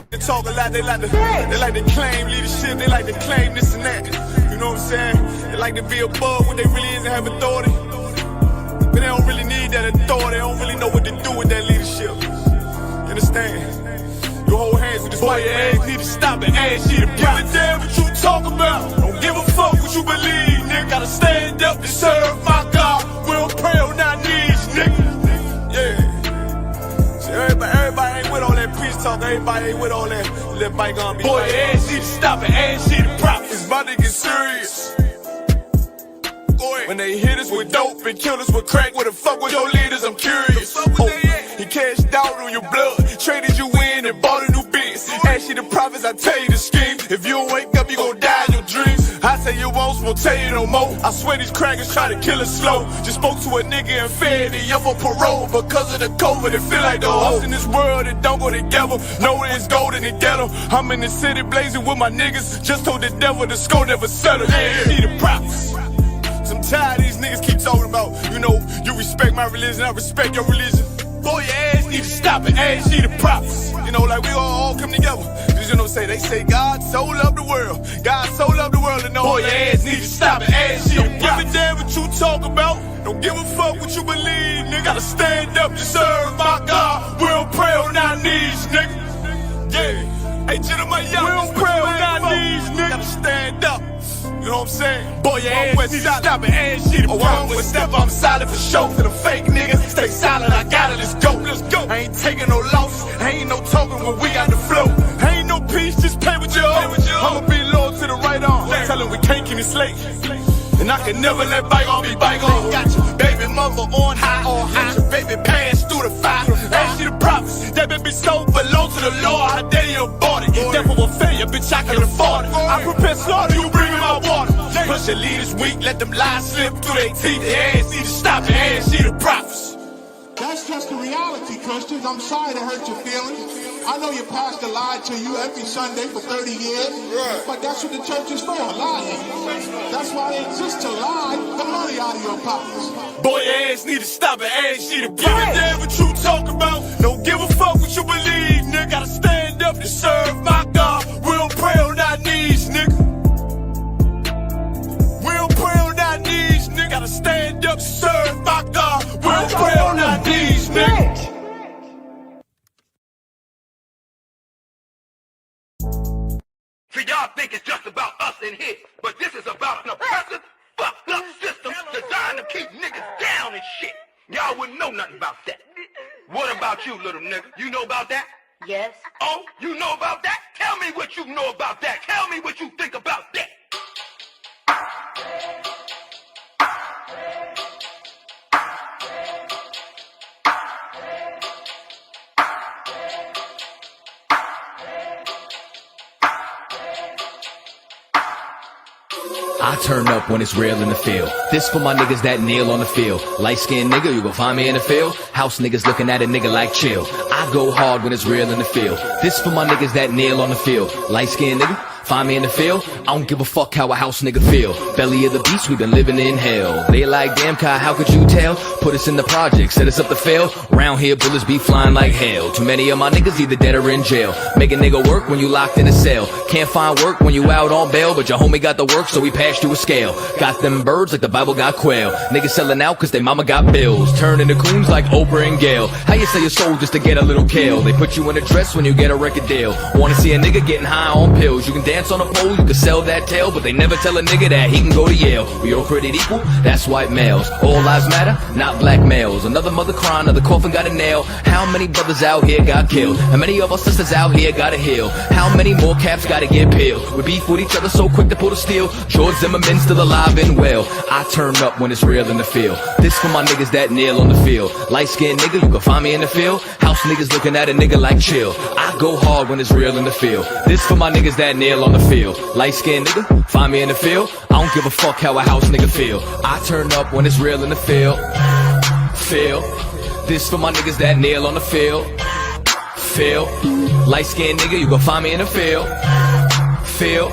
They talk a lot, they like to claim leadership, they like to claim this and that. You know what I'm saying? They like to be above when they really is and have authority. But they don't really need that authority, they don't really know what to do with that leadership. You understand? You hold hands with this boy, your ass need to stop it, ass you to give a damn what you talk about. Don't give a fuck what you believe, nigga. Gotta stand up to serve my God. We don't pray on our knees, nigga. Yeah. See, everybody ain't with all that peace talk, everybody ain't with all that little bygone be. Boy, your ass need to stop it, ass you to prop. It's about to get serious. When they hit us with dope and kill us with crack, where the fuck with your leaders? I'm curious. He cashed out on your blood, traded you in and bought a new biz. Ask you the prophets, I tell you the scheme. If you don't wake up, you gon' die in your dreams. I say you won't tell you no more. I swear these crackers try to kill us slow. Just spoke to a nigga in Fed, up on parole because of the COVID. It feel like the hoes in this world that don't go together. Know it's gold in the ghetto. I'm in the city blazing with my niggas. Just told the devil the score never settled. Yeah, see the prophets. I'm tired of these niggas keep talking about, you know, you respect my religion, I respect your religion. Boy, your ass need to stop it, ass need the props. You know, like we all come together. Cause you know, they say God so loved the world. God so loved the world, and know boy, your ass need to stop it, ass need the props. Don't give a damn what you talk about. Don't give a fuck what you believe, nigga. Gotta stand up to serve my God. We don't pray on our knees, nigga. Yeah. Hey, gentlemen, y'all, we don't pray on our knees, nigga. Gotta stand up. You know what I'm saying? Boy, your ass need to stop it, ass shit. One with step, I'm solid for show. To the fake niggas, stay silent, I got it, let's go, let's go. I ain't taking no loss, ain't no token when we got the flow. Ain't no peace, just pay with your own. I'ma be loyal to the right arm. Tell him we can't keep me slate. And I can never let bygone be bygone. Got your baby mother on high, got your baby pass through the fire. Ask you the prophets, that baby so belong to the Lord. How dare you abort it? Devil will failure, bitch, I can afford it. I prepare slaughter, you bring me my water. Push your leaders weak, let them lies slip through their teeth. Their ass need to stop it, ass see the prophets. That's just the reality, Christians. I'm sorry to hurt your feelings. I know your pastor lied to you every Sunday for 30 years, but that's what the church is for, lying. That's why they exist, to lie the money out of your pockets. Boy, your ass need to stop it, ass need to give a damn what you talk about. Don't give a fuck what you believe, nigga. Gotta stand up to serve my God. We don't pray on our knees, nigga. We don't pray on our knees, nigga. Gotta stand up to serve my God. We don't pray on our knees, nigga. See, y'all think it's just about us in here, but this is about an oppressive, fucked up system designed to keep niggas down and shit. Y'all wouldn't know nothing about that. What about you, little nigga? You know about that? Yes. Oh, you know about that? Tell me what you know about that. Tell me what you think about that. I turn up when it's real in the field. This for my niggas that kneel on the field. Light-skinned nigga, you gon' find me in the field. House niggas looking at a nigga like chill. I go hard when it's real in the field. This for my niggas that kneel on the field. Light-skinned nigga, find me in the field. I don't give a fuck how a house nigga feel. Belly of the beast, we been living in hell. They like, damn Kai, how could you tell? Put us in the project, set us up to fail. Round here, bullets be flying like hell. Too many of my niggas either dead or in jail. Make a nigga work when you locked in a cell. Can't find work when you out on bail, but your homie got the work, so we passed you a scale. Got them birds like the Bible got quail. Niggas selling out cause they mama got bills. Turning the coons like Oprah and Gail. How you sell your soul just to get a little kale? They put you in a dress when you get a record deal. Wanna see a nigga getting high on pills? You can dance on a pole, you can sell that tail, but they never tell a nigga that he can go to Yale. We all created equal, that's white males. All lives matter, not black males. Another mother crying, another coffin got a nail. How many brothers out here got killed? How many of our sisters out here gotta heal? How many more caps gotta get peeled? We beef with each other so quick to pull the steel. George Zimmerman still alive and well. I turn up when it's real in the field. This for my niggas that kneel on the field. Light-skinned nigga, you can find me in the field. House niggas looking at a nigga like chill. I go hard when it's real in the field. This for my niggas that kneel on the field. Light-skinned nigga, find me in the field. I don't give a fuck how a house nigga feel. I turn up when it's real in the field. Feel. This for my niggas that kneel on the field. Feel. Light-skinned nigga, you gon' find me in the field. Feel.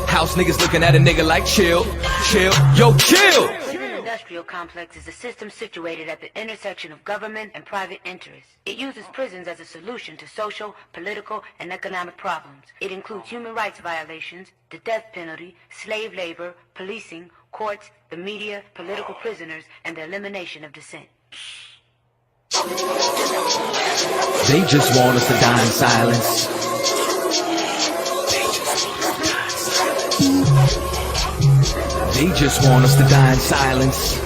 House niggas looking at a nigga like chill. Chill. Yo, chill. industrial complex is a system situated at the intersection of government and private interests. It uses prisons as a solution to social, political, and economic problems. It includes human rights violations, the death penalty, slave labor, policing, courts, the media, political prisoners, and the elimination of dissent. They just want us to die in silence. They just want us to die in silence.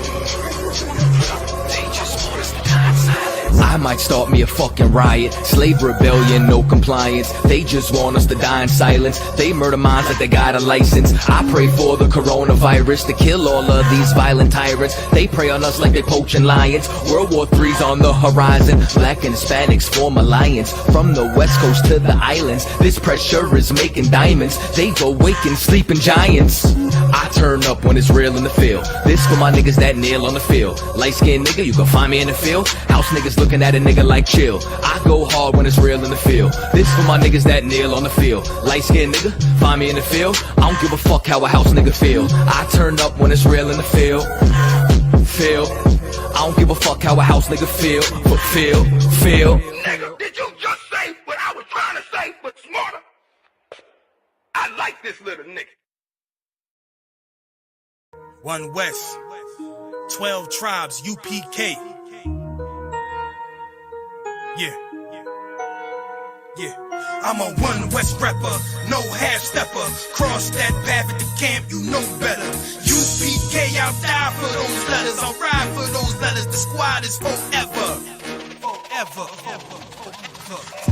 I might start me a fucking riot. Slave rebellion, no compliance. They just want us to die in silence. They murder minds like they got a license. I pray for the coronavirus to kill all of these violent tyrants. They prey on us like they poaching lions. World War III's on the horizon. Black and Hispanics form alliance. From the west coast to the islands, this pressure is making diamonds. They've awakened sleeping giants. I turn up when it's real in the field. This for my niggas that kneel on the field. Light-skinned nigga, you can find me in the field. House niggas looking at a nigga like chill. I go hard when it's real in the field. This for my niggas that kneel on the field. Light-skinned nigga, find me in the field. I don't give a fuck how a house nigga feel. I turn up when it's real in the field. I don't give a fuck how a house nigga feel. But feel. Nigga, did you just say what I was trying to say, but smarter? I like this little nigga. One West, 12 tribes, UPK. Yeah. I'm a One West rapper, no half stepper. Cross that path at the camp, you know better. UPK, I'll die for those letters. I'll ride for those letters. The squad is forever.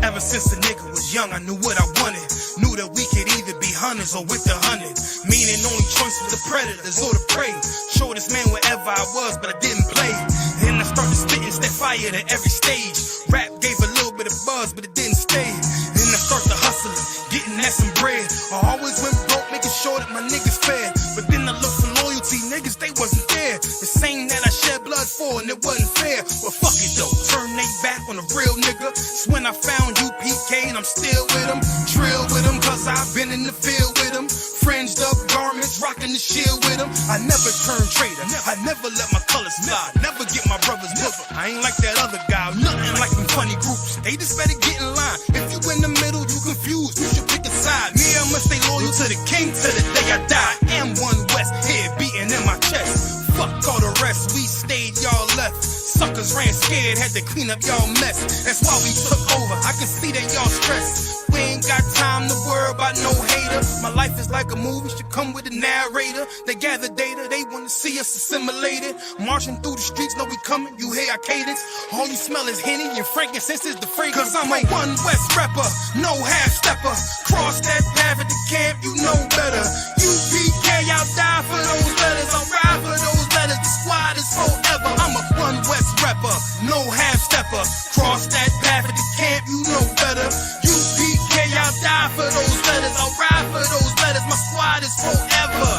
Ever since a nigga was young, I knew what I wanted. Knew that we could either be hunters or with the hunted. Meaning only choice was the predators or the prey. Shortest man wherever I was, but I didn't play. Then I started spitting, step fire to every stage. Rap gave a little bit of buzz, but it didn't stay. Then I started hustling, getting at some bread. I always went broke, making sure that my niggas fed. But then I looked for loyalty, niggas, they wasn't there. The same that I shed blood for, and it wasn't fair. Well, fuck it though, turn they back on a real nigga. It's when I found UPK and I'm still with them. Drill with them, cause I've been in the field with them. Fringed up garments, rocking the shield with them. I never turn traitor, I never let my colors fly. Never get my brother's book. I ain't like that other guy, nothing like them funny groups. They just better get in line. If you in the middle, you confused, you should pick a side. Me, I must stay loyal to the king till the day I die. I'm One West, head beating in my chest. Fuck all the rest, we stayed, y'all left. Suckers ran scared, had to clean up y'all mess. That's why we took over, I can see that y'all stressed. We ain't got time to worry about no hater. My life is like a movie, should come with a narrator. They gather data, they wanna see us assimilated. Marching through the streets, know we coming, you hear our cadence. All you smell is Henny and frankincense is the fragrance. Cause I'm a One West rapper, no half stepper. Cross that path at the camp, you know better. UPK, I'll die for those letters, I'll ride for those letters. The squad is forever. I'm a One West rapper, no half stepper. Cross that path at the camp, you know better. UPK, I'll die for those letters, I'll ride for those letters. My squad is forever.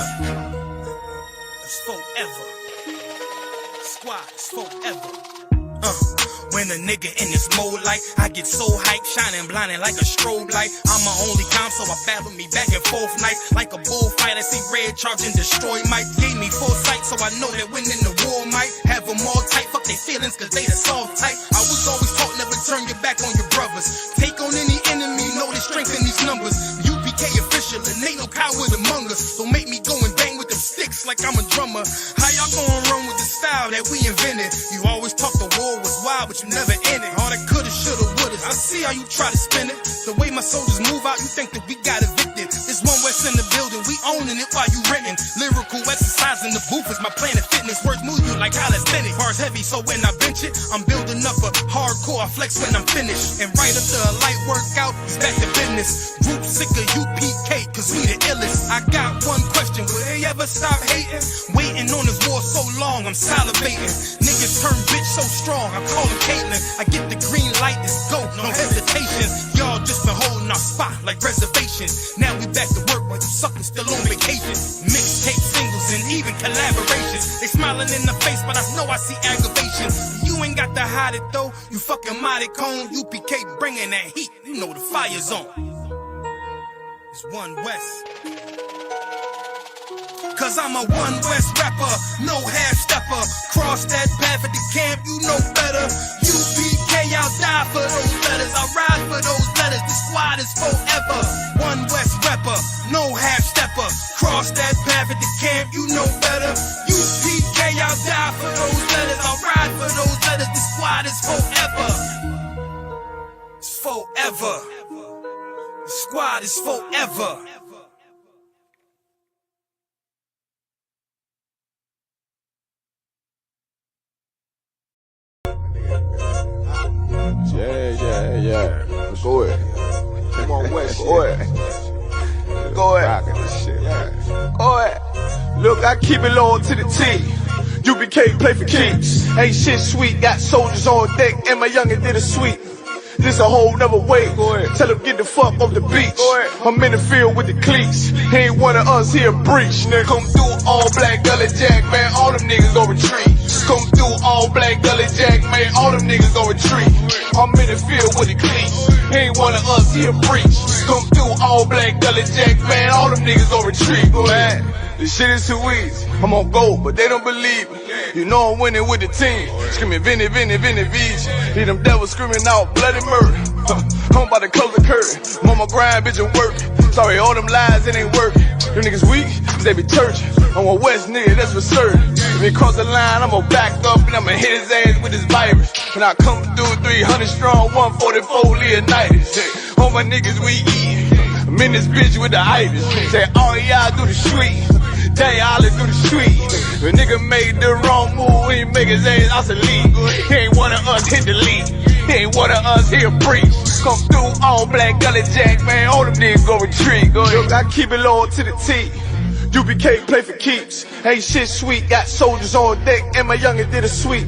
It's forever. Squad is forever. When a nigga in this mode like I get so hyped, shining blinding like a strobe light. I'm my only calm, so I battle me back and forth nights. Like a bullfight, I see red charge and destroy might. Gave me foresight, so I know that winning the war might have them all tight. Fuck their feelings, cause they the soft type. I was always taught never turn your back on your brothers. Take on any enemy, know the strength in these numbers. UPK official, and ain't no coward among us. Don't make me go and bang with them sticks like I'm a drummer. How y'all gonna run with the style that we invented? You always talk the war was wild, but you never in it. All that coulda, shoulda, woulda. I see how you try to spin it. The way my soldiers move out, you think that we got evicted. It's One West in the building, we owning it while you renting. Lyrical exercise in the booth is my Planet Fitness. Words move you like calisthenics. Bars heavy, so when I bench it, I'm building up a hardcore. I flex when I'm finished. And right after a light workout, it's back to business. Group sick of UPK, cause we the illest. I got one question, will they ever stop hating? Waiting on this war so long, I'm salivating. Niggas turn bitch so strong, I call him Caitlyn. I get the green light, let's go, no hesitation. Y'all just been holding our spot like reservations. Now we back to work while you suckers still on vacation. Mixtape singles and even collaborations. They smiling in the face, but I know I see aggravation. You ain't got to hide it though, you fucking mighty cone. UPK bringing that heat, you know the fire's on. It's One West. Cause I'm a One West rapper, no half stepper. Cross that path at the camp, you know better. UPK, I'll die for those letters. I'll ride for those letters. The squad is forever. One West rapper, no half stepper. Cross that path at the camp, you know better. UPK, I'll die for those letters. I'll ride for those letters. The squad is forever. It's forever. The squad is forever. Yeah. Go ahead. Come on, West. Go ahead. Go ahead. Go ahead. Look, I keep it loyal to the team. UBK play for keeps. Ain't shit sweet. Got soldiers on deck, and my youngin' did a sweep. This a whole nother way. Go ahead. Tell him get the fuck off the beach. Go ahead. I'm in the field with the cleats. He ain't one of us, he a breach. Nigga, come through all black gully jack, man. All them niggas gon' retreat. Come through all black gully jack, man. All them niggas gon' retreat. I'm in the field with the cleats. He ain't one of us, he a breach. Come through all black gully jack, man. All them niggas gon' retreat. Go ahead. This shit is too easy. I'm on gold, but they don't believe me. You know I'm winning with the team. Screaming Vinny, Vinny, Vinny, Vici. Hear them devils screaming out bloody murder. I'm about to close the curtain. I'm on my grind, bitch, and work. Sorry, all them lies, it ain't working. Them niggas weak, they be church. I'm a West nigga, that's for certain. If he cross the line, I'ma back up and I'ma hit his ass with this virus. And I come through 300 strong, 144 Leonidas. All my niggas we eat. I'm in this bitch with the itis. Say all y'all do the street. Day all do the street. If a nigga made the wrong move, he make his ass out the league. He ain't one of us, hit the league. He ain't one of us, he a breach. Come through all black gully jack, man. All them niggas go retreat. Go ahead. I keep it loyal to the T. UBK play for keeps. Ain't shit sweet. Got soldiers on deck, and my youngin' did a sweep.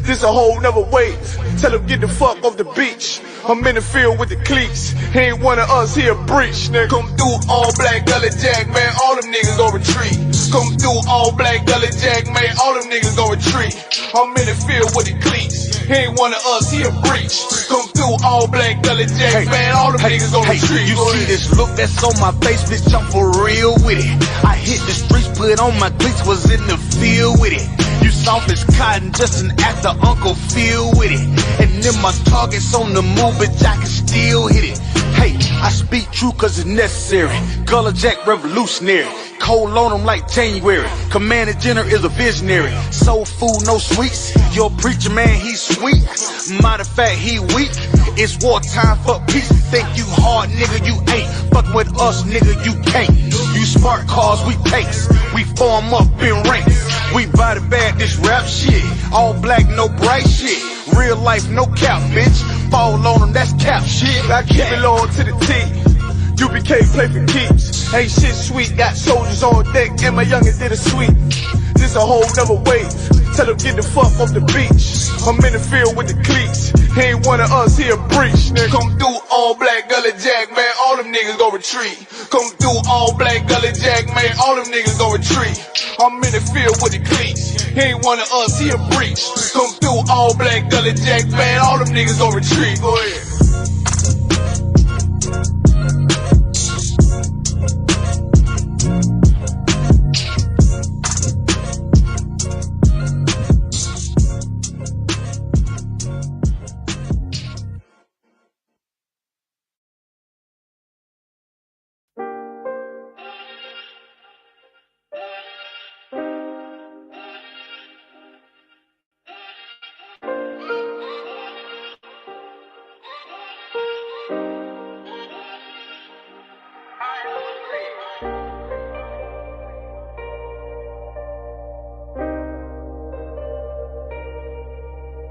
This a whole nother way. Tell him get the fuck off the beach. I'm in the field with the cleats. He ain't one of us, he a breach. Nigga, come through all black gully jack, man. All them niggas gon' retreat. Come through all black gully jack, man. All them niggas gon' retreat. I'm in the field with the cleats. He ain't one of us, he a breach. Come through all black gully jack, man. All them niggas gon' retreat. You see this look that's on my face, bitch, I'm for real with it. I hit the streets, put on my cleats, was in the field with it. You soft as cotton, just an actor, Uncle Phil with it. And then my target's on the move, but I can still hit it. Hey, I speak true cause it's necessary. Gullah Jack revolutionary. Cold on him like January. Commander General is a visionary. Soul food, no sweets. Your preacher man, he's sweet. Matter of fact, he weak. It's wartime for peace. Think you hard, nigga, you ain't. Fuck with us, nigga, you can't. You smart cars, we pace. We form up in ranks. We body bag this rap shit. All black, no bright shit. Real life, no cap, bitch. Fall on them, that's cap shit. I keep it loyal to the T. UBK play for keeps. Ain't shit sweet. Got soldiers on deck, and my youngin' did a sweep. This a whole nother way. Tell him get the fuck off the beach. I'm in the field with the cleats. He ain't one of us, he a breach. Nigga, come through all black gully jack, man. All them niggas gon' retreat. Come through all black gully jack, man. All them niggas gon' retreat. I'm in the field with the cleats. He ain't one of us, he a breach. Come through all black gully jack, man. All them niggas gon' retreat. Go ahead.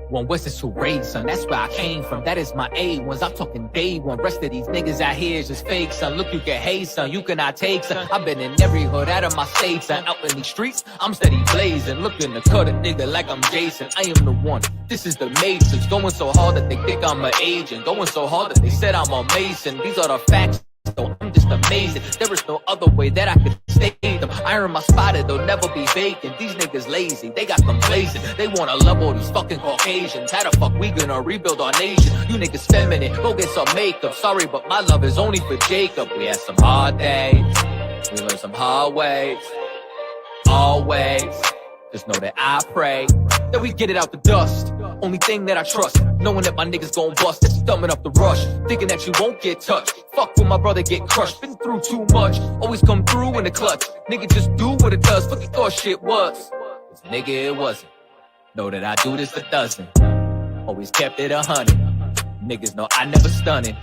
One West is who raised, son. That's where I came from. That is my A1s. I'm talking day one. Rest of these niggas out here is just fake, son. Look, you can hate, son. You cannot take, son. I've been in every hood out of my state, son. Out in these streets, I'm steady blazing. Looking to cut a nigga like I'm Jason. I am the one. This is the Matrix. Going so hard that they think I'm an agent. Going so hard that they said I'm a Mason. These are the facts. So I'm just amazing. There is no other way that I could stay them. I earn my spot, it'll never be vacant. These niggas lazy, they got complacent. They wanna love all these fucking Caucasians. How the fuck we gonna rebuild our nation? You niggas feminine, go get some makeup. Sorry, but my love is only for Jacob. We had some hard days, we learned some hard ways. always. Just know that I pray that we get it out the dust. Only thing that I trust, knowing that my niggas gon' bust. That's thumbing up the rush, thinking that you won't get touched. Fuck when my brother get crushed, been through too much. Always come through in the clutch. Nigga just do what it does, fuck you thought shit was. Cause nigga it wasn't. Know that I do this a dozen. Always kept it 100. Niggas know I never stunning.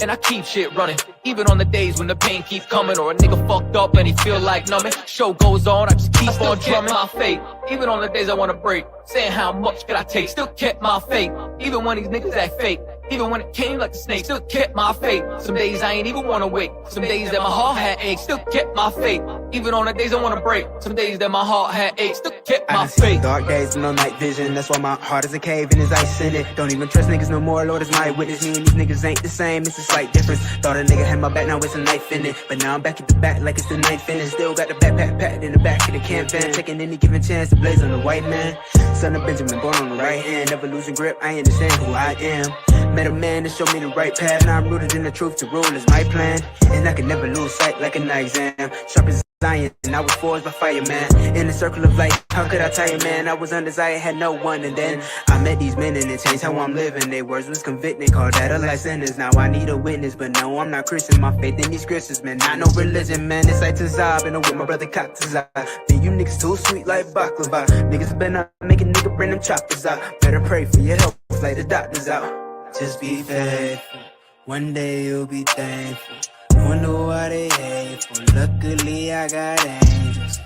And I keep shit running, even on the days when the pain keep coming, or a nigga fucked up and he feel like numbing. Show goes on, I just keep on drumming my faith, even on the days I wanna break. Saying how much could I take, still kept my faith. Even when these niggas act fake, even when it came like a snake, still kept my faith. Some days I ain't even wanna wake, some days that my heart had aches, still kept my faith. Even on the days I wanna break, some days that my heart had aches, still kept my faith. Dark days with no night vision, that's why my heart is a cave and there's ice in it. Don't even trust niggas no more, Lord is my witness. Me and these niggas ain't the same, it's a slight difference. Thought a nigga had my back, now it's a knife in it. But now I'm back at the back like it's the ninth inning. Still got the backpack packed in the back of the camp van, taking any given chance to blaze on the white man. Son of Benjamin, born on the right hand, never losing grip, I understand who I am. Met a man to show me the right path, now I'm rooted in the truth, to rule is my plan. And I can never lose sight like a night exam. Sharp as Zion, and I was forged by fire, man. In the circle of life, how could I tell you, man? I was undesired, had no one, and then I met these men and it changed how I'm living. Their words was convicting, called that a life sentence. Now I need a witness, but no, I'm not Christian. My faith in these scriptures, man, not no religion, man. It's like Tazab, and I'm with my brother Katazab. Then you niggas too sweet like baklava. Niggas better make a nigga bring them choppers out. Better pray for your help, like the doctors out. Just be faithful, one day you'll be thankful. Wonder why they hateful. Luckily I got angels.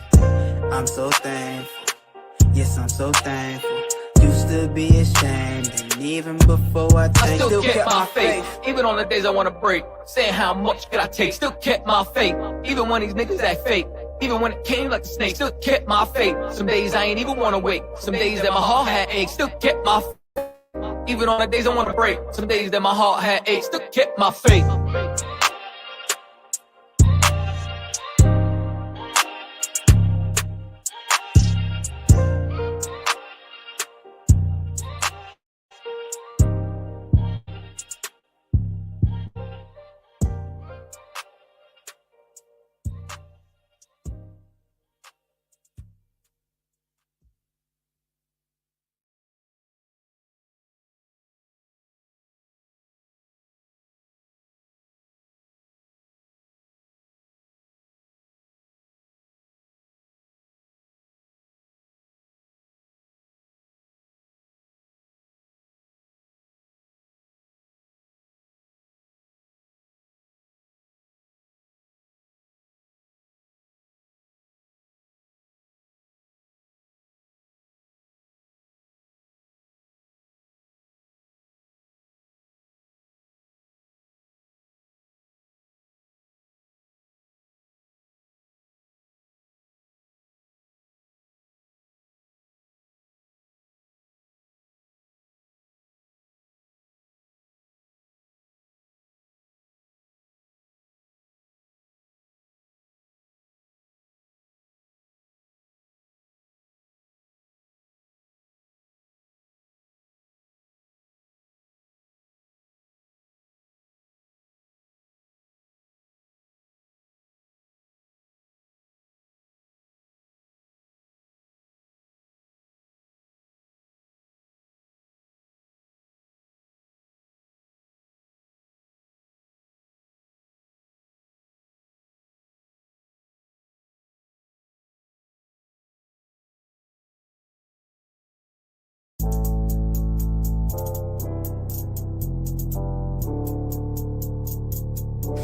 I'm so thankful. Yes, I'm so thankful. Used to be ashamed, and even before I still kept my faith. Even on the days I wanna break, saying how much could I take, still kept my faith. Even when these niggas act fake, even when it came like a snake, still kept my faith. Some days I ain't even wanna wake, some days that my heart had aches, still kept my faith. Even on the days I wanna break, some days that my heart had aches, still kept my faith.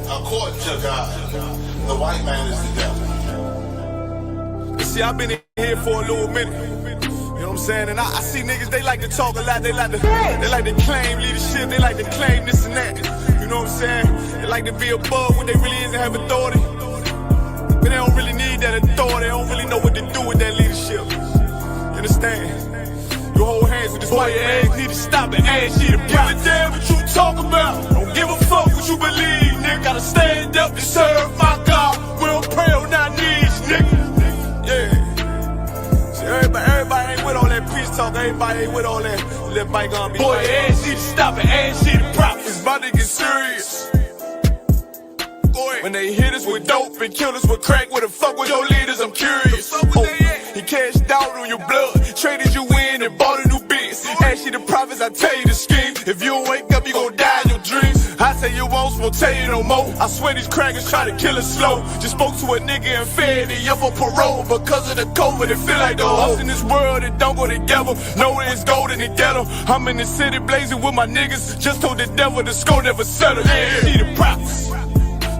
According to God, the white man is the devil. You see, I've been in here for a little minute. You know what I'm saying? And I see niggas, they like to talk a lot. They like to claim leadership. They like to claim this and that. You know what I'm saying? They like to be above what they really is and have authority. But they don't really need that authority. They don't really know what to do with that leadership. You understand? You hold hands with this white man. Need to stop and ask you to give a damn what you talk about. Don't give a fuck what you believe, nigga. Gotta stand up and serve my God. We don't pray on our knees, nigga. Yeah. See, everybody ain't with all that peace talk. Everybody ain't with all that. Let bygone be. Boy, ask you to stop and ask you to prop. It's about to get serious. Go ahead. When they hit us with dope and kill us with crack, where the fuck was your leaders? I'm curious. He cashed out on your blood, traded you in and bought a new biz. Ask you the prophets, I tell you the scheme. If you don't wake up, you gon' die in your dreams. I say you won't tell you no more. I swear these crackers try to kill us slow. Just spoke to a nigga in Fed, he up for parole because of the COVID. It feel like the hoes in this world that don't go together. Nowhere is gold in the ghetto. I'm in the city blazing with my niggas. Just told the devil the score never settle. Yeah, see the props.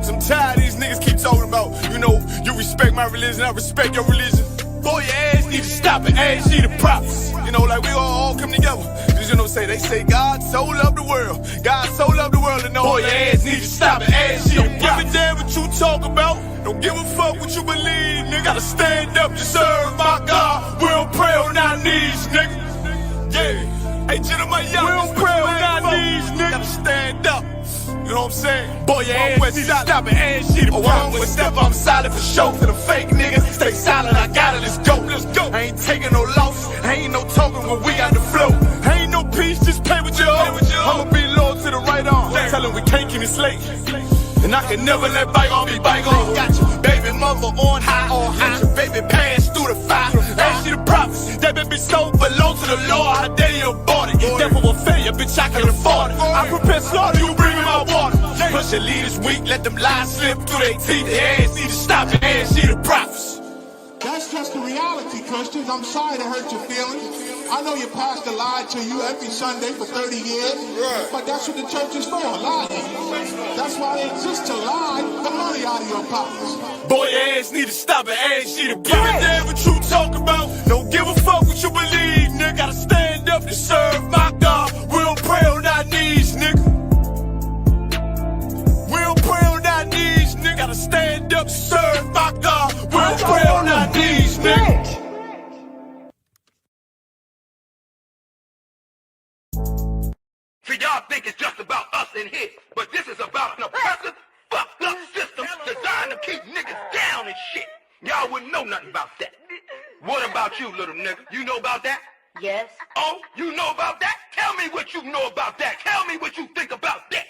I'm tired of these niggas keep talking about, you know, you respect my religion, I respect your religion. Boy, your ass need to stop it, ass need the props. You know, like we all come together. Cause you know, they say God so loved the world. God so loved the world, and no, boy, your ass need to stop it, ass need the props. Don't give a damn what you talk about. Don't give a fuck what you believe, nigga. Gotta stand up to serve my God. We don't pray on our knees, nigga. Yeah. Hey, gentlemen, y'all, we don't pray on our knees, nigga. Gotta stand up. You know what I'm saying? Boy, your ass need to stop it, ass shit. Oh, I'm with step, I'm solid for show. To the fake niggas, stay silent, I got it, let's go, let's go. I ain't taking no loss, ain't no talking when we got the flow. Ain't no peace, just play with your own. I'ma be loyal to the right arm. Tell him we can't keep it late. And I can never let bygone be bygone. Got your baby mother on high, got your baby pants through the fire. Ain't she the prophets, that baby soul belong to the Lord. How dare you abort it? Devil will fail you, bitch, I can afford it. I prepare slaughter, you bring me my water. Push your leaders weak, let them lies slip through their teeth. Their ass need to stop it, ass see the prophets. That's just the reality, Christians. I'm sorry to hurt your feelings. I know your pastor lied to you every Sunday for 30 years, but that's what the church is for, lying. That's why they exist, to lie the money out of your pockets. Boy, your ass need to stop it, ass need to give a damn what you talk about. Don't give a fuck what you believe, nigga. Gotta stand up to serve my God. We don't pray on our knees, nigga. We don't pray on our knees, nigga. Gotta stand up to serve my God. We don't pray on our knees, nigga. See, y'all think it's just about us in here, but this is about an oppressive, fucked up system designed to keep niggas down and shit. Y'all wouldn't know nothing about that. What about you, little nigga? You know about that? Yes. Oh, you know about that? Tell me what you know about that. Tell me what you think about that.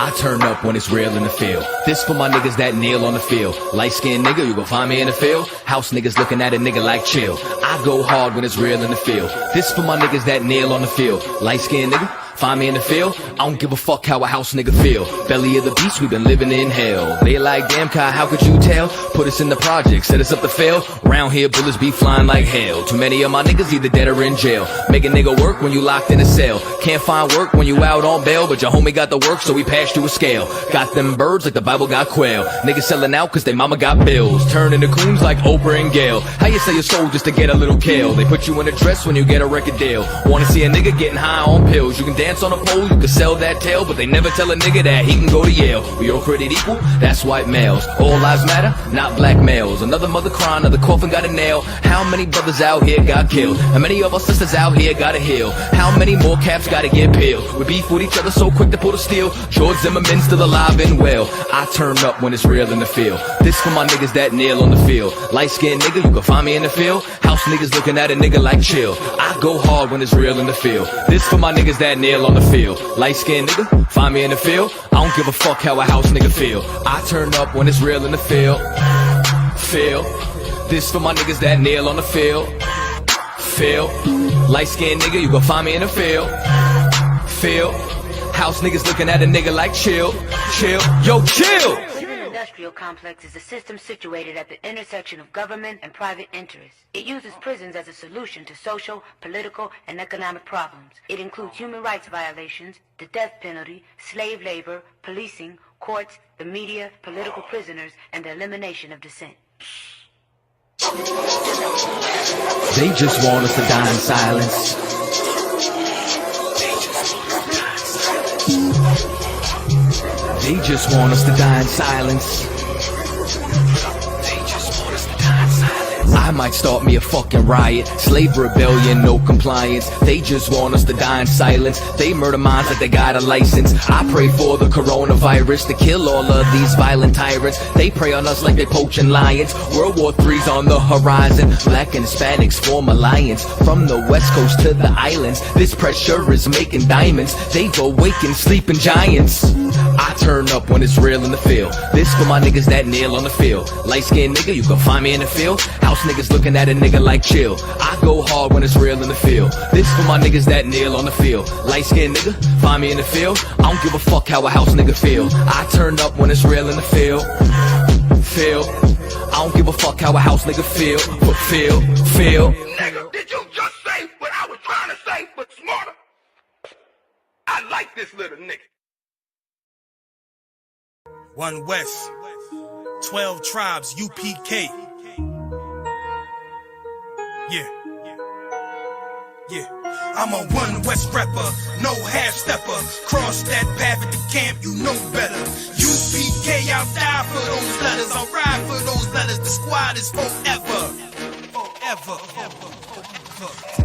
I turn up when it's real in the field. This for my niggas that kneel on the field. Light-skinned nigga, you gon' find me in the field. House niggas looking at a nigga like chill. I go hard when it's real in the field. This for my niggas that kneel on the field. Light-skinned nigga, find me in the field. I don't give a fuck how a house nigga feel. Belly of the beast, we been living in hell. They like, damn Kai, how could you tell? Put us in the project, set us up to fail. Round here, bullets be flying like hell. Too many of my niggas either dead or in jail. Make a nigga work when you locked in a cell. Can't find work when you out on bail, but your homie got the work, so we passed through a scale. Got them birds like the Bible got quail. Niggas selling out cause they mama got bills. Turn into coons like Oprah and Gail. How you sell your soul just to get a little kale? They put you in a dress when you get a record deal. Wanna see a nigga getting high on pills? You can dance on a pole, you can sell that tail, but they never tell a nigga that he can go to Yale. We all created equal, that's white males. All lives matter, not black males. Another mother crying, another coffin got a nail. How many brothers out here got killed? How many of our sisters out here gotta heal? How many more caps gotta get peeled? We beef with each other so quick to pull the steel. George Zimmerman still alive and well. I turn up when it's real in the field. This for my niggas that kneel on the field. Light-skinned nigga, you can find me in the field. House niggas looking at a nigga like chill. I go hard when it's real in the field. This for my niggas that kneel on the field. Light-skinned nigga, find me in the field. I don't give a fuck how a house nigga feel. I turn up when it's real in the field. Feel. This for my niggas that kneel on the field. Feel. Light-skinned nigga, you gon' find me in the field. Feel. House niggas looking at a nigga like chill. Chill. Yo, chill! The human industrial complex is a system situated at the intersection of government and private interests. It uses prisons as a solution to social, political, and economic problems. It includes human rights violations, the death penalty, slave labor, policing, courts, the media, political prisoners, and the elimination of dissent. They just want us to die in silence. They just want us to die in silence. They just want us to die in silence. I might start me a fucking riot. Slave rebellion, no compliance. They just want us to die in silence. They murder minds like they got a license. I pray for the coronavirus to kill all of these violent tyrants. They prey on us like they poaching lions. World War III's on the horizon. Black and Hispanics form alliance. From the west coast to the islands, this pressure is making diamonds. They've awakened sleeping giants. I turn up when it's real in the field. This for my niggas that kneel on the field. Light skinned nigga, you can find me in the field. House niggas looking at a nigga like chill. I go hard when it's real in the field. This for my niggas that kneel on the field. Light skinned nigga, find me in the field. I don't give a fuck how a house nigga feel. I turn up when it's real in the field. I don't give a fuck how a house nigga feel. But feel. Nigga, did you just say what I was trying to say, but smarter? I like this little nigga. One West, 12 tribes, UPK. Yeah. I'm a One West rapper, no half stepper. Cross that path at the camp, you know better. UPK, I'll die for those letters. I'll ride for those letters. The squad is forever.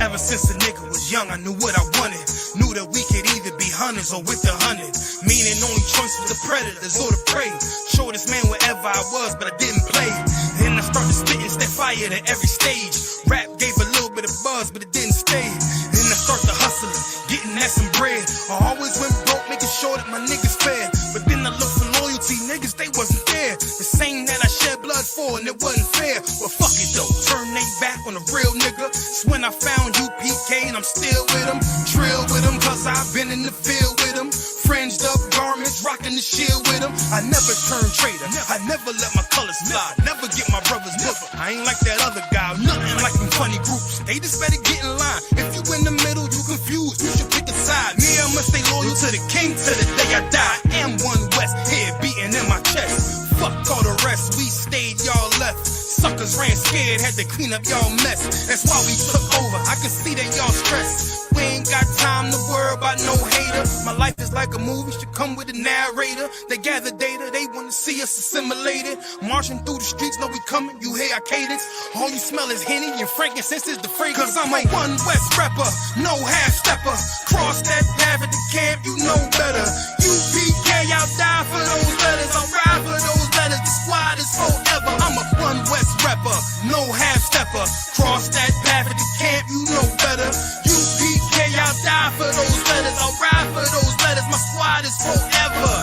Ever since a nigga was young, I knew what I wanted. Knew that we could either be hunters or with the hunted. Meaning only choice was the predators or the prey. Show this man wherever I was, but I didn't play. Then I started spitting that fire at every stage. Rap gave a little bit of buzz, but it didn't stay. Then I started hustling, getting at some bread. I always went broke, making sure that my niggas fed. But then I looked for loyalty, niggas, they wasn't there. The same that I shed blood for, and it wasn't fair. Well, fuck it though, turn they back on a real nigga. It's when I found UPK and I'm still with them. Drill with them, cause I've been in the field with them. Fringed up garments, rocking the shield with them. I never turn traitor, I never let my colors fly. Never get my brother's book. I ain't like that other guy, nothing like them funny groups. They just better get in line. If you in the middle, you confused, you should pick a side. Me, I must stay loyal to the king till the day I die. I am One West, head beating in my chest. Fuck all the rest, we stayed, y'all left. Suckers ran scared, had to clean up y'all mess. That's why we took over, I can see that y'all stressed. We ain't got time to worry about no hater. My life is like a movie, should come with a narrator. They gather data, they wanna see us assimilated. Marching through the streets, know we coming, you hear our cadence. All you smell is Henny and frankincense is the fragrance. Cause I'm a One West rapper, no half stepper. Cross that path at the camp, you know better. UPK, I'll die for those letters, I'll ride for those letters. The squad is forever. I'm a One West rapper, no half stepper. Cross that path at the camp, you know better. UPK, I'll die for those letters, I'll ride for those letters. My squad is forever.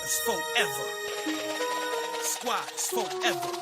It's forever. Squad is forever.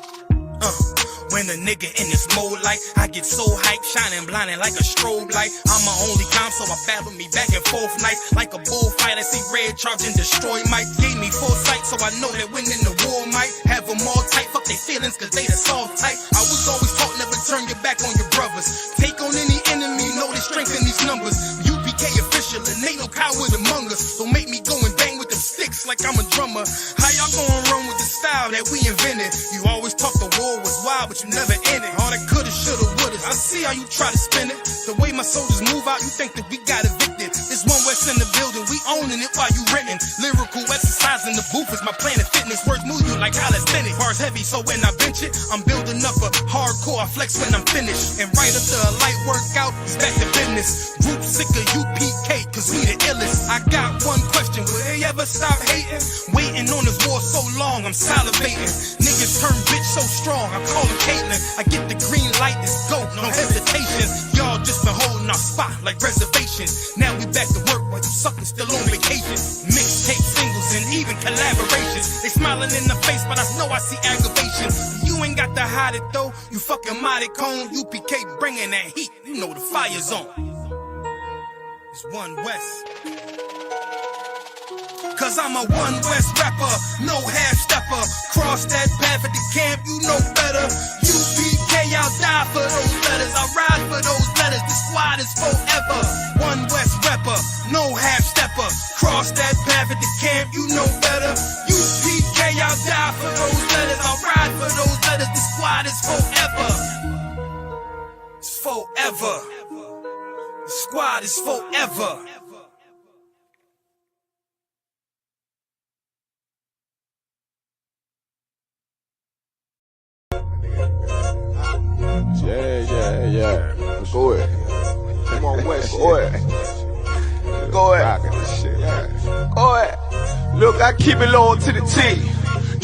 When a nigga in this mode like I get so hyped, shining blinding like a strobe light. I'm my only calm, so I battle me back and forth nights. Like a bullfight, I see red charge and destroy might. Gave me foresight, so I know that winning the war might have them all tight. Fuck their feelings, cause they the soft type. I was always taught never turn your back on your brothers. Take on any enemy, know the strength in these numbers. UPK official, and ain't no coward among us. Don't make me go and bang with them sticks like I'm a drummer. How y'all gonna run with the style that we invented? You always talk the war was wild, but you never in it. All that coulda, shoulda, woulda. I see how you try to spin it. The way my soldiers move out, you think that we got evicted. It's One West in the building, we owning it while you renting. Lyrical exercise in the booth is my Planet Fitness. Words move you like calisthenics. Bars heavy, so when I bench it, I'm building up a hardcore. I flex when I'm finished. And right after a light workout, it's back to business. Group sick of UPK, cause we the illest. I got one question, will they ever stop hating? Waiting on this war so long, I'm salivating. Niggas turn bitch so strong, I call them Caitlyn. I get the green light, it's go, no hesitations. Y'all just been holding our spot like reservations. Now we back to work while you suckers still on vacation. Mixtape singles and even collaborations. They smiling in the face, but I know I see aggravation. You ain't got to hide it though, you fucking mighty cone. UPK bringing that heat, you know the fire's on. It's One West. Cause I'm a One West rapper, no half stepper. Cross that path at the camp, you know better. UPK, I'll die for those letters, I'll ride for those letters. The squad is forever. One West rapper, no half stepper. Cross that path at the camp, you know better. UPK, I'll die for those letters, I'll ride for those letters. The squad is forever. It's forever. The squad is forever. Yeah. Go ahead. Come on, West. Go ahead. Go ahead. Rockin' this shit. Yeah. Go ahead. Look, I keep it low to the T.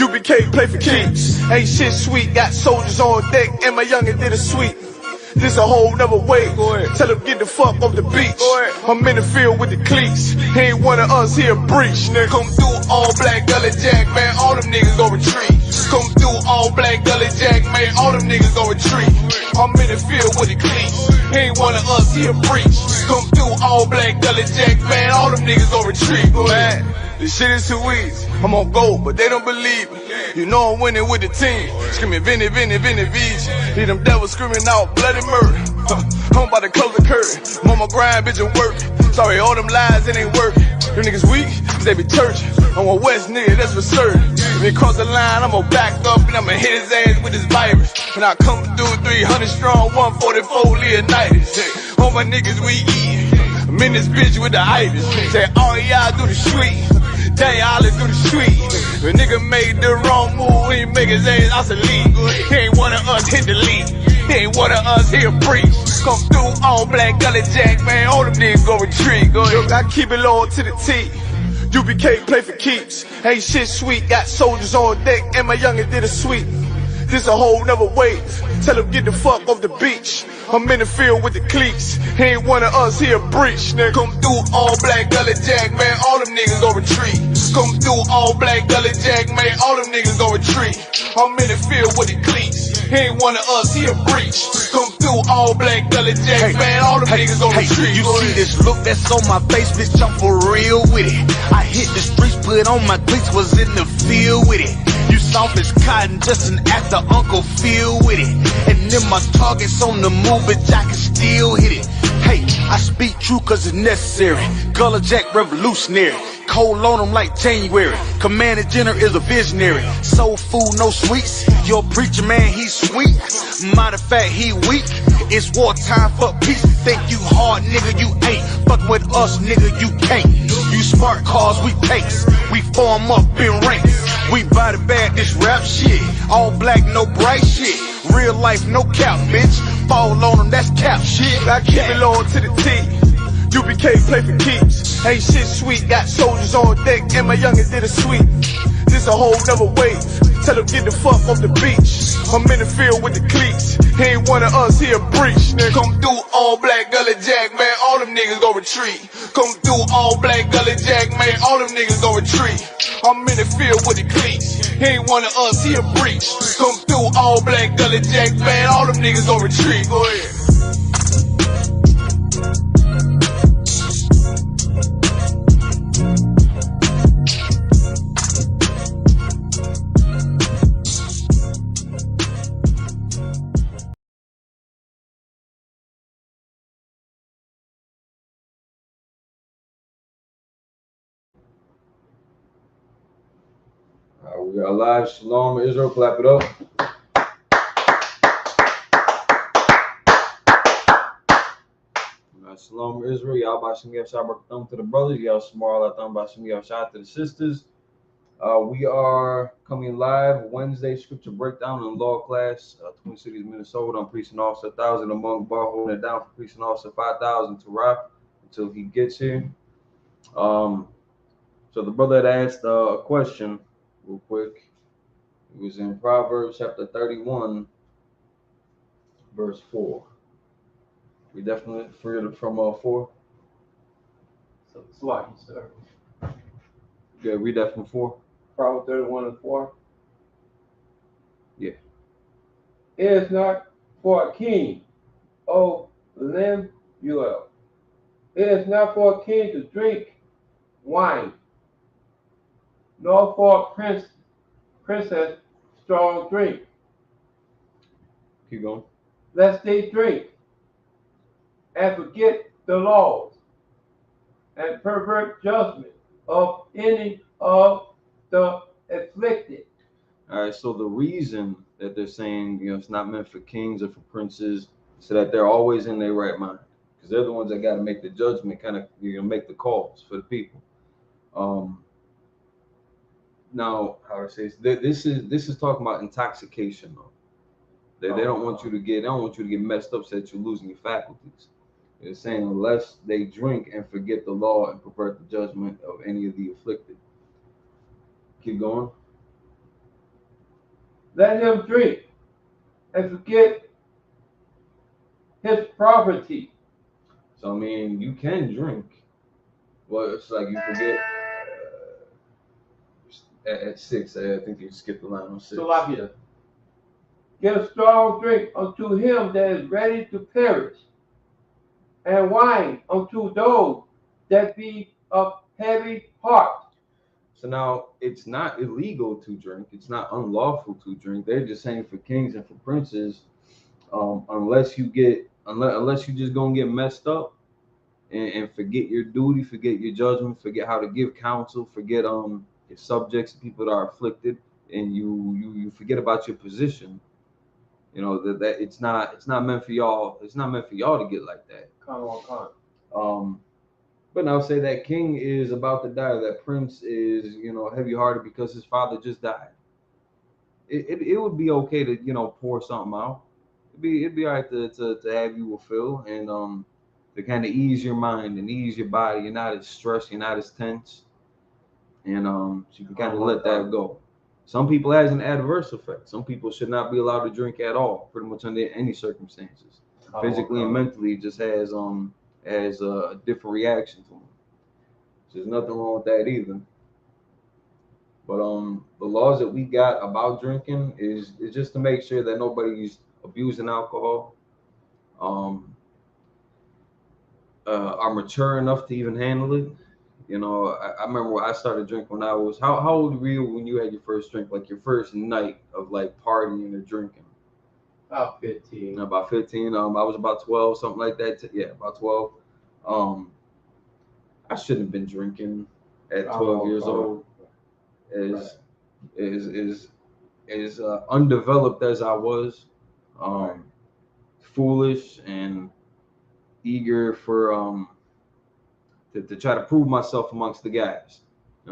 UBK play for keeps. Ain't shit sweet. Got soldiers on deck, and my youngin' did a sweep. This a whole nother way. Tell him get the fuck off the beach. I'm in the field with the cleats. He ain't one of us here breach. Nigga, come through all black gully jack, man. All them niggas gon' retreat. Come through all black gully jack, man. All them niggas gon' retreat. I'm in the field with the cleats. He ain't one of us here breach. Come through all black gully jack, man. All them niggas gon' retreat. Man, this shit is too easy. I'm on gold, but they don't believe me. You know I'm winning with the team. Screaming Vinny, Vinny, Vinny, Vij. Hear them devils screaming out bloody murder. I'm about to close the curtain. I'm on my grind, bitch, and work. Sorry, all them lies, it ain't working. Them niggas weak, they be churching. I'm a West nigga, that's for certain. If he cross the line, I'm gonna back up and I'ma hit his ass with this virus. And I come through 300 strong, 144 Leonidas. All my niggas, we eatin'. I'm in this bitch with the itis. Say, all y'all do the sweet. They all do the street. The nigga made the wrong move, he make his ass obsolete. He ain't one of us hit the lead. He ain't one of us here breach. Come through all black gully jack, man. All them niggas go retreat. Go ahead. Look, I keep it low to the T. UBK play for keeps. Ain't shit sweet. Got soldiers on deck, and my youngin' did a sweep. This a whole nother wave. Tell him get the fuck off the beach. I'm in the field with the cleats. He ain't one of us here breach. Nigga, come through all black gully jack, man. All them niggas gon' retreat. Come through all black gully jack, man. All them niggas gon' retreat. I'm in the field with the cleats. He ain't one of us here breach. Come through all black gully jack, man. All them niggas gon' retreat. You see this look that's on my face, bitch, I'm for real with it. I hit the streets, put on my cleats, was in the field with it. You soft as cotton, just an actor, Uncle Phil with it. And then my target's on the move, but I can still hit it. Hey, I speak true cause it's necessary. Gullah Jack revolutionary. Cold on them like January. Commander General is a visionary. Soul food, no sweets. Your preacher man, he's sweet. Matter of fact, he weak. It's wartime for peace. Think you hard, nigga, you ain't. Fuck with us, nigga, you can't. You smart cars, we pace. We form up in ranks. We body bag this rap shit. All black, no bright shit. Real life, no cap, bitch. Fall on them, that's cap shit. I keep it low to the T. UBK play for keeps. Ain't shit sweet. Got soldiers on deck, and my youngin' did a sweep. This a whole nother wave. Tell him get the fuck off the beach. I'm in the field with the cleats. He ain't one of us here breach. Nigga, come through all black gully jack, man. All them niggas gon' retreat. Come through all black gully jack, man. All them niggas gon' retreat. I'm in the field with the cleats. He ain't one of us here breach. Come through all black gully jack, man. All them niggas gon' retreat. Go ahead. We got live. Shalom, Israel. Clap it up. Shalom, Israel. Y'all Bashim Yav Shabbat Thumb to the brothers. Y'all Shmar Thumb Bashim Yav Shabbat to the sisters. We are coming live Wednesday scripture breakdown in law class, Twin Cities, Minnesota. I'm preaching officer 1,000 among bar, holding it down for preaching officer 5,000 to Rock until he gets here. So the brother had asked a question real quick. It was in Proverbs chapter 31, verse 4. We definitely freed from 4. So slide, sir. Yeah, read that from 4. Proverbs 31 and 4. Yeah. It is not for a king, O Lemuel. It is not for a king to drink wine, nor for a princess strong drink. Keep going. Lest they drink and forget the laws and pervert judgment of any of the afflicted. All right, so the reason that they're saying, it's not meant for kings or for princes, so that they're always in their right mind, because they're the ones that got to make the judgment, kind of, make the calls for the people. Now, how to say this is talking about intoxication, though. They don't want you to get messed up so that you're losing your faculties. They're saying unless they drink and forget the law and pervert the judgment of any of the afflicted. Keep going. Let him drink and forget his property. So I mean, you can drink. Well, it's like you forget at 6. I think you skipped the line on 6. Salakia. Get a strong drink unto him that is ready to perish, and wine unto those that be of heavy heart. So now it's not illegal to drink. It's not unlawful to drink. They're just saying for kings and for princes, unless you just gonna get messed up and forget your duty, forget your judgment, forget how to give counsel, forget your subjects, people that are afflicted, and you forget about your position. You know that it's not meant for y'all. It's not meant for y'all to get like that. Come on. But now say that king is about to die. That prince is, heavy-hearted because his father just died. It would be okay to, pour something out. It'd be all right to have you fulfill and to kind of ease your mind and ease your body. You're not as stressed. You're not as tense, and so you can kind of let that go. Some people has an adverse effect. Some people should not be allowed to drink at all, pretty much under any circumstances. Physically and mentally, it just has a different reaction to them. So there's nothing wrong with that either. But the laws that we got about drinking is just to make sure that nobody's abusing alcohol, are mature enough to even handle it. I remember when I started drinking when I was how old were you when you had your first drink, like your first night of like partying or drinking? About 15. About 15. I was about 12, something like that. Yeah, about 12. I shouldn't have been drinking at 12 years old. As undeveloped as I was, foolish and eager for to try to prove myself amongst the guys.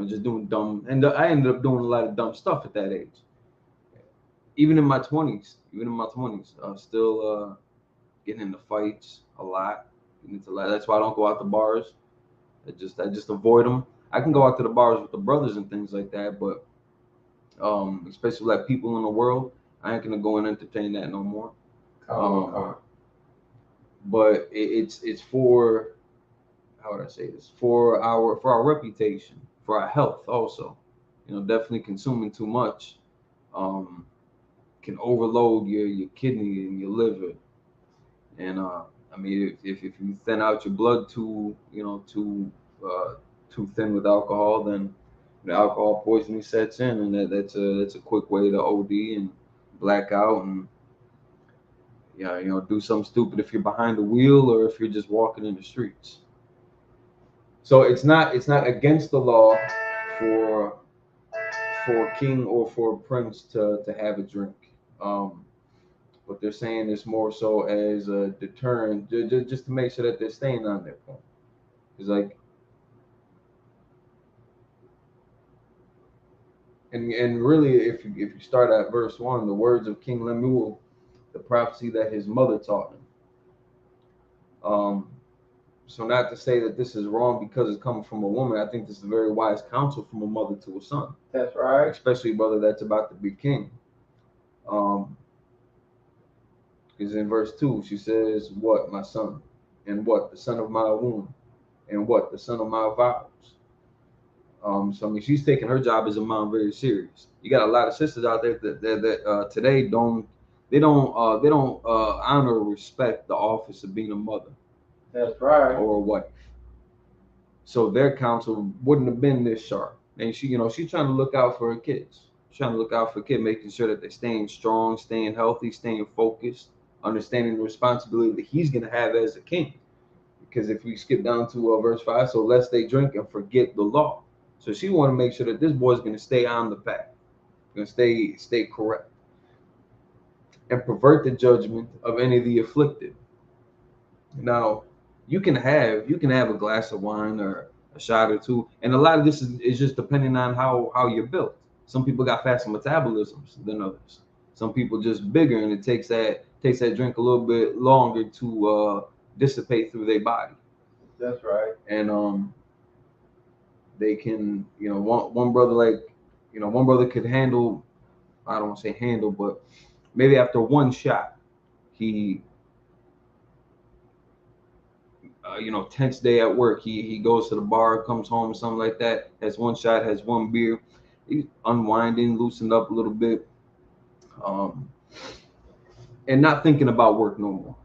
Just doing dumb, and I ended up doing a lot of dumb stuff at that age. Even in my 20s, still getting into fights a lot. That's why I don't go out to bars. I just avoid them. I can go out to the bars with the brothers and things like that, but especially like people in the world, I ain't gonna go and entertain that no more. But it's for, how would I say this? For our reputation, for our health also. Definitely consuming too much can overload your kidney and your liver. And I mean, if you thin out your blood too thin with alcohol, then the alcohol poisoning sets in, and that's a quick way to OD and black out and do something stupid if you're behind the wheel or if you're just walking in the streets. So it's not against the law for a king or for a prince to have a drink. What they're saying is more so as a deterrent, just to make sure that they're staying on their point. It's like, and really, if you start at verse 1, the words of King Lemuel, the prophecy that his mother taught him. So not to say that this is wrong because it's coming from a woman. I think this is a very wise counsel from a mother to a son. That's right. Especially a brother that's about to be king. Because in verse 2, she says, "What, my son? And what, the son of my womb? And what, the son of my vows?" So I mean, she's taking her job as a mom very serious. You got a lot of sisters out there that today don't honor or respect the office of being a mother. That's right. Or a wife. So their counsel wouldn't have been this sharp. And she's trying to look out for her kids. She's trying to look out for kids, making sure that they're staying strong, staying healthy, staying focused, understanding the responsibility that he's going to have as a king. Because if we skip down to verse 5, so lest they drink and forget the law. So she want to make sure that this boy's going to stay on the path, going to stay correct, and pervert the judgment of any of the afflicted. Now, you can have a glass of wine or a shot or two, and a lot of this is just depending on how you're built. Some people got faster metabolisms than others. Some people just bigger, and it takes that drink a little bit longer to dissipate through their body. That's right. And they can, one brother could handle, I don't want to say handle, but maybe after one shot, he, tense day at work, he goes to the bar, comes home, something like that, has one shot, has one beer, he's unwinding, loosened up a little bit, and not thinking about work no more.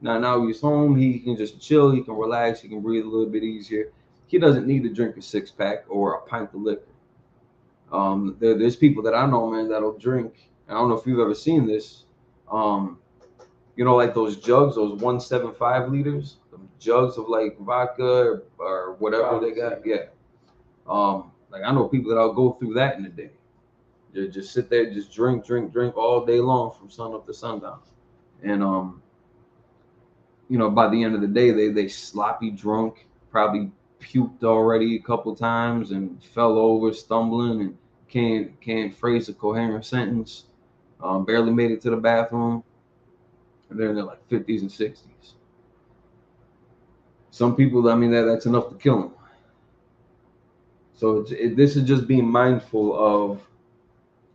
Now he's home, he can just chill, he can relax, he can breathe a little bit easier. He doesn't need to drink a 6-pack or a pint of liquor. There's people that I know, man, that'll drink. I don't know if you've ever seen this. Like those jugs, those 1.75 liters, jugs of like vodka or whatever they got. Yeah. Like I know people that'll go through that in a day. They just sit there, just drink all day long from sun up to sundown. And by the end of the day, they sloppy drunk, probably puked already a couple times and fell over, stumbling, and can't phrase a coherent sentence. Barely made it to the bathroom. And they're in their like 50s and 60s. Some people, I mean, that's enough to kill them. So this is just being mindful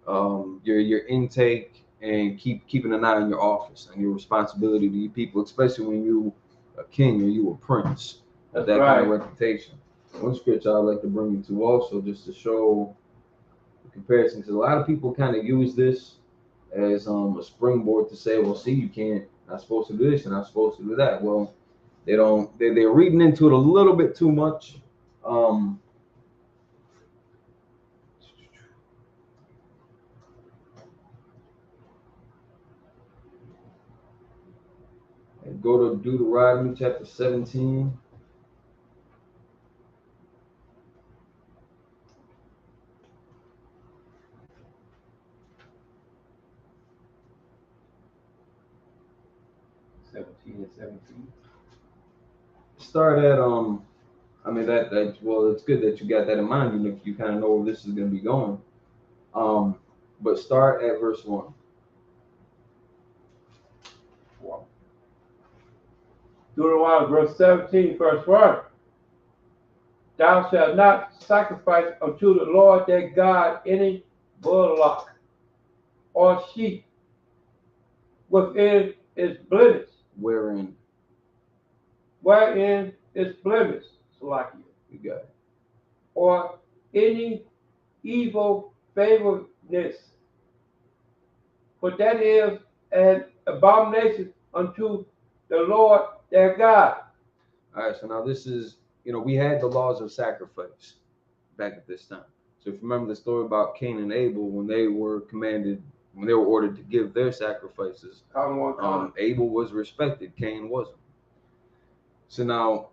of your intake and keeping an eye on your office and your responsibility to your people, especially when you a king or you a prince. That's that right. Kind of reputation. One scripture I'd like to bring you to also, just to show the comparison, because a lot of people kind of use this as a springboard to say, well, see, you're not supposed to do this, you're not supposed to do that. Well, they're reading into it a little bit too much. And go to Deuteronomy chapter 17. Start at well, it's good that you got that in mind. You kind of know where this is going to be going. But start at verse 1. Deuteronomy verse 17, verse 1. Thou shalt not sacrifice unto the Lord thy God any bullock or sheep within its blemish. Wherein its blemish, Salakia. You got it. Or any evil favoredness, for that is an abomination unto the Lord their God. All right, so now this is, we had the laws of sacrifice back at this time. So if you remember the story about Cain and Abel, when they were ordered to give their sacrifices, Abel was respected, Cain wasn't. So now,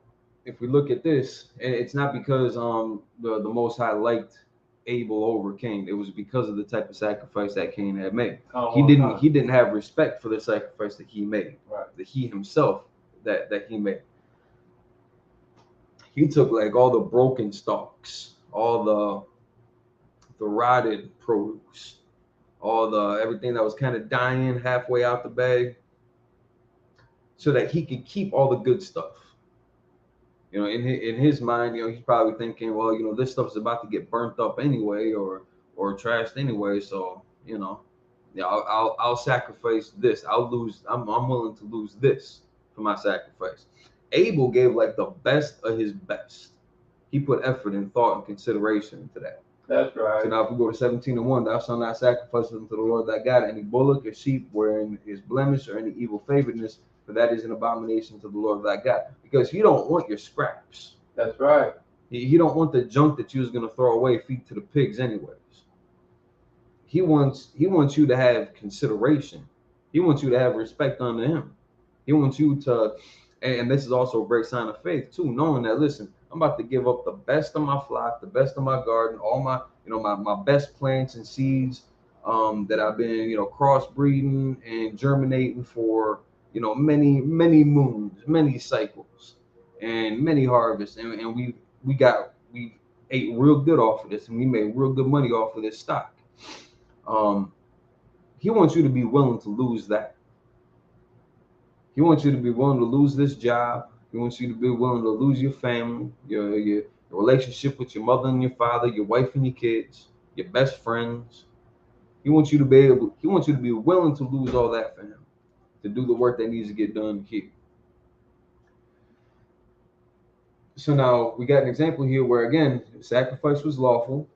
if we look at this, it's not because the Most High liked Abel over Cain. It was because of the type of sacrifice that Cain had made. He didn't have respect for the sacrifice that he made, right? That he himself that he made. He took like all the broken stalks, all the rotted produce, everything that was kind of dying halfway out the bag, so that he could keep all the good stuff. In his mind, he's probably thinking, well, this stuff's about to get burnt up anyway, or trashed anyway. So, I'll sacrifice this. I'm willing to lose this for my sacrifice. Abel gave like the best of his best. He put effort and thought and consideration into that. That's right. So now if we go to 17:1, thou shalt not sacrifice unto the Lord thy God any bullock or sheep wherein is blemish or any evil favoredness, for that is an abomination to the Lord thy God. Because he don't want your scraps. That's right. He don't want the junk that you was going to throw away, feed to the pigs anyways. He wants you to have consideration. He wants you to have respect unto him. He wants you to, and this is also a great sign of faith too, knowing that, listen, I'm about to give up the best of my flock, the best of my garden, all my, my best plants and seeds that I've been, crossbreeding and germinating for, many moons, many cycles, and many harvests, and we ate real good off of this, and we made real good money off of this stock. he wants you to be willing to lose that. He wants you to be willing to lose this job. He wants you to be willing to lose your family, your relationship with your mother and your father, your wife and your kids, your best friends. He wants you to be willing to lose all that for him, to do the work that needs to get done here. So now we got an example here where, again, sacrifice was lawful,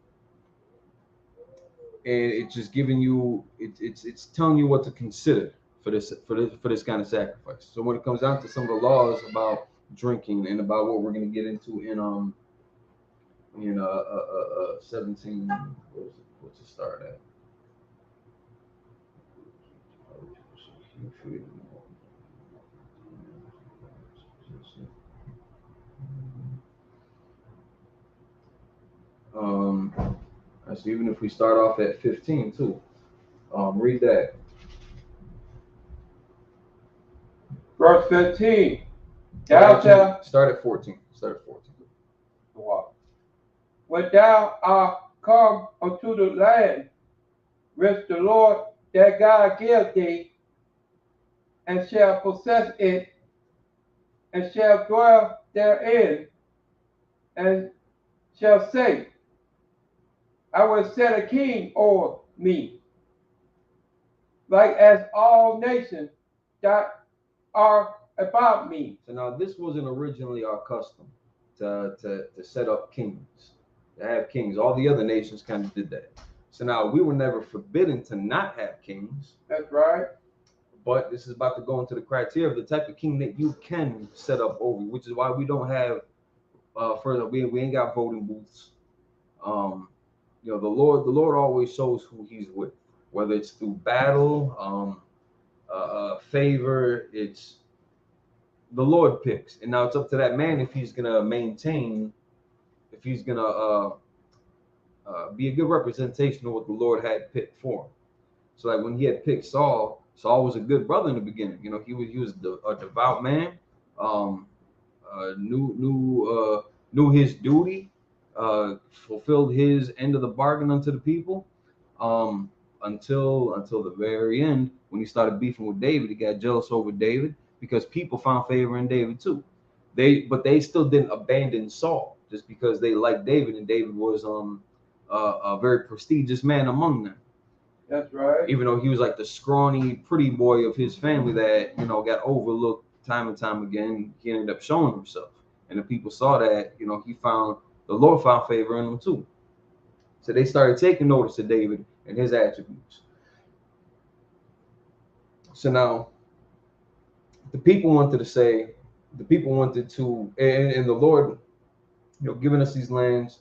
and it's just giving you, it's telling you what to consider for this kind of sacrifice. So when it comes down to some of the laws about drinking and about what we're going to get into in 17, what's it start at? So even if we start off at 15 too, read that. Verse 15. Thou shalt start at 14. Start at 14. When thou art come unto the land which the Lord thy God give thee, and shall possess it, and shall dwell therein, and shall say, I will set a king over me, like as all nations that are about me. So now this wasn't originally our custom to set up kings, to have kings. All the other nations kind of did that. So now we were never forbidden to not have kings. That's right. But this is about to go into the criteria of the type of king that you can set up over, which is why we don't have we ain't got voting booths. The Lord always shows who he's with, whether it's through battle, favor. It's the Lord picks, and now it's up to that man if he's gonna maintain, if he's gonna be a good representation of what the Lord had picked for him. So like when he had picked Saul was a good brother in the beginning. He was a devout man, knew his duty, fulfilled his end of the bargain unto the people, until the very end when he started beefing with David. He got jealous over David because people found favor in David too. But they still didn't abandon Saul just because they liked David, and David was a very prestigious man among them. That's right. Even though he was like the scrawny, pretty boy of his family that got overlooked time and time again, he ended up showing himself, and the people saw that the Lord found favor in him too. So they started taking notice of David and his attributes. So now the people wanted to, and the Lord, giving us these lands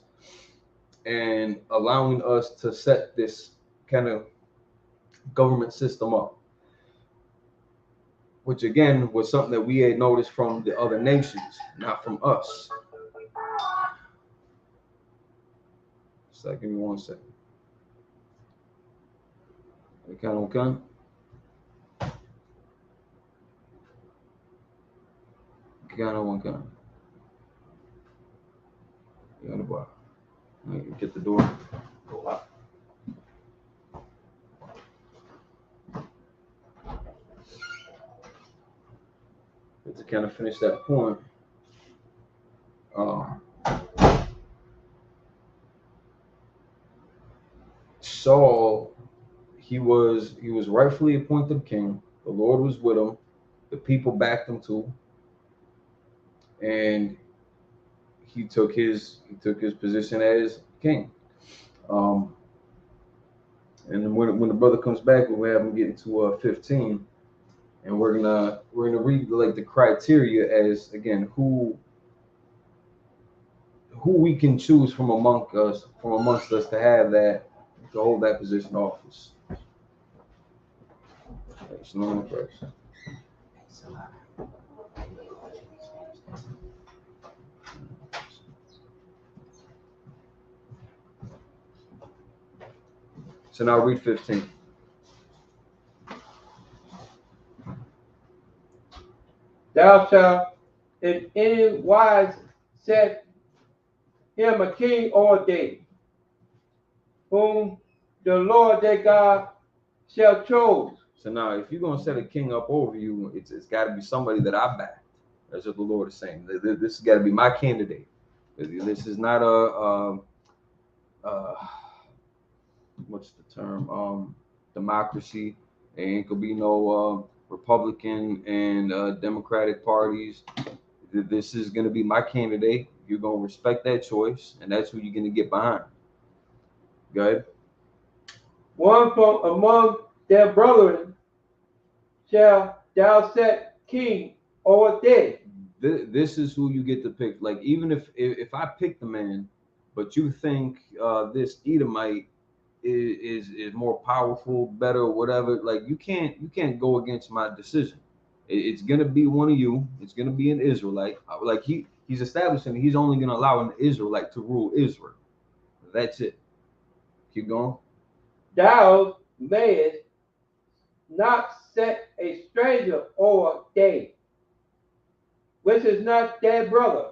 and allowing us to set this kind of government system up, which again was something that we had noticed from the other nations, not from us. So give me 1 second. Okay. Get the door. Go out. To kind of finish that point, Saul, he was rightfully appointed king. The Lord was with him. The people backed him too, and he took his position as king. And then when the brother comes back, we'll have him get into 15. And we're gonna read like the criteria as again who we can choose from amongst us to have that, to hold that position of office. So now read 15. Thou shalt in any wise set him a king over thee, whom the Lord thy God shall choose. So now, if you're gonna set a king up over you, it's got to be somebody that I back. That's what the Lord is saying. This has got to be my candidate. This is not what's the term? Democracy. It could be no Republican and Democratic parties. This is going to be my candidate. You're going to respect that choice, and that's who you're going to get behind. Go ahead. One from among their brethren shall thou set king over thee. This is who you get to pick. Like, even if I pick the man, but you think this Edomite is more powerful, better, whatever, like you can't go against my decision. It's gonna be one of you. It's gonna be an Israelite. Like he's establishing he's only gonna allow an Israelite to rule Israel. That's it. Keep going. Thou mayest not set a stranger over thee, which is not their brother.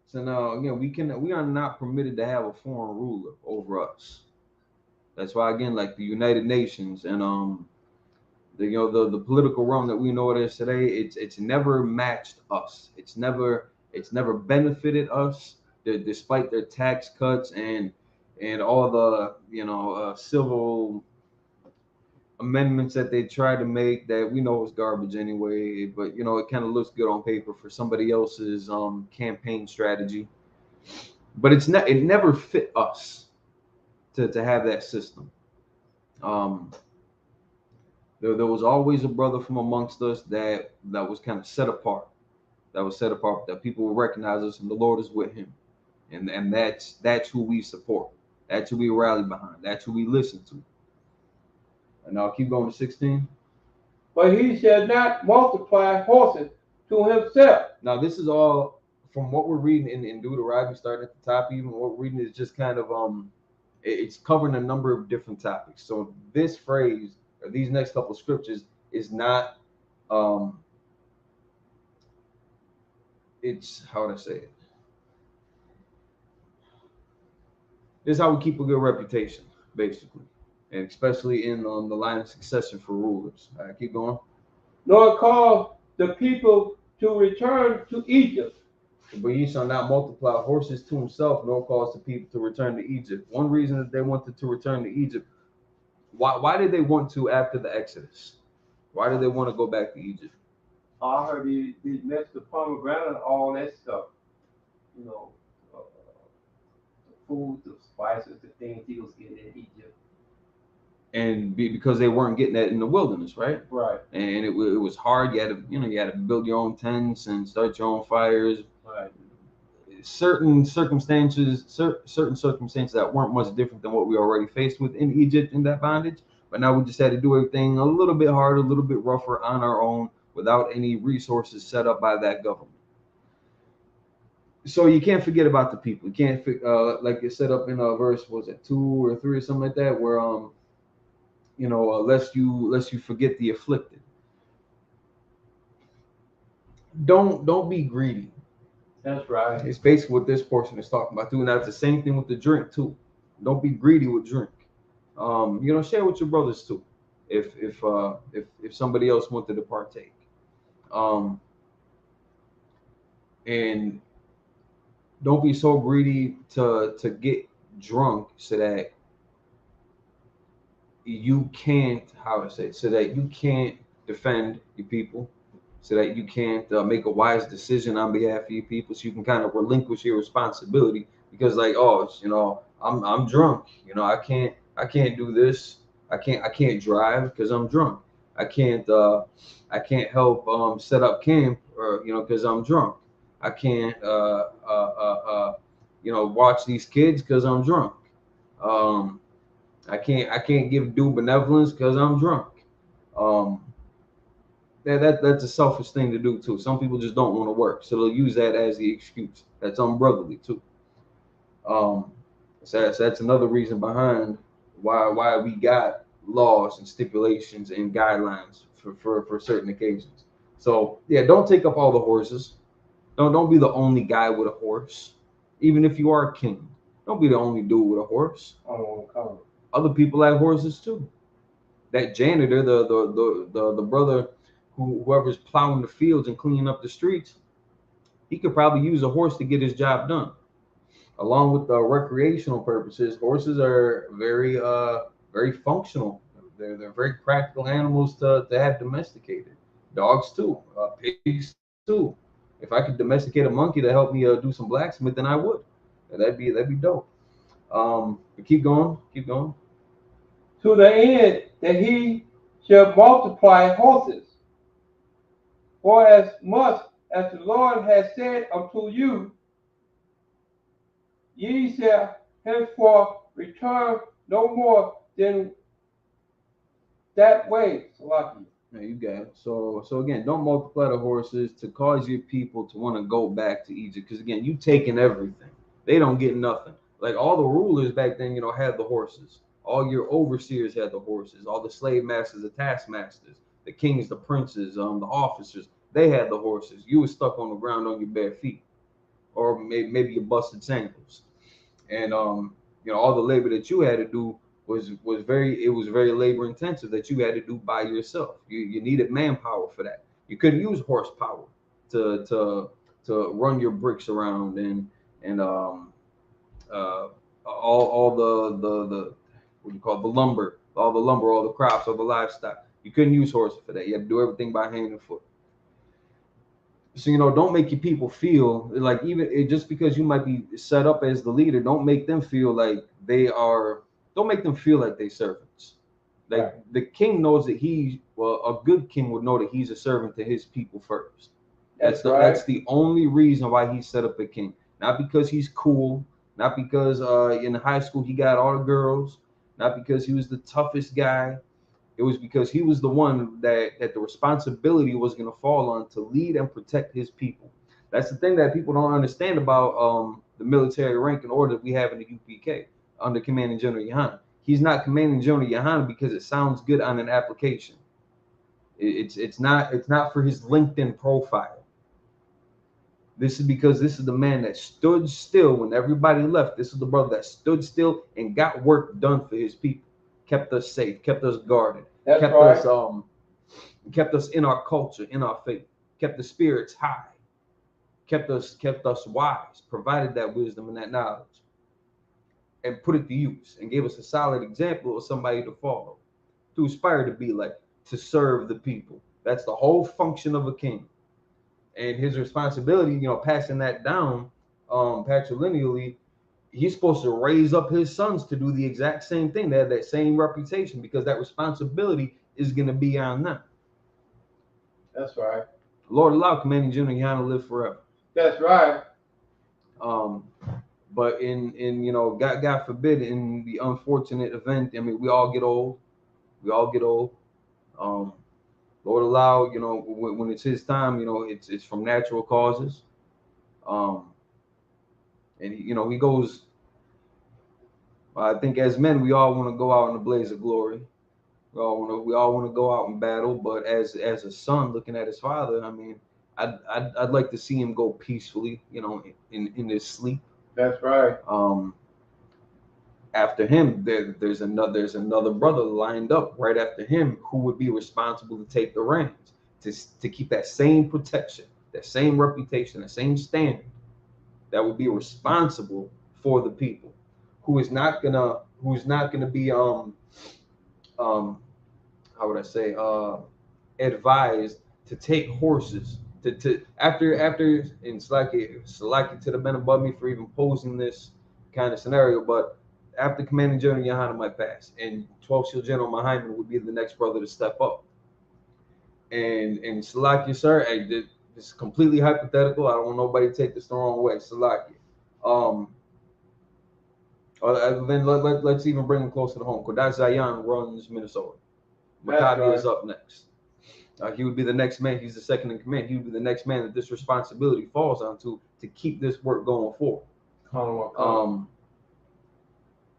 So now again, we are not permitted to have a foreign ruler over us. That's why again, like the United Nations and the political realm that we know it is today, it's never matched us. It's never benefited us, despite their tax cuts and all the civil amendments that they try to make that we know is garbage anyway. But it kind of looks good on paper for somebody else's campaign strategy. But it never fit us to have that system. There was always a brother from amongst us that was kind of set apart. That people will recognize us, and the Lord is with him, and that's who we support. That's who we rally behind. That's who we listen to. And I'll keep going to 16. But he shall not multiply horses to himself. Now this is all from what we're reading in Deuteronomy, starting at the top. Even what we're reading is just kind of it's covering a number of different topics. So this phrase, or these next couple of scriptures, is not it's, how would I say it? This is how we keep a good reputation, basically, and especially in the line of succession for rulers. All right, keep going. Nor call the people to return to Egypt. But ye shall not multiply horses to himself, nor cause the people to return to Egypt. One reason that they wanted to return to Egypt, why did they want to after the Exodus? Why did they want to go back to Egypt? I heard he messed the pomegranate and all that stuff. The food, the spices, the things he was getting in Egypt. And because they weren't getting that in the wilderness, right? Right. And it was hard. You had to build your own tents and start your own fires. Right. Certain circumstances that weren't much different than what we already faced with in Egypt in that bondage. But now we just had to do everything a little bit harder, a little bit rougher on our own without any resources set up by that government. So you can't forget about the people. You can't, like it set up in a verse, was it 2 or 3 or something like that, where lest you forget the afflicted. Don't be greedy. That's right. It's basically what this portion is talking about too, and that's the same thing with the drink too. Don't be greedy with drink. Share with your brothers too, if somebody else wanted to partake. And don't be so greedy to get drunk so that you can't, so that you can't defend your people, so that you can't make a wise decision on behalf of your people, so you can kind of relinquish your responsibility because, like, I'm drunk, I can't do this, I can't drive because I'm drunk, I can't help set up camp, or because I'm drunk, I can't watch these kids because I'm drunk. I can't give due benevolence because I'm drunk. That's a selfish thing to do too. Some people just don't want to work, so they'll use that as the excuse. That's unbrotherly too. So that's another reason behind why we got laws and stipulations and guidelines for certain occasions. So yeah, don't take up all the horses. Don't be the only guy with a horse. Even if you are a king, don't be the only dude with a horse. Other people have horses too. that janitor, the brother whoever's plowing the fields and cleaning up the streets, he could probably use a horse to get his job done. Along with the recreational purposes, horses are very functional. They're very practical animals to have domesticated. Dogs too, pigs too. If I could domesticate a monkey to help me do some blacksmith, then I would. And that'd be dope. But keep going. To the end that he shall multiply horses. For as much as the Lord has said unto you, ye shall henceforth return no more than that way. Salaki. Yeah, you got it. So again, don't multiply the horses to cause your people to want to go back to Egypt. Because again, you taking everything. They don't get nothing. Like all the rulers back then, had the horses. All your overseers had the horses. All the slave masters, the taskmasters, the kings, the princes, the officers, they had the horses. You were stuck on the ground on your bare feet, or maybe your busted sandals. And all the labor that you had to do was very labor intensive that you had to do by yourself. You needed manpower for that. You couldn't use horsepower to run your bricks around and all the what do you call it, the lumber, all the crops, all the livestock. You couldn't use horses for that. You had to do everything by hand and foot. So don't make your people feel like just because you might be set up as the leader, don't make them feel like don't make them feel like they servants. Like right. The king knows that a good king would know that he's a servant to his people first. That's the only reason why he set up a king. Not because he's cool, not because in high school he got all the girls, not because he was the toughest guy. It was because he was the one that the responsibility was going to fall on to lead and protect his people. That's the thing that people don't understand about the military rank and order that we have in the UPK under Commanding General Yohana. He's not Commanding General Yohana because it sounds good on an application. It's not for his LinkedIn profile. This is because this is the man that stood still when everybody left. This is the brother that stood still and got work done for his people. Kept us safe, kept us guarded, kept us in our culture, in our faith, kept the spirits high, kept us wise, provided that wisdom and that knowledge, and put it to use, and gave us a solid example of somebody to follow, to aspire to be like, to serve the people. That's the whole function of a king. And his responsibility, passing that down patrilineally, he's supposed to raise up his sons to do the exact same thing. They have that same reputation because that responsibility is going to be on them. That's right. Lord allow Commanding General Yohana to live forever. That's right. But in God forbid, in the unfortunate event, we all get old. Lord allow, when it's his time, it's from natural causes. And he goes. I think as men, we all want to go out in a blaze of glory. We all want to go out and battle. But as a son looking at his father, I'd like to see him go peacefully, in his sleep. That's right. After him, there's another brother lined up right after him who would be responsible to take the reins to keep that same protection, that same reputation, that same standard. That would be responsible for the people, who is not gonna be how would I say advised to take horses to after and Salaki to the men above me for even posing this kind of scenario, but after Commanding General Yohana might pass and 12th Shield General Mahaiman would be the next brother to step up. And Salaki, sir, this is completely hypothetical. I don't want nobody to take this the wrong way. Salaki. Then let's even bring him closer to home. Kodash Zion runs Minnesota. Maccabi is up next. He would be the next man. He's the second in command. He would be the next man that this responsibility falls onto to keep this work going forward.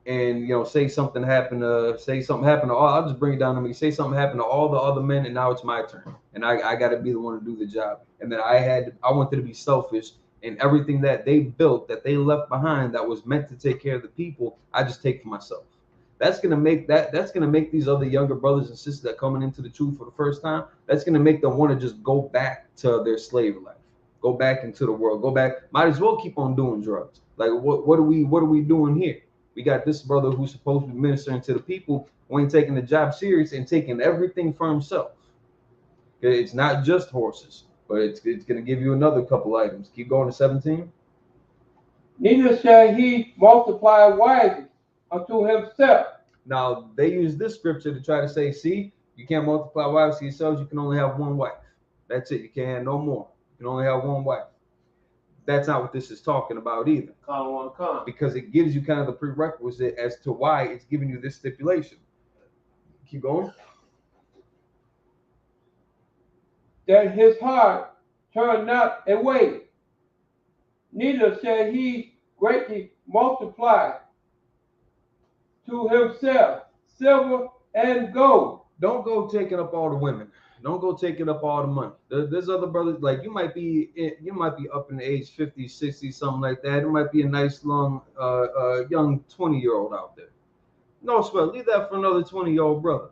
And say something happened to all. I'll just bring it down to me. Say something happened to all the other men, and now it's my turn, and I got to be the one to do the job. And then I wanted to be selfish, and everything that they built, that they left behind, that was meant to take care of the people, I just take for myself. that's gonna make these other younger brothers and sisters that coming into the truth for the first time, that's gonna make them want to just go back to their slave life, go back into the world, go back. Might as well keep on doing drugs. Like what are we doing here? We got this brother who's supposed to be ministering to the people, who ain't taking the job serious and taking everything for himself. It's not just horses, but it's gonna give you another couple items. Keep going to 17. Neither shall he multiply wives unto himself. Now they use this scripture to try to say, see, you can't multiply wives to yourselves. You can only have one wife. That's it. You can't have no more. You can only have one wife. That's not what this is talking about either. Because it gives you kind of the prerequisite as to why it's giving you this stipulation. Keep going. That his heart turn not away, neither shall he greatly multiply to himself silver and gold. Don't go taking up all the women. Don't go taking up all the money. There's other brothers, like you might be up in the age 50, 60, something like that. It might be a nice long young 20-year-old out there. No sweat, leave that for another 20-year-old brother.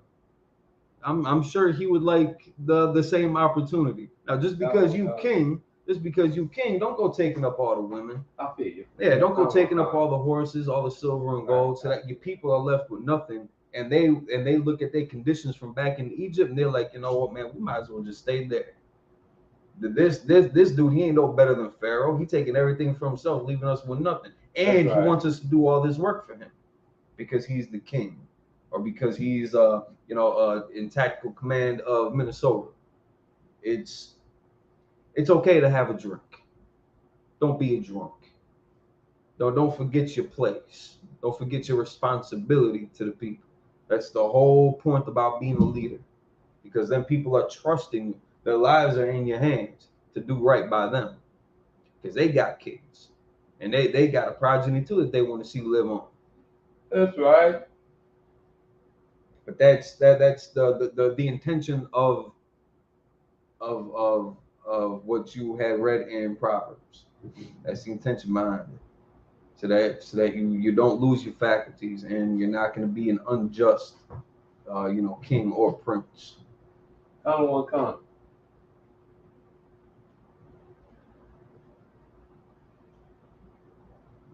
I'm sure he would like the same opportunity. Now, just because you king, don't go taking up all the women. I feel you. Yeah, don't go taking up all the horses, all the silver and gold, so that your people are left with nothing. And they look at their conditions from back in Egypt, and they're like, you know what, man, we might as well just stay there. This dude, he ain't no better than Pharaoh. He taking everything for himself, leaving us with nothing. And he wants us to do all this work for him because he's the king, or because he's in tactical command of Minnesota. It's okay to have a drink. Don't be a drunk. Don't forget your place. Don't forget your responsibility to the people. That's the whole point about being a leader, because then people are trusting you. Their lives are in your hands to do right by them, because they got kids and they got a progeny too that they want to see live on. That's right. But that's the intention of what you had read in Proverbs. That's the intention behind it. So that you don't lose your faculties, and you're not going to be an unjust king or prince. I don't want to come.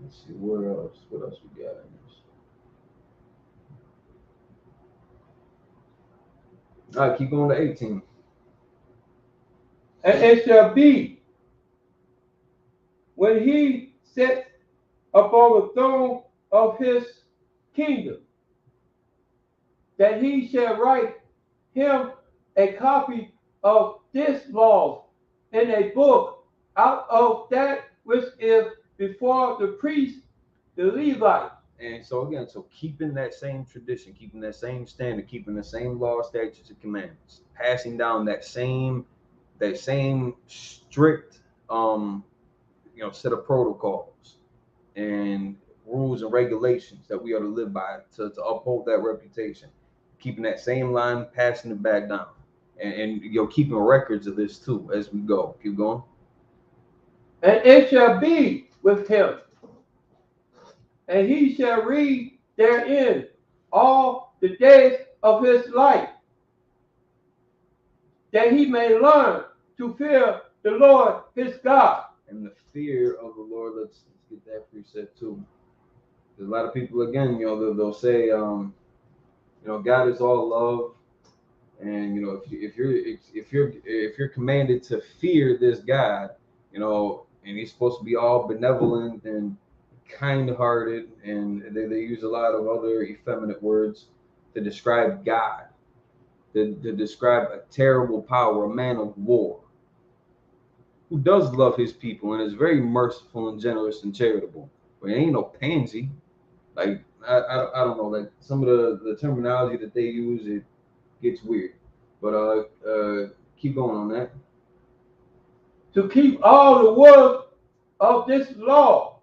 Let's see, what else we got in this? All right, keep going to 18. And it shall be when he sits upon the throne of his kingdom, that he shall write him a copy of this law in a book out of that which is before the priest, the Levite. And so again, keeping that same tradition, keeping that same standard, keeping the same law, statutes, and commandments, passing down that same strict set of protocols and rules and regulations that we are to live by to uphold that reputation, keeping that same line, passing it back down, and keeping records of this too as we go. Keep going. And it shall be with him, and he shall read therein all the days of his life, that he may learn to fear the Lord his God. And the fear of the Lord, let's get that precept too. There's a lot of people, again, they'll say, God is all love, and if you're commanded to fear this God, and he's supposed to be all benevolent and kind-hearted, and they use a lot of other effeminate words to describe God, to describe a terrible power, a man of war, who does love his people and is very merciful and generous and charitable. But he ain't no pansy. Like, I don't know, like some of the terminology that they use, it gets weird. But keep going on that. To keep all the word of this law.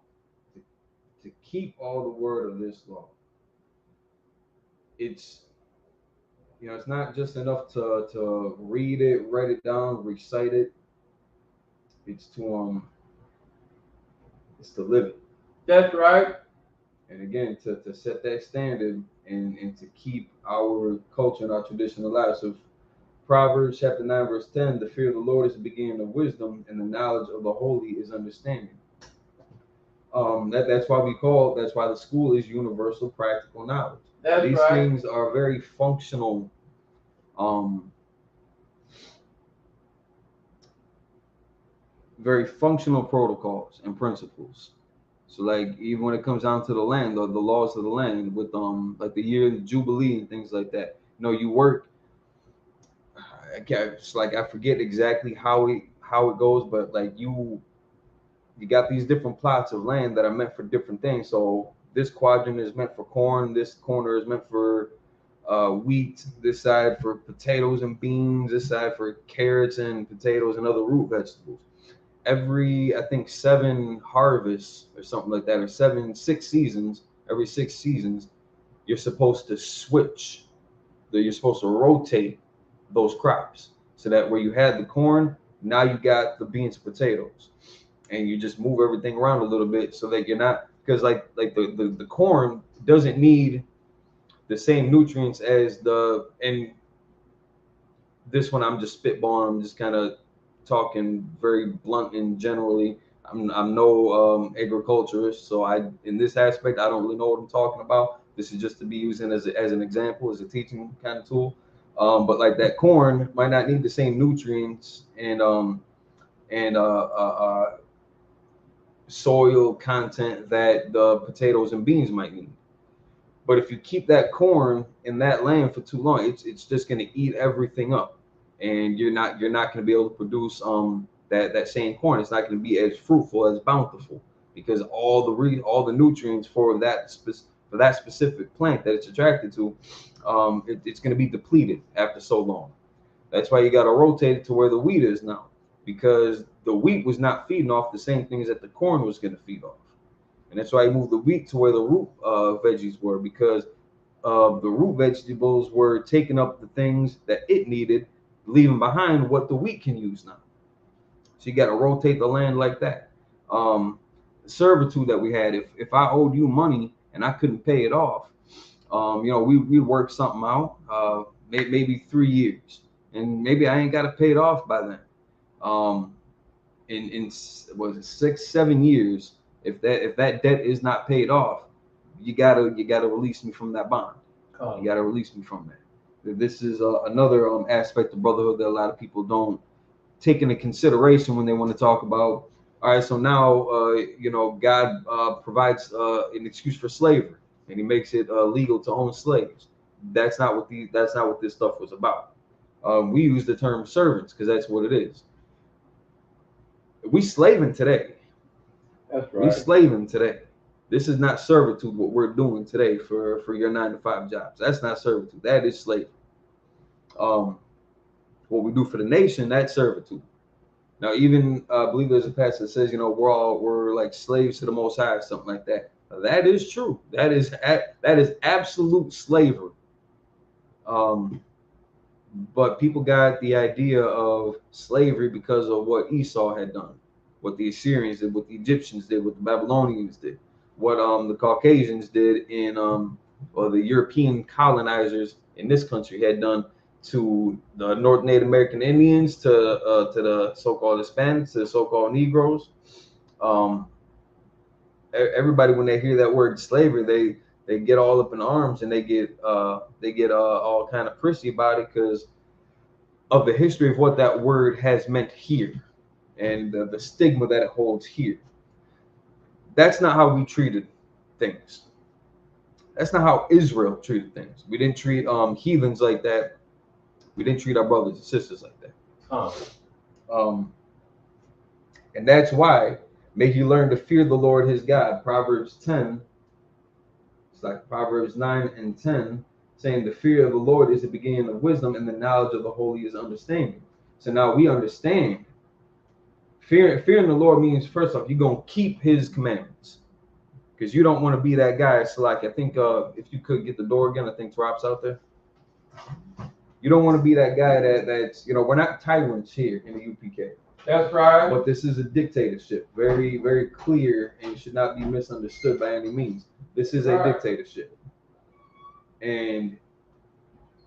To keep all the word of this law. It's not just enough to read it, write it down, recite it. It's to live it. That's right. And again, to set that standard and to keep our culture and our tradition alive. So Proverbs chapter 9, verse 10, the fear of the Lord is the beginning of wisdom, and the knowledge of the holy is understanding. That's why the school is universal practical knowledge. These things are very functional, protocols and principles. So like even when it comes down to the land or the laws of the land with like the year of the Jubilee and things like that, you know, you work. I forget exactly how it goes, but like you got these different plots of land that are meant for different things. So this quadrant is meant for corn, this corner is meant for wheat, this side for potatoes and beans, this side for carrots and potatoes and other root vegetables. Every, I think, 7 harvests or something like that, or 6 seasons, every 6 seasons, you're supposed to switch. You're supposed to rotate those crops so that where you had the corn, now you got the beans and potatoes, and you just move everything around a little bit so that you're not, because like the corn doesn't need the same nutrients as and this one I'm just spitballing, I'm just kind of talking very blunt and generally. I'm no agriculturist, so in this aspect I don't really know what I'm talking about. This is just to be using as an example, as a teaching kind of tool. But like that corn might not need the same nutrients and soil content that the potatoes and beans might need. But if you keep that corn in that land for too long, it's just going to eat everything up, and you're not going to be able to produce that same corn. It's not going to be as fruitful, as bountiful, because all the nutrients for that specific plant that it's attracted to, it's going to be depleted after so long. That's why you got to rotate it to where the wheat is now, because the wheat was not feeding off the same things that the corn was going to feed off. And that's why you moved the wheat to where the root veggies were, because the root vegetables were taking up the things that it needed, leaving behind what the wheat can use now. So you got to rotate the land like that. Servitude that we had, if I owed you money and I couldn't pay it off, we work something out, maybe 3 years, and maybe I ain't got to pay it off by then. In 6-7 years, if that debt is not paid off, you gotta release me from that bond. You gotta release me from that. This is another aspect of brotherhood that a lot of people don't take into consideration when they want to talk about. All right, so now God provides an excuse for slavery, and He makes it legal to own slaves. That's not what this stuff was about. We use the term servants because that's what it is. We slaving today. That's right. We slaving today. This is not servitude, what we're doing today for your 9-to-5 jobs. That's not servitude. That is slavery. What we do for the nation, that's servitude. Now, even I believe there's a passage that says, we're like slaves to the Most High, or something like that. Now, that is true. That is absolute slavery. But people got the idea of slavery because of what Esau had done, what the Assyrians did, what the Egyptians did, what the Babylonians did, what the Caucasians did or the European colonizers in this country had done to the North Native American Indians, to the so-called Hispanics, to the so-called Negroes. Everybody, when they hear that word slavery, they get all up in arms, and they get all kind of prissy about it because of the history of what that word has meant here and the stigma that it holds here. That's not how we treated things. That's not how Israel treated things. We didn't treat heathens like that. We didn't treat our brothers and sisters like that. And that's why may he learn to fear the Lord his God. Proverbs 10. It's like Proverbs 9 and 10, saying the fear of the Lord is the beginning of wisdom, and the knowledge of the holy is understanding. So now we understand. Fearing the Lord means, first off, you're going to keep his commandments, because you don't want to be that guy. So like, I think if you could get the door again, I think Trop's out there. You don't want to be that guy that's, we're not tyrants here in the UPK. That's right. But this is a dictatorship, very, very clear, and should not be misunderstood by any means. This is a dictatorship, and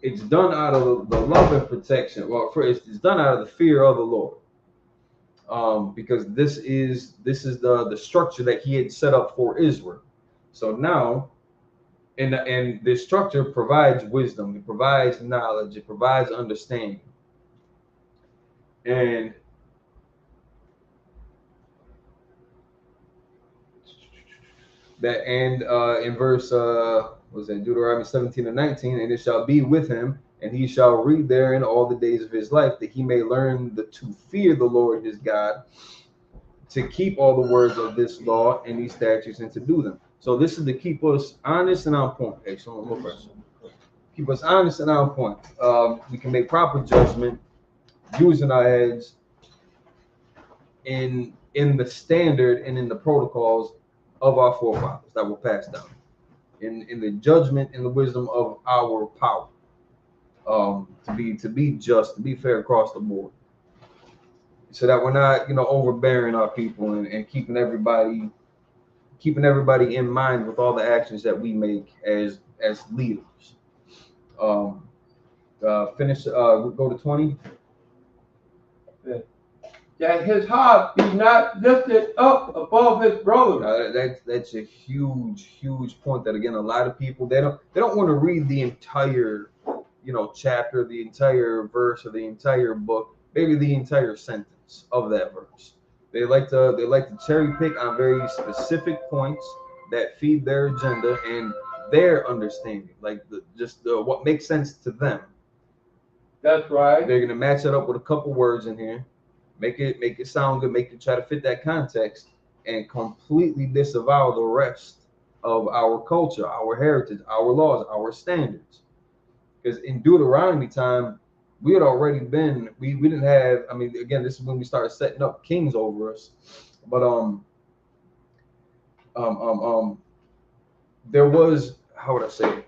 it's done out of the love and protection. Well, first, it's done out of the fear of the Lord, because this is the structure that He had set up for Israel. So now, and this structure provides wisdom, it provides knowledge, it provides understanding, and that, and in verse was that Deuteronomy 17 and 19, and it shall be with him, and he shall read therein all the days of his life, that he may learn to fear the Lord his God, to keep all the words of this law and these statutes, and to do them. So this is to keep us honest and on point. Hey, so one more person. Keep us honest and on point. We can make proper judgment using our heads in the standard and in the protocols of our forefathers that were passed down, in the judgment and the wisdom of our power, to be just, to be fair across the board, so that we're not, overbearing our people and keeping everybody in mind with all the actions that we make as leaders. Go to 20. That his heart be not lifted up above his brothers. That's a huge point. That again, a lot of people they don't want to read the entire chapter, the entire verse, or the entire book, maybe the entire sentence of that verse. They like to cherry pick on very specific points that feed their agenda and their understanding, like what makes sense to them. That's right. They're gonna match it up with a couple words in here, make it sound good, make it try to fit that context, and completely disavow the rest of our culture, our heritage, our laws, our standards. Because in Deuteronomy time, we had already been, we didn't have, I mean, again, this is when we started setting up kings over us. But there was, how would I say it?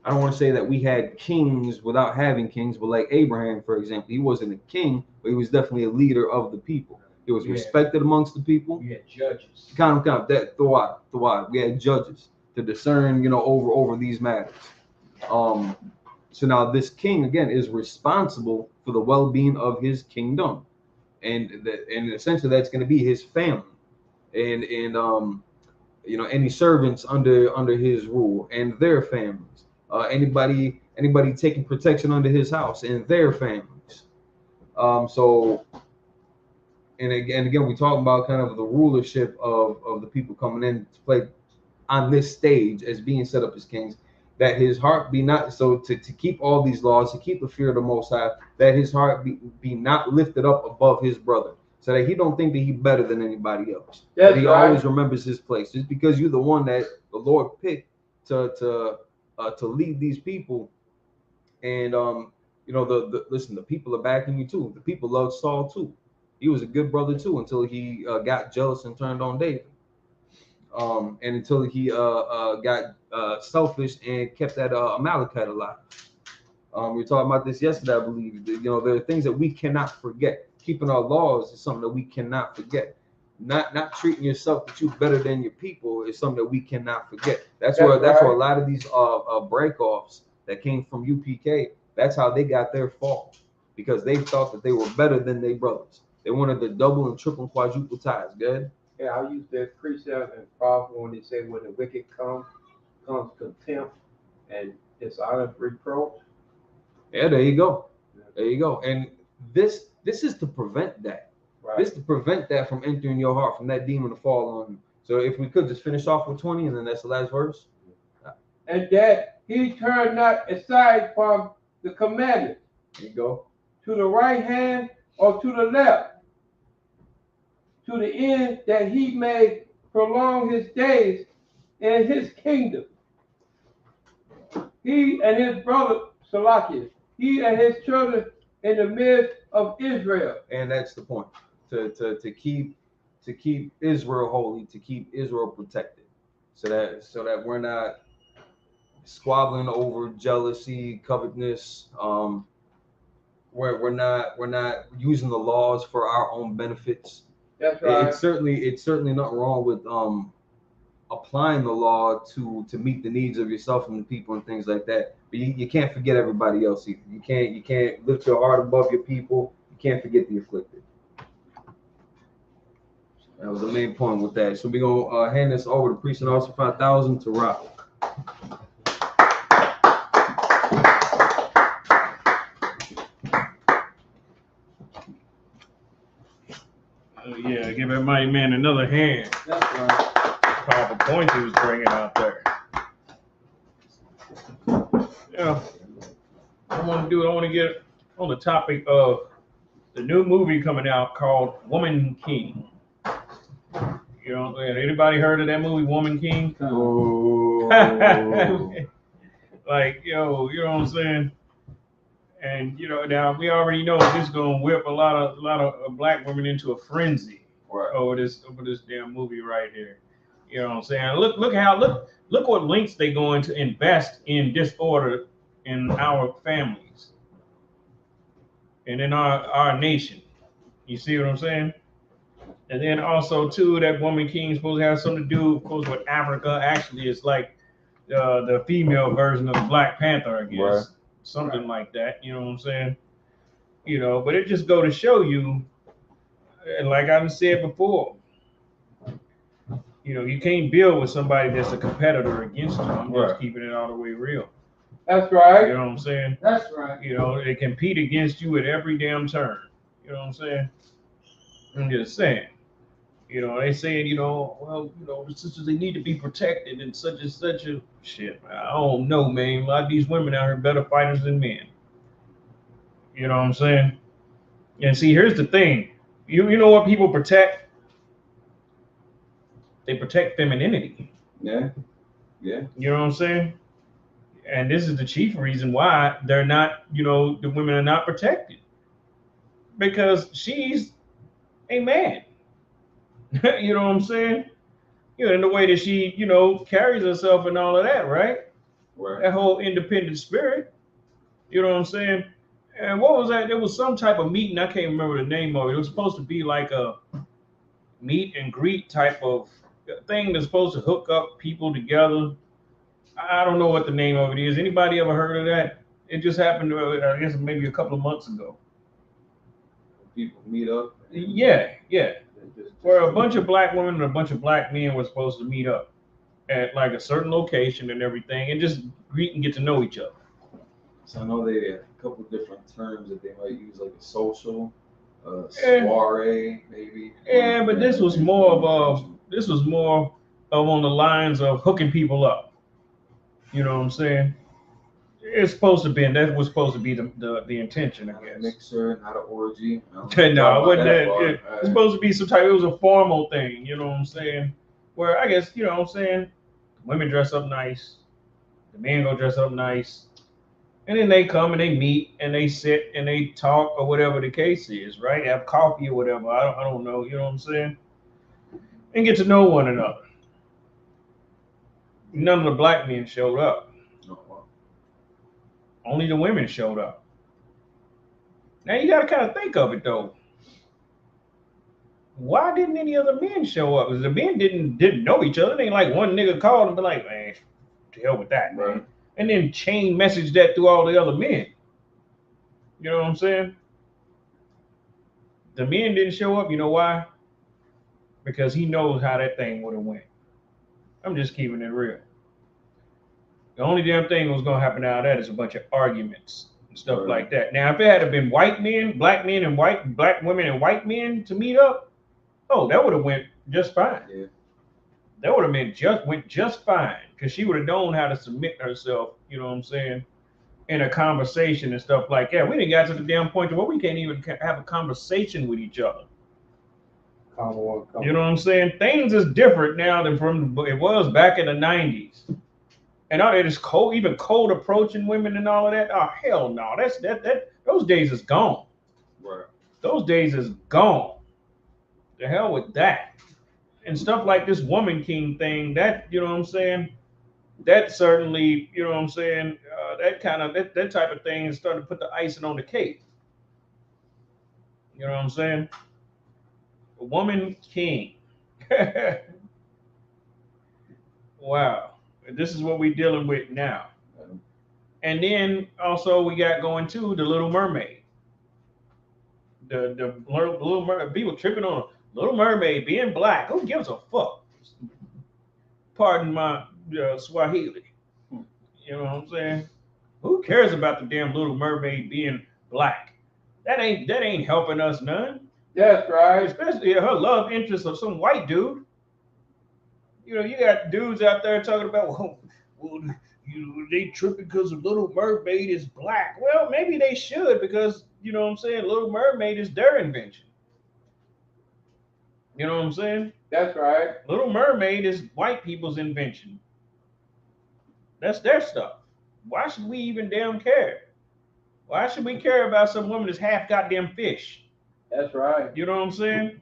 I don't want to say that we had kings without having kings, but like Abraham, for example, he wasn't a king, but he was definitely a leader of the people. He was respected amongst the people. We had judges. Kind of that Thawad. We had judges to discern, over these matters. So now this king again is responsible for the well-being of his kingdom, and essentially that's going to be his family, and any servants under his rule and their families, anybody taking protection under his house and their families. So and again we talk about kind of the rulership of the people coming in to play on this stage as being set up as kings. That his heart be not, so to keep all these laws, to keep the fear of the Most High, that his heart be not lifted up above his brother, so that he don't think that he's better than anybody else. That's that he right. always remembers his place. Just because you're the one that the Lord picked to lead these people, and listen, the people are backing you too. The people loved Saul too. He was a good brother too until he got jealous and turned on David. And until he got selfish and kept that Amalekite alive. We were talking about this yesterday, I believe. There are things that we cannot forget. Keeping our laws is something that we cannot forget. Not treating yourself that you're better than your people is something that we cannot forget. That's where a lot of these break-offs that came from UPK, that's how they got their fall, because they thought that they were better than their brothers. They wanted the double and triple and quadruple ties. Good. Yeah, I use that precept and powerful when they say when the wicked comes contempt and dishonor, reproach. Yeah, there you go. There you go. And this is to prevent that. Right. This is to prevent that from entering your heart, from that demon to fall on you. So if we could just finish off with 20, and then that's the last verse. And that he turned not aside from the commandment. There you go. To the right hand or to the left, to the end that he may prolong his days in his kingdom. He and his brother Salakiah, he and his children in the midst of Israel. And that's the point. To keep Israel holy, to keep Israel protected, so that we're not squabbling over jealousy, covetousness. We're not using the laws for our own benefits. That's right. It's certainly nothing wrong with applying the law to meet the needs of yourself and the people and things like that. But you can't forget everybody else either. You can't lift your heart above your people. You can't forget the afflicted. That was the main point with that. So we're gonna hand this over to Priest and Officer 5000 to rock. Yeah, give that mighty man another hand. That's right. Powerful point he was bringing out there. Yeah, I want to get on the topic of the new movie coming out called Woman King. You know what I'm saying? Anybody heard of that movie, Woman King? Oh. Like, you know what I'm saying? And now we already know this is gonna whip a lot of black women into a frenzy over this damn movie right here. You know what I'm saying? Look what lengths they going to invest in disorder in our families and in our nation. You see what I'm saying? And then also too, that Woman King is supposed to have something to do, of course, with Africa. Actually, it's like the female version of the Black Panther, I guess. Right. Something like that, you know what I'm saying? But it just go to show you, and like I said before, you can't build with somebody that's a competitor against you. I'm just keeping it all the way real. That's right. You know what I'm saying? That's right. They compete against you at every damn turn. You know what I'm saying? I'm just saying. They saying, the sisters, they need to be protected and such a shit. I don't know, man. A lot of these women out here are better fighters than men. You know what I'm saying? And see, here's the thing. You know what people protect? They protect femininity. Yeah. Yeah. You know what I'm saying? And this is the chief reason why they're not, the women are not protected. Because she's a man. You know what I'm saying? In the way that she, carries herself and all of that, right? Right. That whole independent spirit. You know what I'm saying? And what was that? There was some type of meeting. I can't remember the name of it. It was supposed to be like a meet and greet type of thing that's supposed to hook up people together. I don't know what the name of it is. Anybody ever heard of that? It just happened, I guess, maybe a couple of months ago. People meet up. Yeah. Where a bunch of black women and a bunch of black men were supposed to meet up at like a certain location and everything and just greet and get to know each other. So I know they have a couple different terms that they might use, like a social, soiree, maybe. Yeah, but this was more of on the lines of hooking people up. You know what I'm saying? It's supposed to be, and that was supposed to be the intention, I guess. Not a mixer, not an orgy. No, it wasn't that. It's supposed to be some type. It was a formal thing. You know what I'm saying? Where I guess, you know what I'm saying, women dress up nice, the men go dress up nice, and then they come and they meet and they sit and they talk or whatever the case is, right? Have coffee or whatever. I don't know. You know what I'm saying? And get to know one another. None of the black men showed up. Only the women showed up. Now you got to kind of think of it though. Why didn't any other men show up? Because the men didn't know each other. It ain't like one nigga called and be like, man, to hell with that, man. And then chain message that through all the other men. You know what I'm saying? The men didn't show up. You know why? Because he knows how that thing would have went. I'm just keeping it real. The only damn thing that was going to happen out of that is a bunch of arguments and stuff like that. Now, if it had been white men, black men, and black women and white men to meet up, oh, that would have went just fine. Yeah. That would have went just fine because she would have known how to submit herself, you know what I'm saying, in a conversation and stuff like that. We didn't get to the damn point to where we can't even have a conversation with each other. You know what I'm saying? Things is different now than it was back in the 90s. And it is cold, even cold approaching women and all of that. Oh, hell no. Those days is gone. Right. Those days is gone. The hell with that. And stuff like this Woman King thing, that, you know what I'm saying? That certainly, you know what I'm saying? That type of thing is starting to put the icing on the cake. You know what I'm saying? A Woman King. Wow. This is what we're dealing with now. And then also we got going to the Little Mermaid. The Little Mermaid, people tripping on Little Mermaid being black. Who gives a fuck? Pardon my Swahili. You know what I'm saying? Who cares about the damn Little Mermaid being black? That ain't helping us none. That's right. Especially her love interest of some white dude. You know, you got dudes out there talking about, well they tripping because the Little Mermaid is black. Well, maybe they should, because, you know what I'm saying, Little Mermaid is their invention. You know what I'm saying? That's right. Little Mermaid is white people's invention. That's their stuff. Why should we even damn care? Why should we care about some woman that's half goddamn fish? That's right. You know what I'm saying?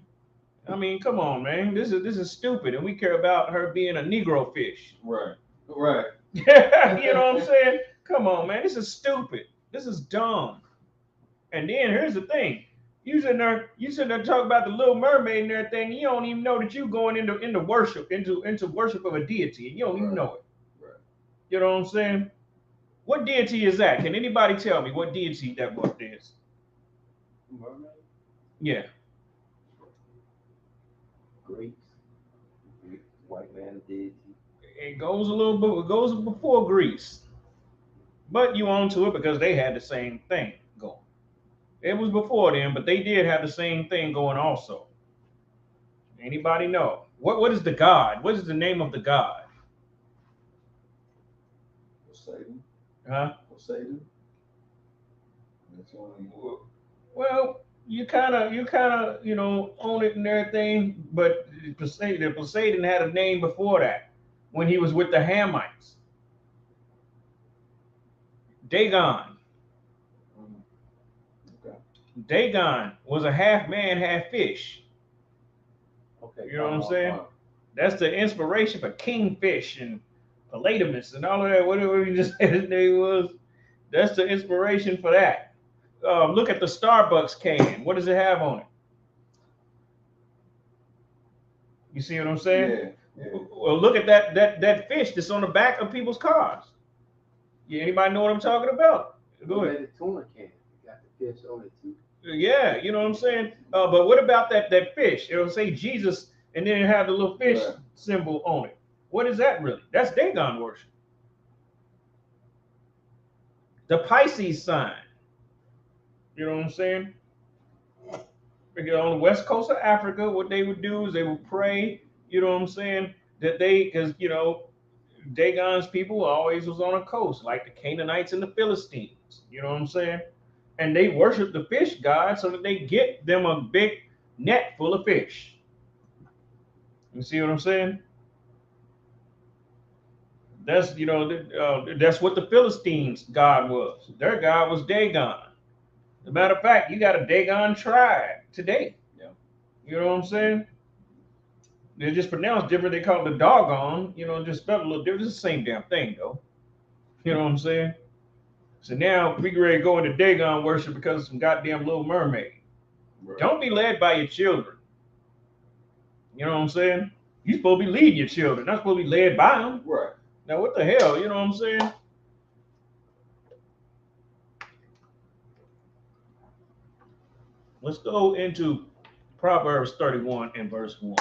I mean, come on, man. This is stupid, and we care about her being a Negro fish. Right. Right. You know what I'm saying? Come on, man. This is stupid. This is dumb. And then here's the thing. You sitting there talking about the Little Mermaid and everything. You don't even know that you going into worship, into worship of a deity, and you don't even know it. Right. You know what I'm saying? What deity is that? Can anybody tell me what deity that book is? Mermaid? Yeah. Greeks. White man deity. It goes before Greece. But you on to it because they had the same thing going. It was before them, but they did have the same thing going also. Anybody know? What is the god? What is the name of the god? Poseidon. Huh? Poseidon. Well, you kind of own it and everything, but Poseidon had a name before that when he was with the Hamites. Dagon. Okay. Dagon was a half man, half fish. Okay. You know what I'm saying? That's the inspiration for Kingfish and Palladius and all of that. Whatever you just said his name was. That's the inspiration for that. Look at the Starbucks can. What does it have on it? You see what I'm saying? Yeah. Well, look at that fish that's on the back of people's cars. Yeah, anybody know what I'm talking about? Go ahead. The tuna can. You got the fish on it too. Yeah, you know what I'm saying? But what about that fish? It'll say Jesus and then it have the little fish symbol on it. What is that really? That's Dagon worship. The Pisces sign. You know what I'm saying? Because on the west coast of Africa, what they would do is they would pray, you know what I'm saying? Because, Dagon's people always was on a coast, like the Canaanites and the Philistines, you know what I'm saying? And they worship the fish god so that they get them a big net full of fish. You see what I'm saying? That's, that's what the Philistines' god was. Their god was Dagon. As a matter of fact, you got a Dagon tribe today. Yeah. You know what I'm saying? They're just pronounced different. They call it the doggone, just spelled a little different. It's the same damn thing, though. You know what I'm saying? So now we ready to go into Dagon worship because of some goddamn Little Mermaid. Right. Don't be led by your children. You know what I'm saying? You're supposed to be leading your children, not supposed to be led by them. Right. Now, what the hell? You know what I'm saying? Let's go into Proverbs 31 and verse 1.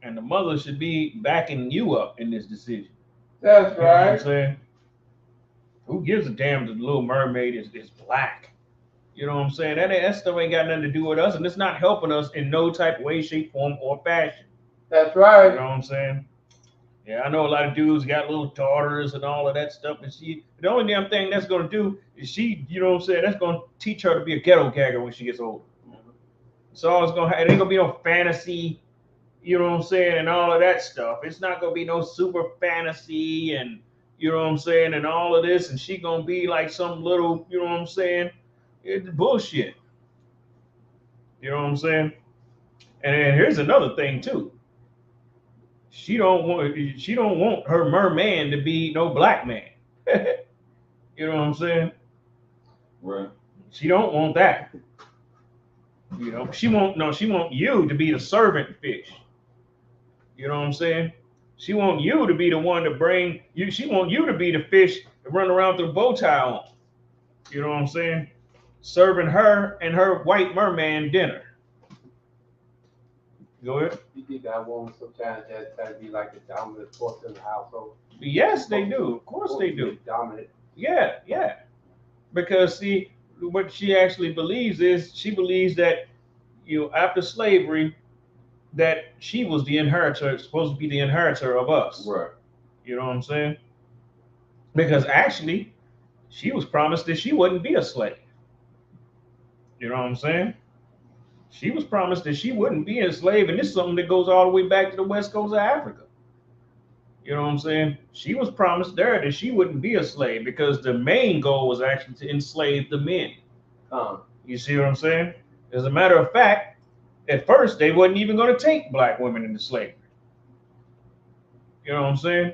And the mother should be backing you up in this decision. That's right. You know what I'm saying? Who gives a damn that the Little Mermaid is black? You know what I'm saying? That stuff ain't got nothing to do with us, and it's not helping us in no type of way, shape, form, or fashion. That's right. You know what I'm saying? Yeah, I know a lot of dudes got little daughters and all of that stuff, and the only damn thing that's gonna do is you know what I'm saying, that's gonna teach her to be a ghetto gagger when she gets older. So it ain't gonna be no fantasy, you know what I'm saying, and all of that stuff. It's not gonna be no super fantasy and you know what I'm saying, and all of this, and she gonna be like some little, you know what I'm saying, it's bullshit. You know what I'm saying? And then here's another thing too. She don't want her merman to be no black man. You know what I'm saying? Right. She don't want that. She want you to be the servant fish. You know what I'm saying? She want you to be the one to bring you. She want you to be the fish that run around with the bow tie on. You know what I'm saying? Serving her and her white merman dinner. Go ahead. You think that woman sometimes just try to be like the dominant force in the household? Yes, they do. Of course they do. Dominant. Yeah, yeah. Because see, what she actually believes is she believes that after slavery, that she was the inheritor, supposed to be the inheritor of us. Right. You know what I'm saying? Because actually, she was promised that she wouldn't be a slave. You know what I'm saying? She was promised that she wouldn't be a slave, and this is something that goes all the way back to the west coast of Africa. You know what I'm saying? She was promised there that she wouldn't be a slave because the main goal was actually to enslave the men. You see what I'm saying? As a matter of fact, at first they wasn't even going to take black women into slavery. You know what I'm saying?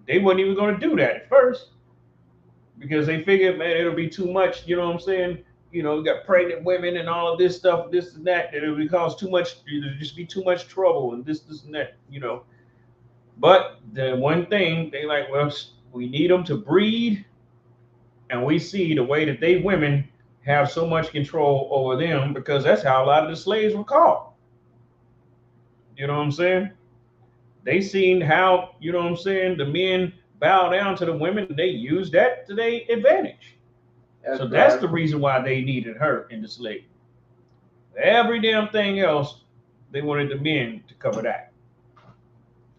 They wasn't even going to do that at first because they figured, man, it'll be too much. You know what I'm saying? You got pregnant women and all of this stuff, this and that it would cause too much, it'd just be too much trouble and this and that, But the one thing they like, well, we need them to breed, and we see the way that they women have so much control over them because that's how a lot of the slaves were caught. You know what I'm saying? They seen how, the men bow down to the women. They use that to their advantage. That's the reason why they needed her in the slavery. Every damn thing else, they wanted the men to cover that.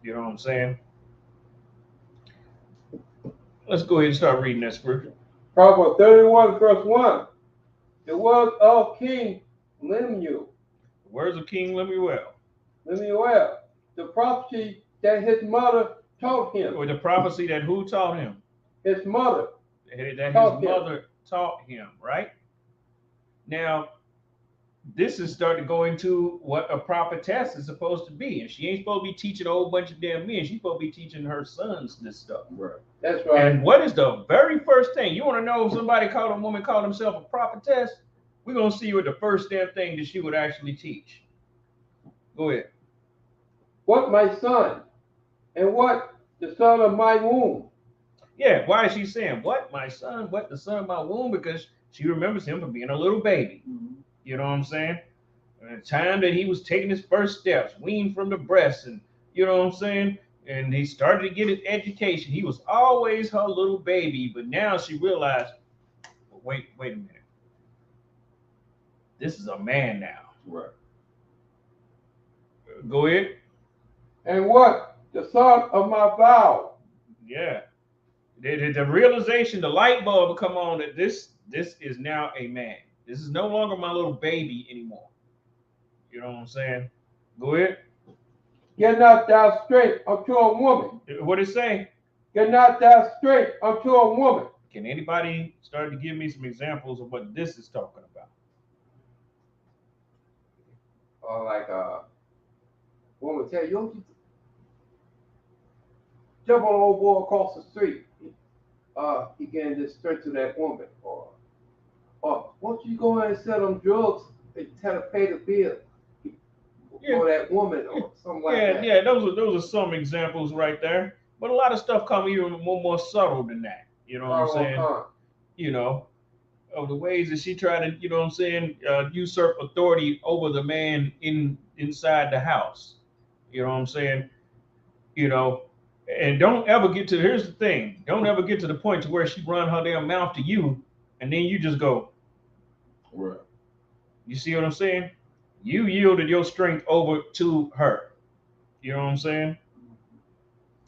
You know what I'm saying? Let's go ahead and start reading that scripture. Proverbs 31, verse 1. The words of King Lemuel. The words of King Lemuel. Lemuel. The prophecy that his mother taught him. Or the prophecy that who taught him? His mother. That his mother taught him, right? Now, this is starting to go into what a prophetess is supposed to be. And she ain't supposed to be teaching a whole bunch of damn men. She's supposed to be teaching her sons this stuff. Right. That's right. And what is the very first thing? You want to know if a woman called herself a prophetess? We're going to see what the first damn thing that she would actually teach. Go ahead. What, my son? And what, the son of my womb? Yeah, why is she saying, what, my son? What, the son of my womb? Because she remembers him from being a little baby. Mm-hmm. You know what I'm saying? And the time that he was taking his first steps, weaned from the breast, and you know what I'm saying? And he started to get his education. He was always her little baby, but now she realized, wait a minute. This is a man now. Right. Go ahead. And what? The son of my vow. Yeah. The realization, the light bulb will come on that this is now a man. This is no longer my little baby anymore. You know what I'm saying? Go ahead. Get not thou straight unto a woman. What did it say? Get not thou straight unto a woman. Can anybody start to give me some examples of what this is talking about? Or like a woman tell you, jump on old boy across the street. He getting this straight to that woman. Or won't you go in and sell them drugs and tell her to pay the bill for that woman or something like that? Yeah, those are some examples right there. But a lot of stuff come even more subtle than that. You know what I'm saying? You know, of the ways that she tried to, you know what I'm saying, usurp authority over the man inside the house. You know what I'm saying? You know, and don't ever get to, here's the thing, don't ever get to the point to where she run her damn mouth to you and then you just go. Right. You see what I'm saying? You yielded your strength over to her. You know what I'm saying?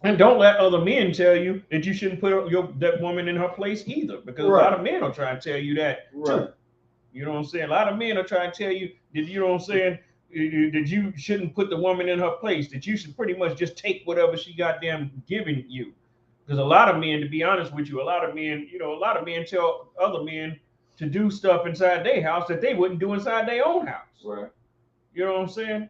And don't let other men tell you that you shouldn't put that woman in her place either, because a lot of men will try and tell you that too. You know what I'm saying? A lot of men are trying to tell you that, you know what I'm saying, that you shouldn't put the woman in her place, that you should pretty much just take whatever she goddamn giving you. Because a lot of men, to be honest with you, a lot of men tell other men to do stuff inside their house that they wouldn't do inside their own house. Right. You know what I'm saying?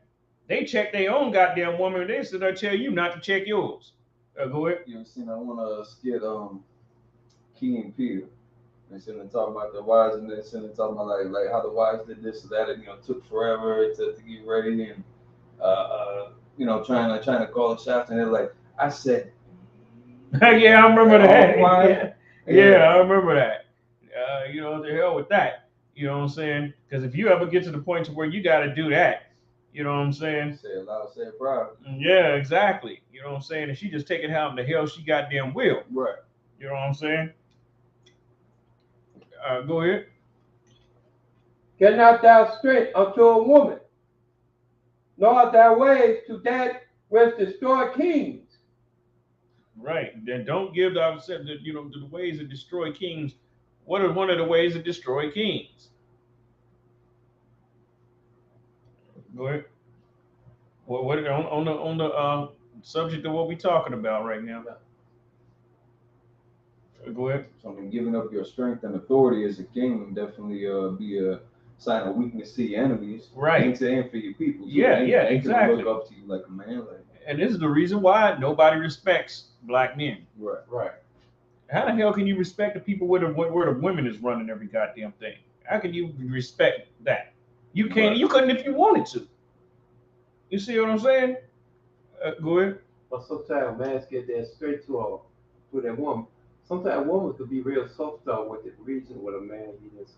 They check their own goddamn woman, and they said I tell you not to check yours. Go ahead. You ever seen, I want to skit Key and Peele. They sitting and talking about the wives, and they're sitting and talking about like how the wives did this or that, and took forever to get ready, and you know, trying to call the shots, and they're like, I said, yeah, I remember that. quiet. Yeah, I remember that. You know, the hell with that. You know what I'm saying? Because if you ever get to the point to where you got to do that, you know what I'm saying? Say it loud, say it proud. Yeah, exactly. You know what I'm saying? And she just take it how in the hell she goddamn will. Right. You know what I'm saying? Go ahead. Get not thou strength unto a woman, nor thy ways to that which destroy kings. Right. Then don't give you know, to the ways that destroy kings. What are one of the ways that destroy kings? Go ahead. What on the subject of what we're talking about right now? Go ahead. So I mean, giving up your strength and authority as a king definitely be a sign of weakness to your enemies, right? And for your people. So yeah, they exactly. Can look up to you like a man, like. And this is the reason why nobody respects black men. Right. Right. How the hell can you respect the people where the women is running every goddamn thing? How can you respect that? You can't. Right. You couldn't if you wanted to. You see what I'm saying? Go ahead. But sometimes man get that straight to that woman. Sometimes a woman could be real soft with it. Reason with a man, he just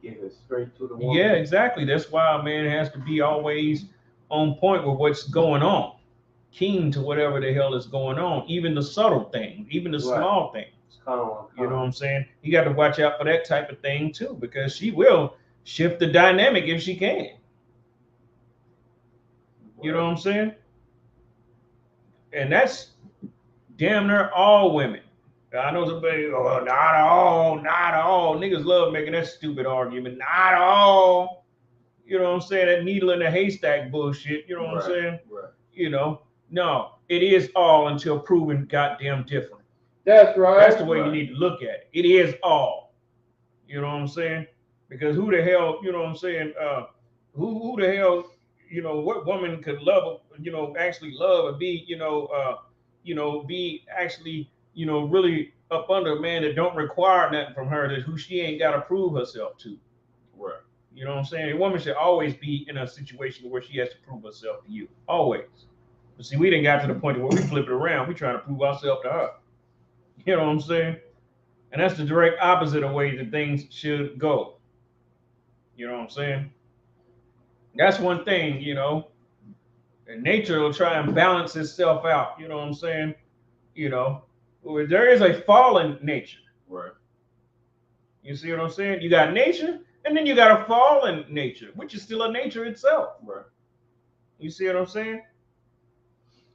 give it straight to the woman. Yeah, exactly. That's why a man has to be always on point with what's going on, keen to whatever the hell is going on, even the subtle things, even the small things. You know what I'm saying? You got to watch out for that type of thing too, because she will shift the dynamic if she can. You know what I'm saying? And that's damn near all women. I know somebody, oh, not all. Niggas love making that stupid argument. Not all. You know what I'm saying? That needle in the haystack bullshit. You know what I'm saying? Right. You know, no, it is all until proven goddamn different. That's right. That's the way you need to look at it. It is all. You know what I'm saying? Because who the hell, you know what I'm saying? Who the hell, you know, what woman could love, you know, actually love and be, be actually, you know, really up under a man that don't require nothing from her, that who she ain't got to prove herself to. Right. You know what I'm saying? A woman should always be in a situation where she has to prove herself to you. Always. But see, we didn't got to the point where we flip it around. We trying to prove ourselves to her. You know what I'm saying? And that's the direct opposite of way that things should go. You know what I'm saying? That's one thing, you know. And nature will try and balance itself out. You know what I'm saying? You know, there is a fallen nature. Right. You see what I'm saying? You got nature, and then you got a fallen nature, which is still a nature itself. Right. You see what I'm saying?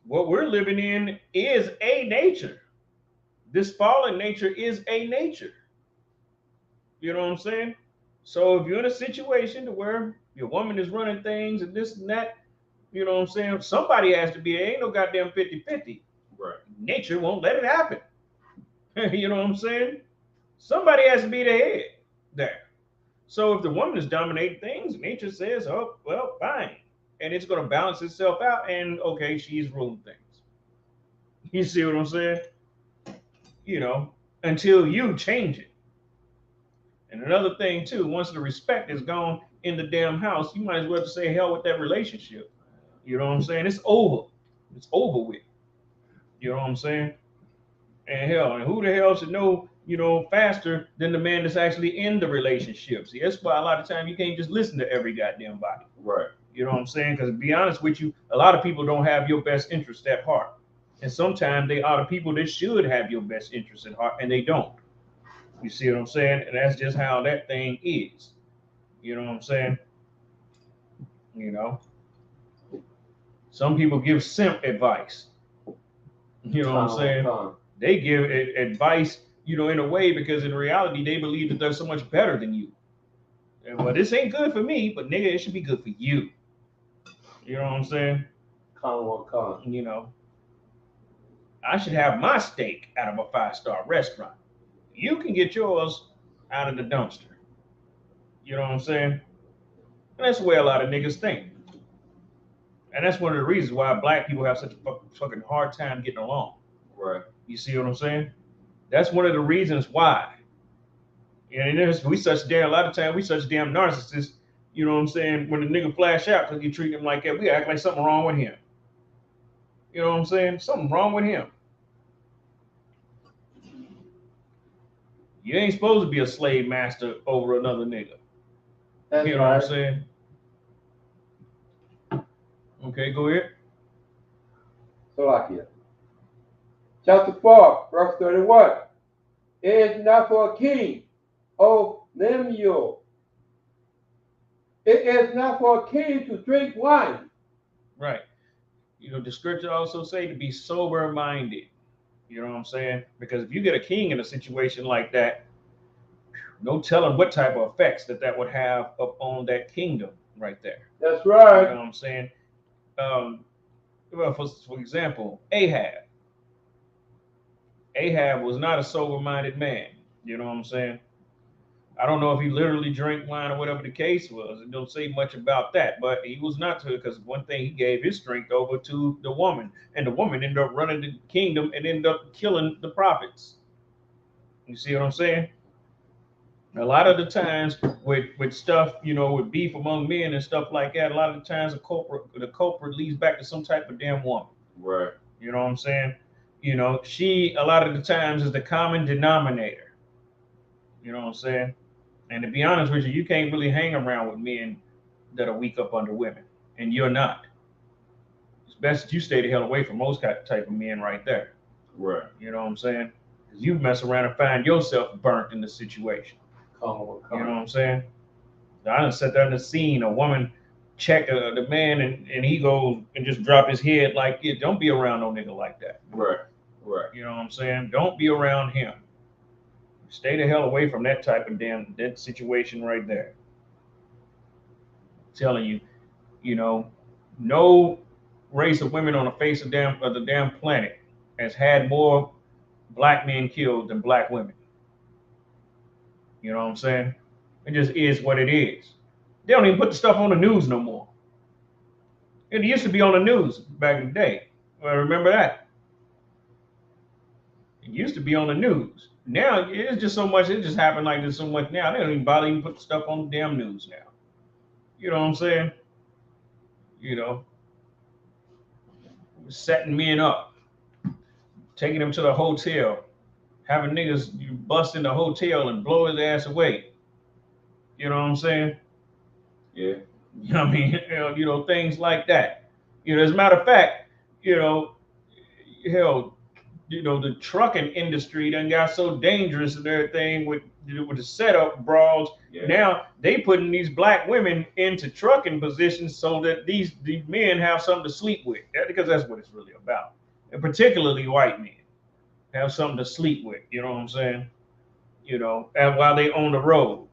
What we're living in is a nature. This fallen nature is a nature. You know what I'm saying? So if you're in a situation to where your woman is running things and this and that, you know what I'm saying? Somebody has to be. There ain't no goddamn 50-50. Right. Nature won't let it happen. You know what I'm saying? Somebody has to be the head there. So if the woman is dominating things, nature says, oh, well, fine. And it's going to balance itself out. And okay, she's ruling things. You see what I'm saying? You know, until you change it. And another thing too, once the respect is gone in the damn house, you might as well just say hell with that relationship. You know what I'm saying? It's over. It's over with. You know what I'm saying? And hell, and who the hell should know, you know, faster than the man that's actually in the relationship? See, that's why a lot of times you can't just listen to every goddamn body. Right. You know what I'm saying? Because to be honest with you, a lot of people don't have your best interest at heart. And sometimes they are the people that should have your best interest at heart, and they don't. You see what I'm saying? And that's just how that thing is. You know what I'm saying? You know? Some people give simp advice. You know what I'm saying? They give advice, you know, in a way because in reality they believe that they're so much better than you. And well, this ain't good for me, but nigga, it should be good for you. You know what I'm saying? You know, I should have my steak out of a 5-star restaurant. You can get yours out of the dumpster. You know what I'm saying? And that's the way a lot of niggas think. And that's one of the reasons why black people have such a fucking hard time getting along. Right. You see what I'm saying? That's one of the reasons why. And a lot of times we such damn narcissists, you know what I'm saying? When the nigga flash out because you treat him like that, we act like something wrong with him. You know what I'm saying? Something wrong with him. You ain't supposed to be a slave master over another nigga. That's You know right. what I'm saying? Okay, go ahead. Salakia. Chapter 4, verse 31. It is not for a king, O Lemuel. It is not for a king to drink wine. Right. You know, the scripture also say to be sober-minded. You know what I'm saying? Because if you get a king in a situation like that, no telling what type of effects that would have upon that kingdom right there. That's right. You know what I'm saying? Well, for example, Ahab. Ahab was not a sober-minded man. You know what I'm saying? I don't know if he literally drank wine or whatever the case was. It don't say much about that, but he was not to, because one thing, he gave his strength over to the woman, and the woman ended up running the kingdom and ended up killing the prophets. You see what I'm saying? A lot of the times with stuff, you know, with beef among men and stuff like that, a lot of the times the culprit leads back to some type of damn woman. Right. You know what I'm saying? You know, she a lot of the times is the common denominator. You know what I'm saying? And to be honest with you, you can't really hang around with men that are weak up under women, and you're not. It's best that you stay the hell away from those type of men right there. Right. You know what I'm saying? Because you mess around and find yourself burnt in the situation. You know what I'm saying? I done sat there in the scene, a woman check the man, and he goes and just drop his head like it. Don't be around no nigga like that. Right. Right. You know what I'm saying? Don't be around him. Stay the hell away from that type of that situation right there. I'm telling you, you know, no race of women on the face of the damn planet has had more black men killed than black women. You know what I'm saying? It just is what it is. They don't even put the stuff on the news no more. It used to be on the news back in the day. Well, remember that? It used to be on the news. Now it's just so much. It just happened like this so much now. They don't even bother even put the stuff on the damn news now. You know what I'm saying? You know, setting men up, taking them to the hotel, having niggas bust in the hotel and blow his ass away. You know what I'm saying? Yeah. You know what I mean? You know, things like that. You know, as a matter of fact, you know, hell, you know, the trucking industry done got so dangerous and everything with the setup brawls. Yeah. Now they putting these black women into trucking positions so that these men have something to sleep with. Because that's what it's really about. And particularly white men have something to sleep with. You know what I'm saying? You know, and while they on the road.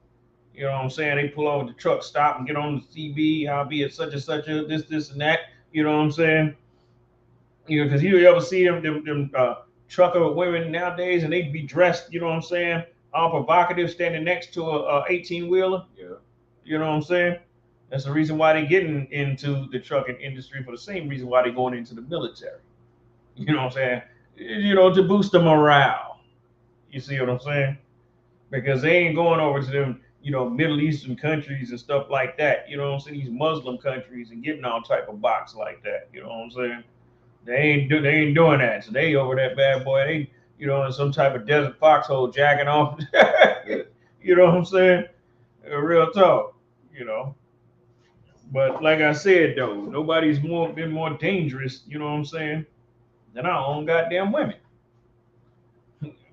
You know what I'm saying? They pull over the truck stop and get on the CB, I'll be at such and such a this and that. You know what I'm saying? You know, because you ever see them trucker women nowadays, and they be dressed, you know what I'm saying, all provocative, standing next to a 18-wheeler. Yeah. You know what I'm saying? That's the reason why they getting into the trucking industry, for the same reason why they going into the military. You know what I'm saying? You know, to boost the morale. You see what I'm saying? Because they ain't going over to them, you know, Middle Eastern countries and stuff like that. You know what I'm saying? These Muslim countries and getting all type of box like that. You know what I'm saying? They ain't doing that. So they over that bad boy. They, you know, in some type of desert foxhole jacking off. You know what I'm saying? Real talk. You know. But like I said though, nobody's been more dangerous. You know what I'm saying? Than our own goddamn women.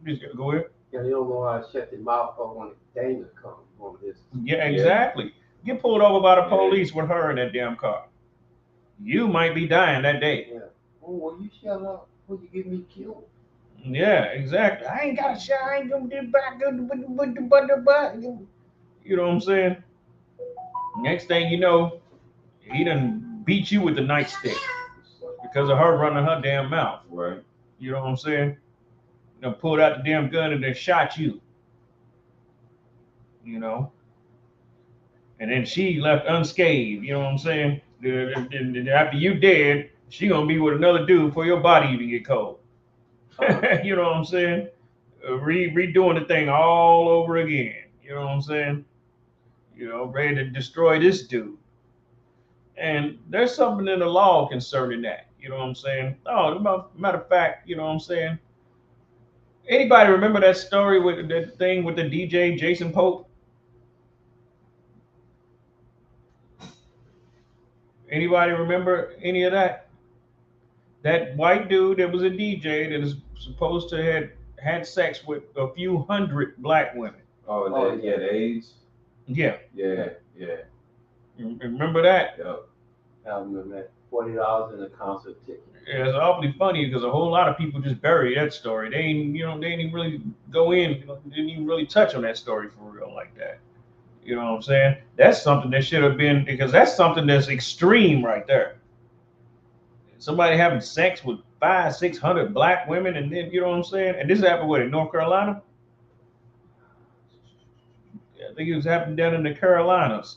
Just go ahead. Yeah, you don't know how to shut your mouth up when the danger comes on this. Yeah, exactly. Get pulled over by the police with her in that damn car. You might be dying that day. Yeah. Oh, well, you shut up before you get me killed. Yeah, exactly. I ain't got a shot. I ain't gonna do back. You know what I'm saying? Next thing you know, he done beat you with the nightstick because of her running her damn mouth. Right. You know what I'm saying? Done pulled out the damn gun and then shot you. You know? And then she left unscathed. You know what I'm saying? And after you dead, she gonna be with another dude before your body even get cold. You know what I'm saying? Redoing the thing all over again. You know what I'm saying? You know, ready to destroy this dude. And there's something in the law concerning that. You know what I'm saying? Oh, matter of fact, you know what I'm saying? Anybody remember that story with that thing with the DJ Jason Pope? Anybody remember any of that? That white dude that was a DJ that is supposed to have had sex with a few hundred black women. Oh, yeah, the AIDS. Yeah. Yeah. You remember that? Yep. I remember that. $40 in a concert ticket. Yeah, it's awfully funny because a whole lot of people just bury that story. They ain't, they didn't even really go in, didn't even really touch on that story for real like that. You know what I'm saying? That's something that should have been, because that's something that's extreme right there. Somebody having sex with 500-600 black women, and then, you know what I'm saying? And this happened in North Carolina? Yeah, I think it was happening down in the Carolinas.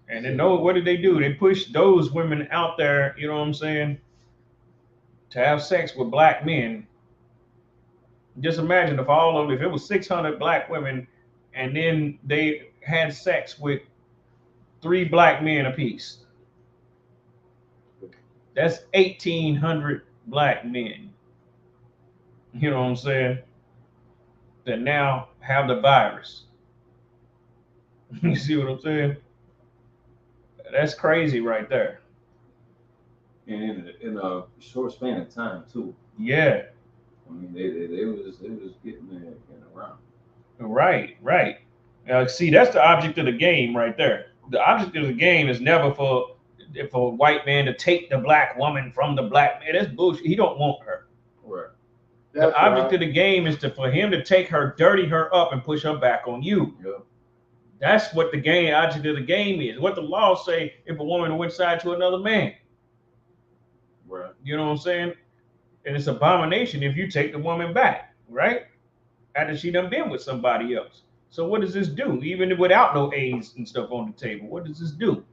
And then what did they do? They pushed those women out there, you know what I'm saying, to have sex with black men. Just imagine if it was 600 black women and then they had sex with 3 black men apiece. That's 1,800 black men. You know what I'm saying? That now have the virus. You see what I'm saying? That's crazy right there. And in a short span of time too. Yeah. I mean, they was getting there and around. Right. See, that's the object of the game right there. The object of the game is never for a white man to take the black woman from the black man. That's bullshit. He don't want her. Right. The object of the game is for him to take her, dirty her up, and push her back on you. Yeah. That's what the object of the game is. What the law say if a woman went side to another man. Right. You know what I'm saying? And it's abomination if you take the woman back, right? After she done been with somebody else. So what does this do? Even without no AIDS and stuff on the table, what does this do?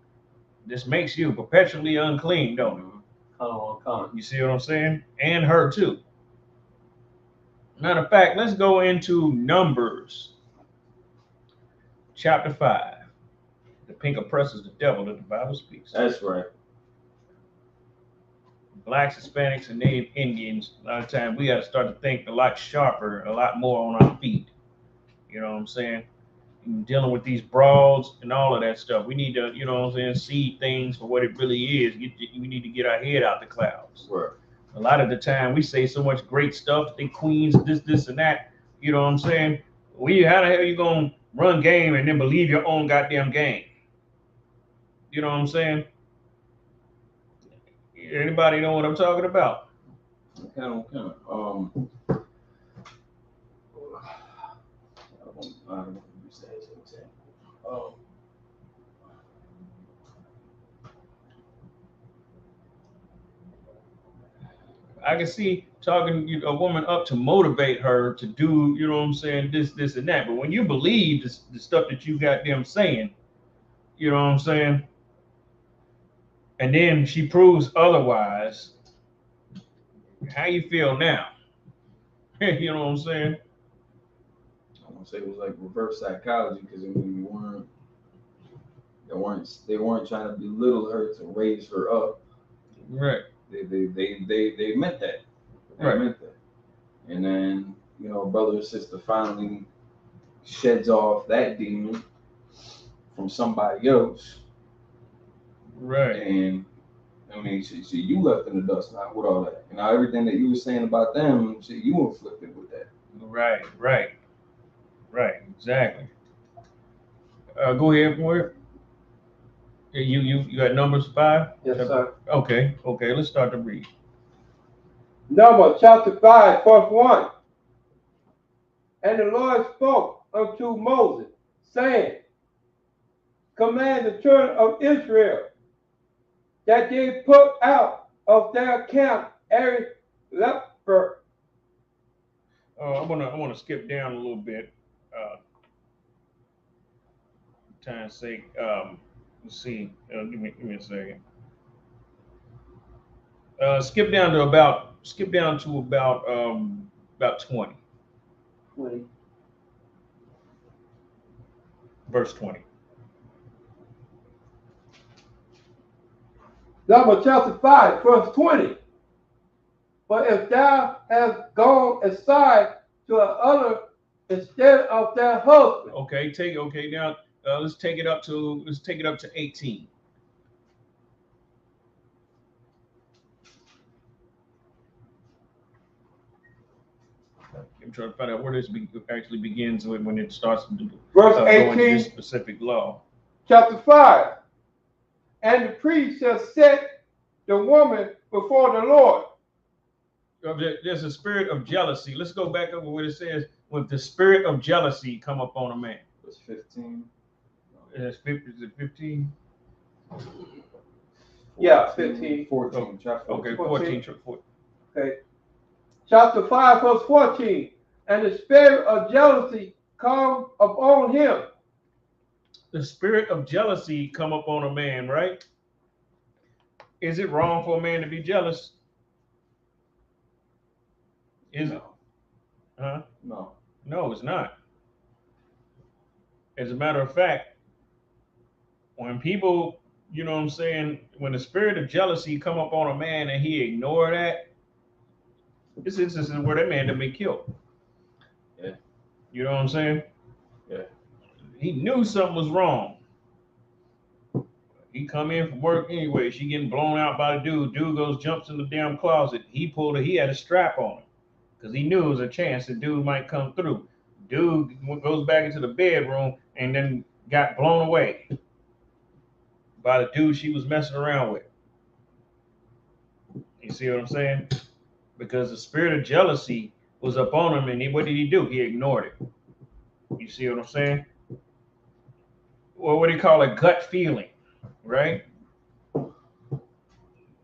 This makes you perpetually unclean, don't it? You see what I'm saying? And her too. Matter of fact, let's go into Numbers chapter 5. The pink oppresses the devil that the Bible speaks. That's right. Blacks, Hispanics, and Native Indians, a lot of times we got to start to think a lot sharper, a lot more on our feet. You know what I'm saying? And dealing with these broads and all of that stuff. We need to, you know what I'm saying, see things for what it really is. We need to get our head out the clouds. Right. A lot of the time we say so much great stuff, they queens, this, and that. You know what I'm saying? How the hell you going to run game and then believe your own goddamn game? You know what I'm saying? Anybody know what I'm talking about? Kind of. I don't know what you say. I can see talking a woman up to motivate her to do, you know what I'm saying, this, and that. But when you believe the stuff that you got them saying, you know what I'm saying, and then she proves otherwise, how you feel now? You know what I'm saying? I want to say it was like reverse psychology because they weren't trying to belittle her to raise her up. Right. They meant that. Right. Meant that. And then, brother or sister finally sheds off that demon from somebody else. Right. And I mean, see, you left in the dust now with all that. And now everything that you were saying about them, you inflicted with that. Right. Exactly. Go ahead, boy. You got Numbers 5? Yes, sir. Okay. Let's start to read. Numbers chapter 5, verse 1. And the Lord spoke unto Moses, saying, command the children of Israel that they put out of their camp every leper. I want to skip down a little bit. Time's sake. Let's see. Give me a second. Skip down to about 20. 20. Verse 20. Numbers chapter 5, verse 20. But if thou hast gone aside to another instead of thy husband. Okay, now let's take it up to 18. I'm trying to find out where this actually begins with when it starts to verse 18, going to this specific law. Chapter 5. And the priest shall set the woman before the Lord. There's a spirit of jealousy. Let's go back over what it says. When the spirit of jealousy come upon a man. Verse 15. Is it 15? Yeah, 15. 14. Oh, Chapter 14. okay, 14. Okay. Chapter 5, verse 14. And the spirit of jealousy come upon him. The spirit of jealousy come upon a man, right? Is it wrong for a man to be jealous? Is it? Huh? No. No, it's not. As a matter of fact, when people, you know what I'm saying, when the spirit of jealousy come up on a man and he ignore that, this instance is where that man done been killed. Yeah. You know what I'm saying? Yeah. He knew something was wrong. He come in from work anyway. She getting blown out by the dude. Dude goes, jumps in the damn closet. He had a strap on him because he knew it was a chance the dude might come through. Dude goes back into the bedroom and then got blown away by the dude she was messing around with. You see what I'm saying? Because the spirit of jealousy was upon him, and what did he do? He ignored it. You see what I'm saying? Well, what do you call a gut feeling, right? You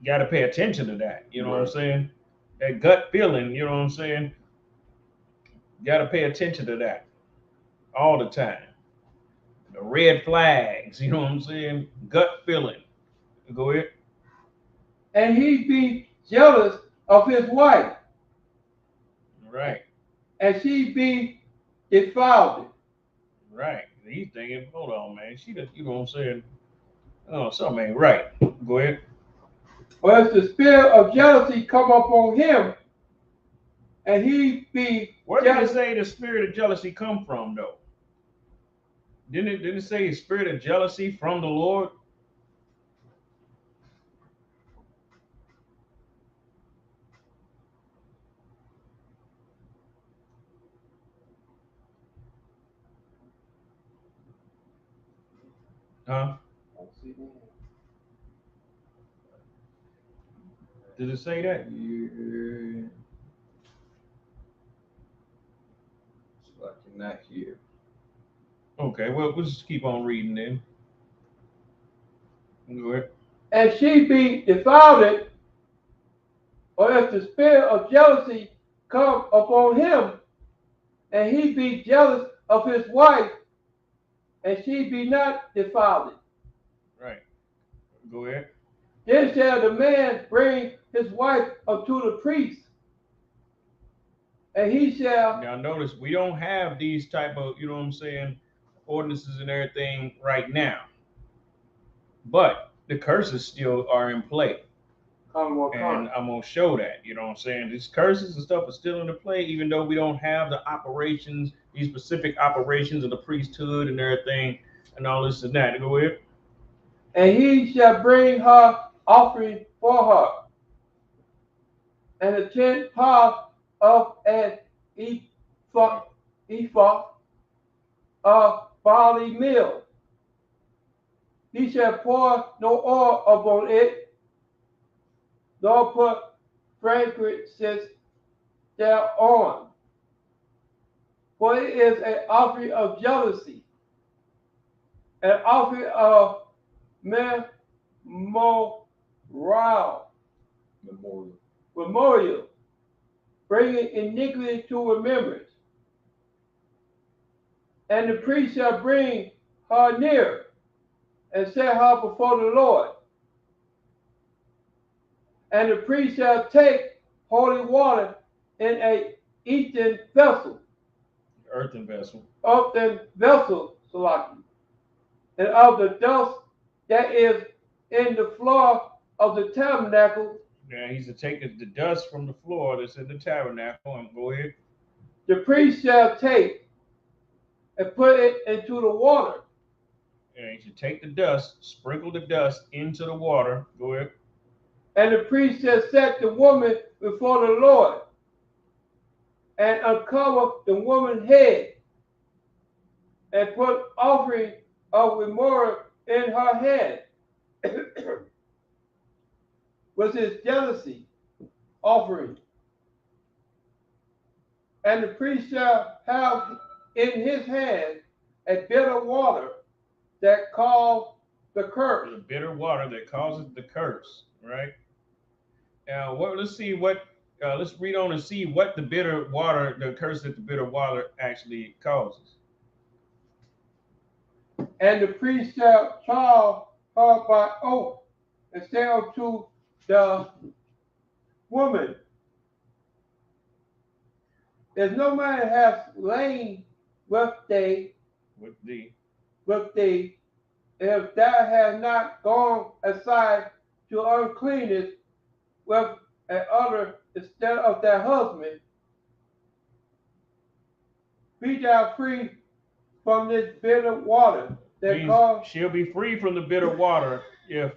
got to pay attention to that. You know what I'm saying? That gut feeling, you know what I'm saying? You got to pay attention to that all the time. The red flags, you know what I'm saying? Gut feeling. Go ahead. And he be jealous of his wife. Right. And she be defiled. Right. He's thinking, hold on, man. She just, you know what I'm saying? Oh, something ain't right. Go ahead. Or if the spirit of jealousy come upon him, and he be Where did it say the spirit of jealousy come from, though? Didn't it say the spirit of jealousy from the Lord? Huh? Did it say that? Yeah. It's like you're not here. Okay, well, we'll just keep on reading then. Go ahead. And she be defiled, or if the spirit of jealousy come upon him, and he be jealous of his wife, and she be not defiled. Right. Go ahead. Then shall the man bring his wife unto the priest, and he shall. Now notice we don't have these type of, you know what I'm saying, ordinances and everything right now. But the curses still are in play. And I'm gonna show that, you know what I'm saying? These curses and stuff are still in play, even though we don't have the operations, these specific operations of the priesthood and everything, and all this and that. Go ahead. And he shall bring her offering for her, and a 10th part of an ephah of barley meal. He shall pour no oil upon it, nor put frankincense thereon. For it is an offering of jealousy, an offering of memorial, bringing iniquity to remembrance. And the priest shall bring her near, and set her before the Lord. And the priest shall take holy water in a earthen vessel. Earthen vessel. Earthen vessel, Salaki. And of the dust that is in the floor of the tabernacle. Now he's to take the dust from the floor that's in the tabernacle, and go ahead. The priest shall take and put it into the water. And he should take the dust, sprinkle the dust into the water. Go ahead. And the priest shall set the woman before the Lord and uncover the woman's head and put offering of remorse in her head, with his jealousy offering. And the priest shall have in his hand a bitter water that calls the curse. The bitter water that causes the curse, right? Now, let's see what. Let's read on and see what the bitter water, the curse that the bitter water actually causes. And the priest shall trial her by oath and say unto the woman, if no man hath lain with thee, if thou hast not gone aside to uncleanness with another instead of thy husband, be thou free from this bitter water. She'll be free from the bitter water if,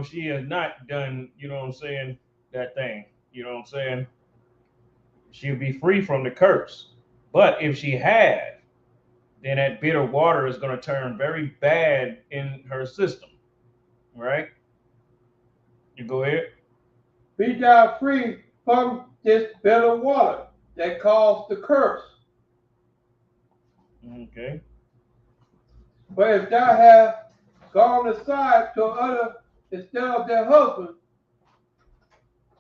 she has not done, what I'm saying, that thing. You know what I'm saying? She'll be free from the curse. But if she had, then that bitter water is going to turn very bad in her system. Right? You go ahead. Be thou free from this bitter water that caused the curse. Okay. But if thou hast gone aside to other instead of their husband,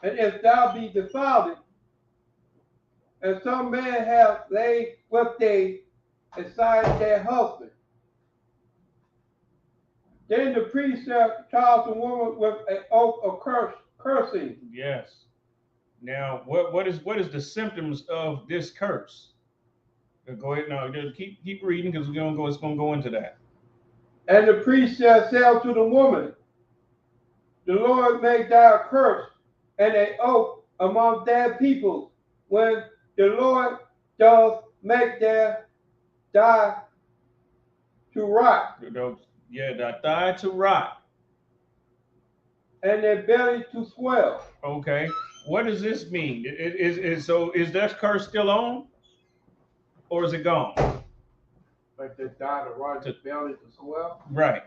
and if thou be defiled, and some man have laid with thee aside their husband, then the priest shall charge the woman with an oath of cursing. Yes. Now, what is the symptoms of this curse? Go ahead now. Keep reading, because it's gonna go into that. And the priest shall say to the woman, the Lord make thy curse and an oath among thy people, when the Lord does make their thigh to rot. Yeah, their thigh to rot. And their belly to swell. Okay. What does this mean? Is that curse still on? Or is it gone? Like the thigh to rot, the belly to swell? Right.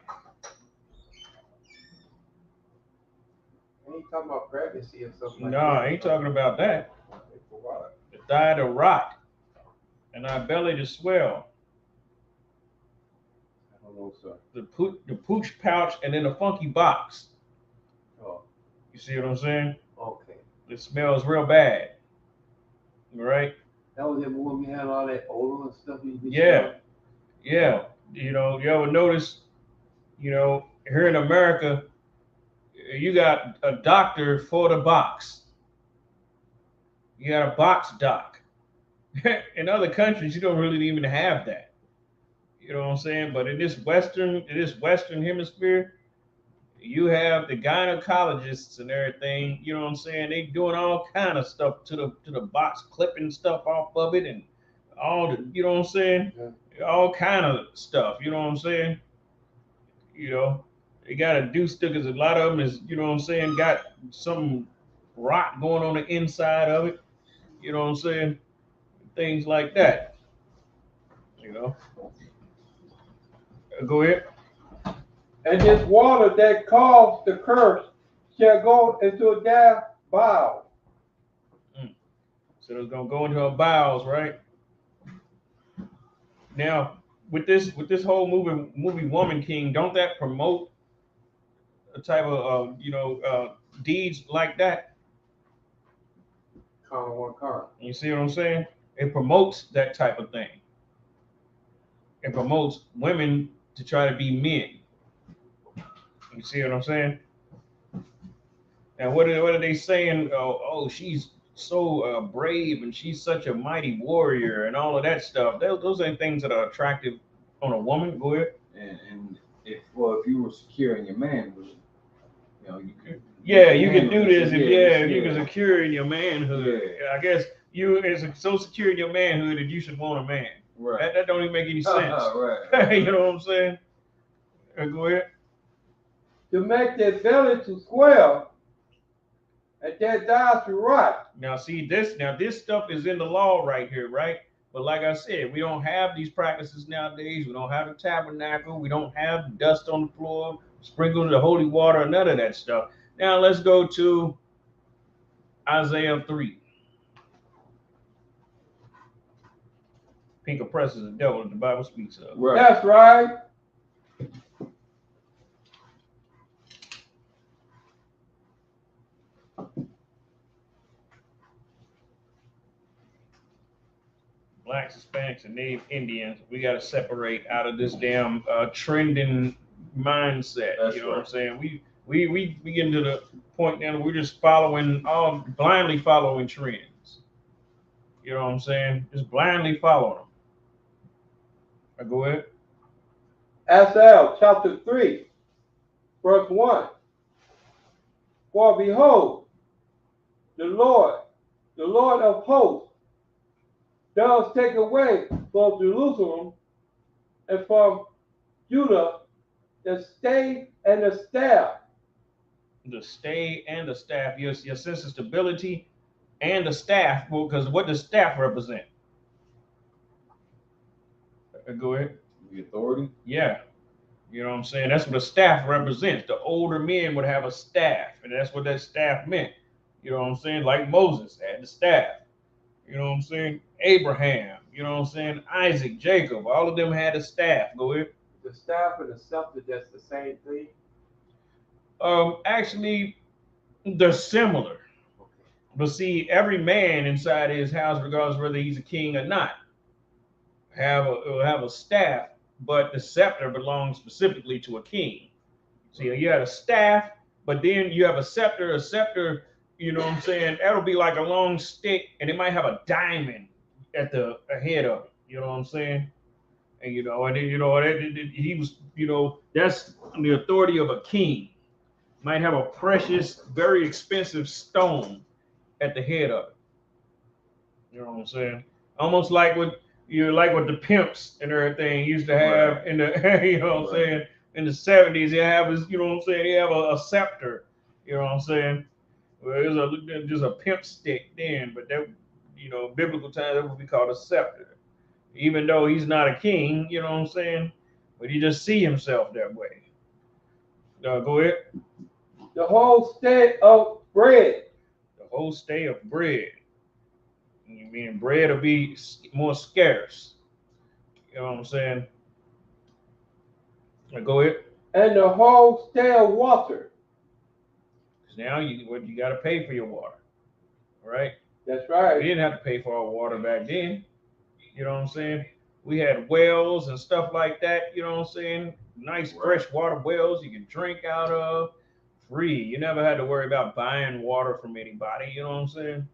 I ain't talking about pregnancy or something like no, that. I ain't talking about that. The thigh to rot and our belly to swell. I don't know, sir. The pooch pouch and then the funky box. Oh. You see what I'm saying? Okay. It smells real bad. Right? That was it when we had all that odor and stuff. Yeah. Yeah. You ever notice, here in America, you got a doctor for the box. You got a box doc. In other countries, you don't really even have that. You know what I'm saying? But in this Western hemisphere, you have the gynecologists and everything. You know what I'm saying? They doing all kind of stuff to the box, clipping stuff off of it, and all the, you know what I'm saying? Yeah. All kind of stuff. You know what I'm saying? They got to do stuff because a lot of them is, you know what I'm saying, got some rot going on the inside of it. You know what I'm saying? Things like that. Go ahead. And this water that caused the curse shall go into their bowels. So it's gonna go into our bowels, right? Now, with this whole movie Woman King, don't that promote a type of deeds like that? You see what I'm saying? It promotes that type of thing. It promotes women to try to be men. You see what I'm saying? And what are they saying? Oh, she's so brave and she's such a mighty warrior and all of that stuff. Those are things that are attractive on a woman. Go ahead. And if you were securing your man, you Yeah, you can do this if you can secure in your manhood. I guess you is so secure in your manhood that you should want a man. Right. That don't even make any sense. Right. You know what I'm saying? Go ahead. To make their belly to swell and their thighs to rot. Now see this. Now this stuff is in the law right here, right? But like I said, we don't have these practices nowadays. We don't have the tabernacle. We don't have dust on the floor, sprinkled the holy water, none of that stuff. Now let's go to Isaiah 3. Pink oppresses the devil that the Bible speaks of. Right. That's right. Blacks, Hispanics, and Native Indians, we got to separate out of this damn trending mindset. That's you know what I'm saying? We get to the point now that we're just blindly following trends. You know what I'm saying? Just blindly following them. Go ahead. Isaiah chapter 3, verse 1. For behold, the Lord of hosts, does take away from Jerusalem and from Judah the stay and the staff. The stay and the staff, your sense of stability and the staff, because what does staff represent? Go ahead. The authority? Yeah. You know what I'm saying? That's what a staff represents. The older men would have a staff, and that's what that staff meant. You know what I'm saying? Like Moses had the staff. You know what I'm saying? Abraham, you know what I'm saying? Isaac, Jacob, all of them had a staff. Go ahead. The staff and the scepter, that's the same thing? Actually, they're similar. But see, every man inside his house, regardless whether he's a king or not, will have a staff, but the scepter belongs specifically to a king. See, you had a staff, but then you have a scepter. A scepter, you know what I'm saying? That'll be like a long stick, and it might have a diamond at the head of it. You know what I'm saying? And and then he was, that's the authority of a king. Might have a precious, very expensive stone at the head of it. You know what I'm saying? Almost like what the pimps and everything used to have in the, you know what I'm saying? In the 70s, they have this, you know what I'm saying? They have a scepter. You know what I'm saying? Well, it was just a pimp stick then, but that, biblical times, that would be called a scepter. Even though he's not a king, you know what I'm saying? But he just see himself that way. Go ahead. The whole stay of bread. The whole stay of bread. You mean bread will be more scarce. You know what I'm saying? Go ahead. And the whole stay of water. Now you got to pay for your water, right? That's right. We didn't have to pay for our water back then. You know what I'm saying? We had wells and stuff like that. You know what I'm saying? Nice fresh water wells you can drink out of, free. You never had to worry about buying water from anybody. You know what I'm saying?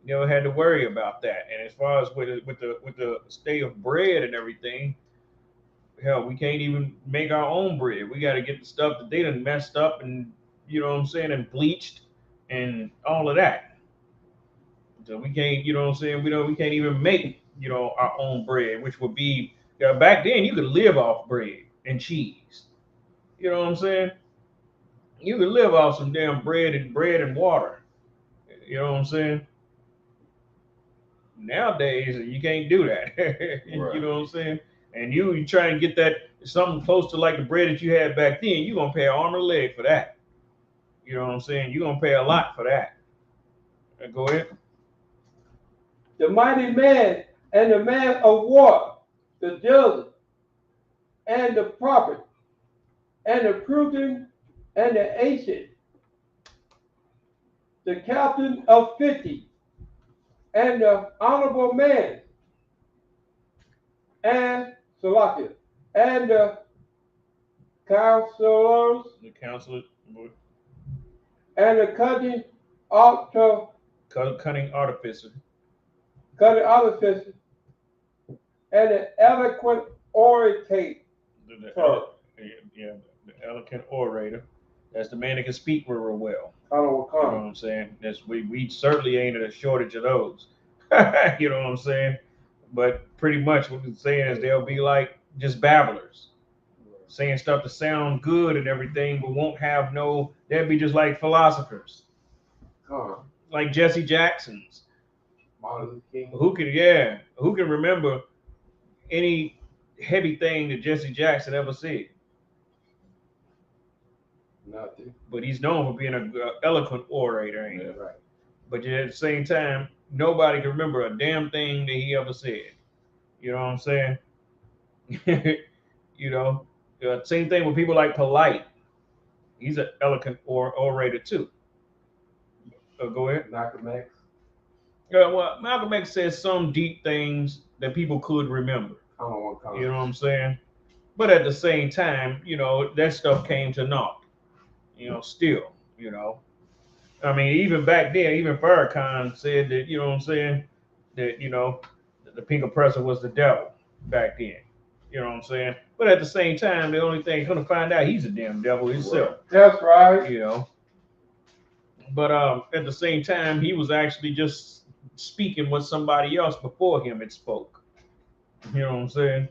You never had to worry about that. And as far as with the stay of bread and everything, hell, we can't even make our own bread. We got to get the stuff that they done messed up and, you know what I'm saying, and bleached and all of that. So we can't, you know what I'm saying, we can't even make, our own bread, which would be, back then you could live off bread and cheese. You know what I'm saying? You could live off some damn bread and water. You know what I'm saying? Nowadays, you can't do that. You know what I'm saying? And you try and get that something close to like the bread that you had back then, you're going to pay an arm and a leg for that. You know what I'm saying? You're going to pay a lot for that. Go ahead. The mighty man and the man of war, the judge and the prophet and the prudent and the ancient, the captain of 50 and the honorable man and Salakia and the counselors, and the cunning artificer, and the eloquent orator. The eloquent orator. That's the man that can speak real well. Colin You know what Wakanda. I'm saying? That's we certainly ain't in a shortage of those. You know what I'm saying? But pretty much what I'm saying is they'll be like just babblers, saying stuff to sound good and everything, but won't have no. They'll be just like philosophers, like Jesse Jackson's. Martin Luther King. Who can remember any heavy thing that Jesse Jackson ever said? Nothing. But he's known for being an eloquent orator, ain't he? Right. But yet at the same time, nobody can remember a damn thing that he ever said. You know what I'm saying? You know, same thing with people like Polite. He's an eloquent orator too. Go ahead. Malcolm X. Well, Malcolm X says some deep things that people could remember. You know what I'm saying? But at the same time, you know, that stuff came to naught. You know, still, you know. I mean, even back then, even Farrakhan said that, you know what I'm saying, that, you know, the pink oppressor was the devil back then. You know what I'm saying? But at the same time, the only thing you're gonna find out he's a damn devil himself. That's right. You know. But at the same time, he was actually just speaking what somebody else before him had spoke. You know what I'm saying?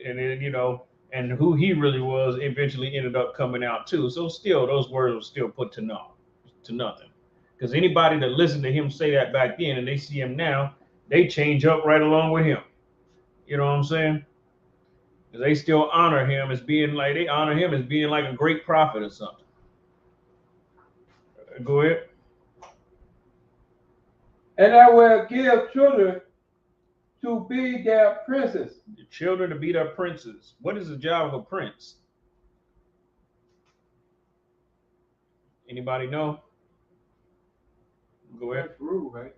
And then, you know, and who he really was eventually ended up coming out too. So still, those words were still put to nothing. Because anybody that listened to him say that back then and they see him now, they change up right along with him. You know what I'm saying? Because they still honor him as being like, they honor him as being like a great prophet or something. Go ahead. And I will give children to be their princes. The children to be their princes. What is the job of a prince? Anybody know? Go ahead. That's rule, right?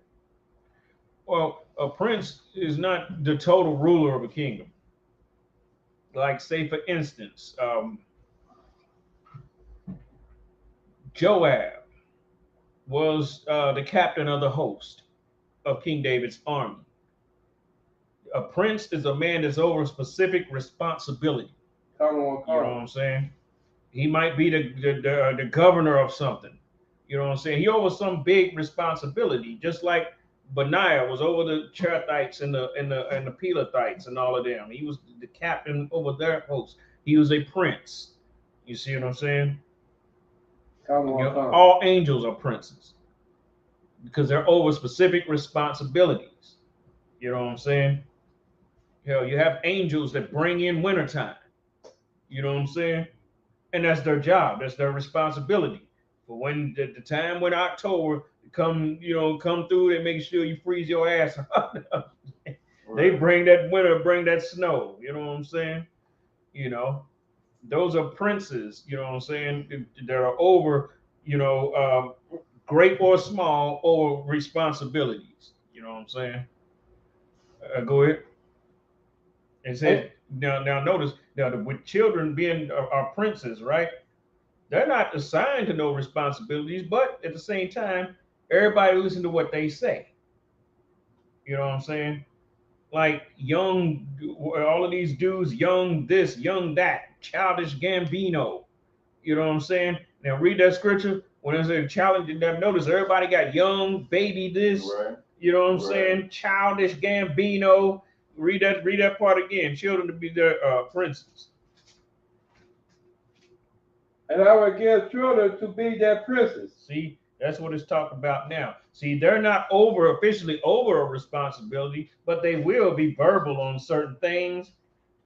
Well, a prince is not the total ruler of a kingdom. Like, say, for instance, Joab was the captain of the host of King David's army. A prince is a man that's over a specific responsibility. Come on, You know what I'm saying? He might be the governor of something. You know what I'm saying? He over some big responsibility, just like Benaiah was over the Cherethites and the Pelethites and all of them. He was the captain over their host. He was a prince. You see what I'm saying? Come on, You know, all angels are princes because they're over specific responsibilities. You know what I'm saying? Hell, you have angels that bring in wintertime. You know what I'm saying? And that's their job. That's their responsibility. But when the time when October come through, they make sure you freeze your ass up. They bring that winter, bring that snow. You know what I'm saying? You know, those are princes. You know what I'm saying? That are over, great or small, over responsibilities. You know what I'm saying? Go ahead. And said, now notice, with children being our princes, right? They're not assigned to no responsibilities, but at the same time, everybody listen to what they say. You know what I'm saying? Like young, all of these dudes, young this, young that, childish Gambino. You know what I'm saying? Now read that scripture. When it's a challenge, notice everybody got young, baby this. Right. You know what I'm saying? Childish Gambino. Read that part again. Children to be their princes. And I will give children to be their princes. See, that's what it's talking about now. See, they're not officially over a responsibility, but they will be verbal on certain things.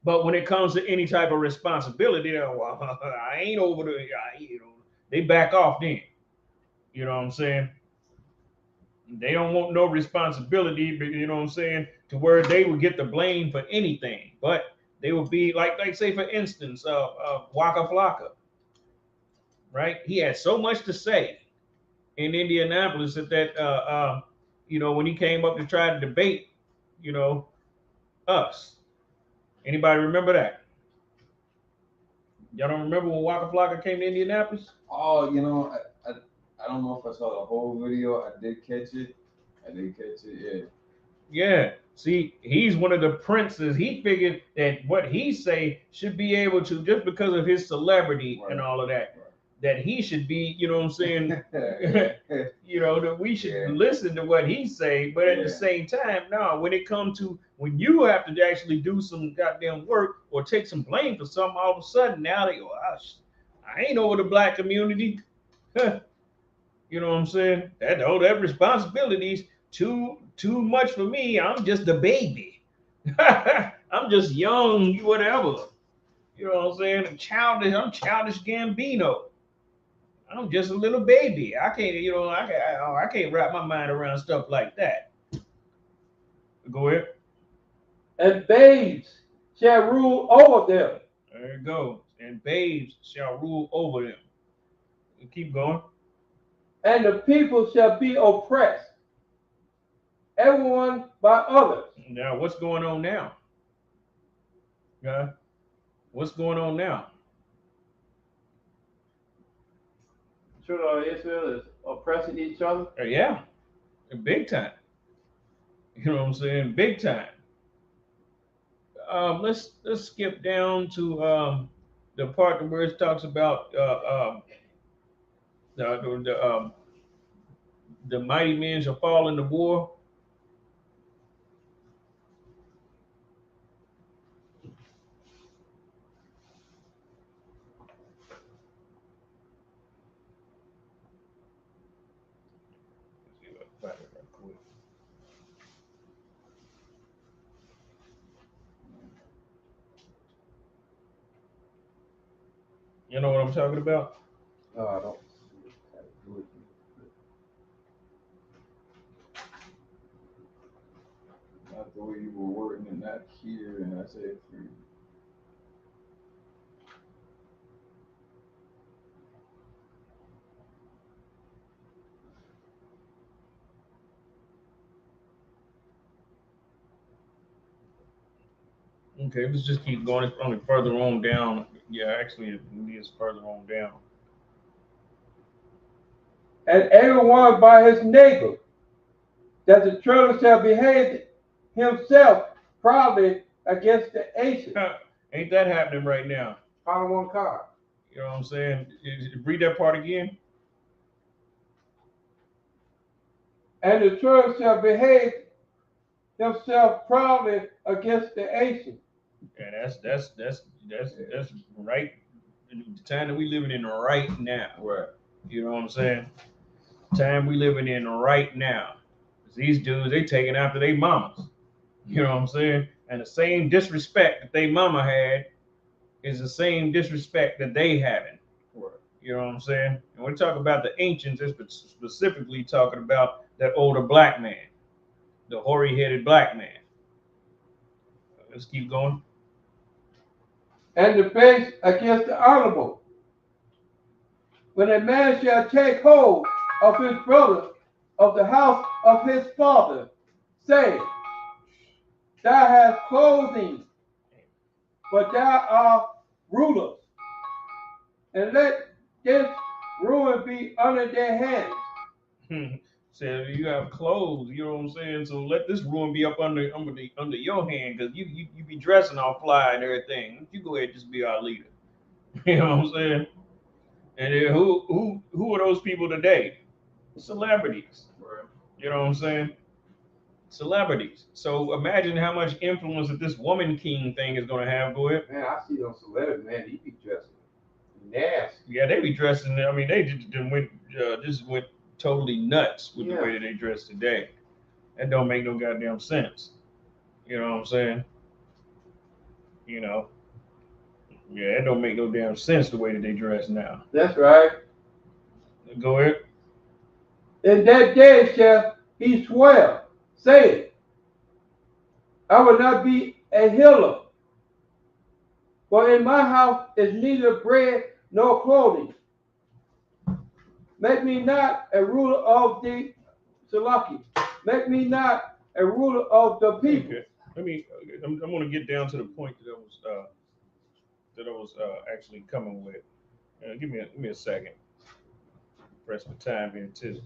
But when it comes to any type of responsibility, well, I ain't over the, they back off then. You know what I'm saying? They don't want no responsibility, but you know what I'm saying, to where they would get the blame for anything. But they would be like say for instance, Waka Flocka, right? He had so much to say in Indianapolis that when he came up to try to debate, us. Anybody remember that? Y'all don't remember when Waka Flocka came to Indianapolis? Oh, I don't know if I saw the whole video. I did catch it. Yeah. Yeah. See, he's one of the princes. He figured that what he say should be able to, just because of his celebrity and all of that, that he should be, you know what I'm saying, that we should listen to what he say, but at the same time, no, when it comes to when you have to actually do some goddamn work or take some blame for something, all of a sudden now they go, I ain't over the black community. You know what I'm saying? That responsibility's too much for me. I'm just a baby. I'm just young, whatever. You know what I'm saying? I'm childish Gambino. I'm just a little baby. I can't, I can't wrap my mind around stuff like that. Go ahead. And babes shall rule over them. There you go. And babes shall rule over them. Keep going. And the people shall be oppressed, everyone by others. Now, what's going on now? What's going on now? Children of Israel is oppressing each other? Yeah, big time. You know what I'm saying? Big time. Let's skip down to the part where it talks about the mighty men shall fall in the war. You know what I'm talking about? No, I don't. Not the way you were wording it, not here in Isaiah 3. Okay, let's just keep going. It's only further on down. Yeah, actually, it is further on down. And everyone by his neighbor, that the children shall behave himself proudly against the ancient. Ain't that happening right now? On one card. You know what I'm saying? Read that part again. And the children shall behave himself proudly against the ancient. And that's right. The time that we living in right now. Right. You know what I'm saying? Time we living in right now. These dudes, they taking after their mamas. You know what I'm saying? And the same disrespect that they mama had is the same disrespect that they having. Right. You know what I'm saying? And when we talk about the ancients, it's specifically talking about that older black man, the hoary-headed black man. Let's keep going. And the base against the honorable. When a man shall take hold of his brother of the house of his father, say, thou hast clothing, but thou art rulers, and let this ruin be under their hands. So you have clothes, you know what I'm saying? So let this ruin be up under your hand, because you be dressing all fly and everything. You go ahead and just be our leader. You know what I'm saying? And then who are those people today? Celebrities. Right. You know what I'm saying? Celebrities. So imagine how much influence that this woman king thing is gonna have. Go ahead. Man, I see those celebrities, man, they be dressing nasty. Yeah, they be dressing. I mean, they just went totally nuts with the way that they dress today. That don't make no goddamn sense. You know what I'm saying? You know. Yeah, it don't make no damn sense the way that they dress now. That's right. Go ahead. In that day shall he swear, saying, I will not be a healer, for in my house is neither bread nor clothing. Make me not a ruler of the Salaki. Make me not a ruler of the people. Okay. I'm going to get down to the point that I was actually coming with. Give me a second. Press my time in too.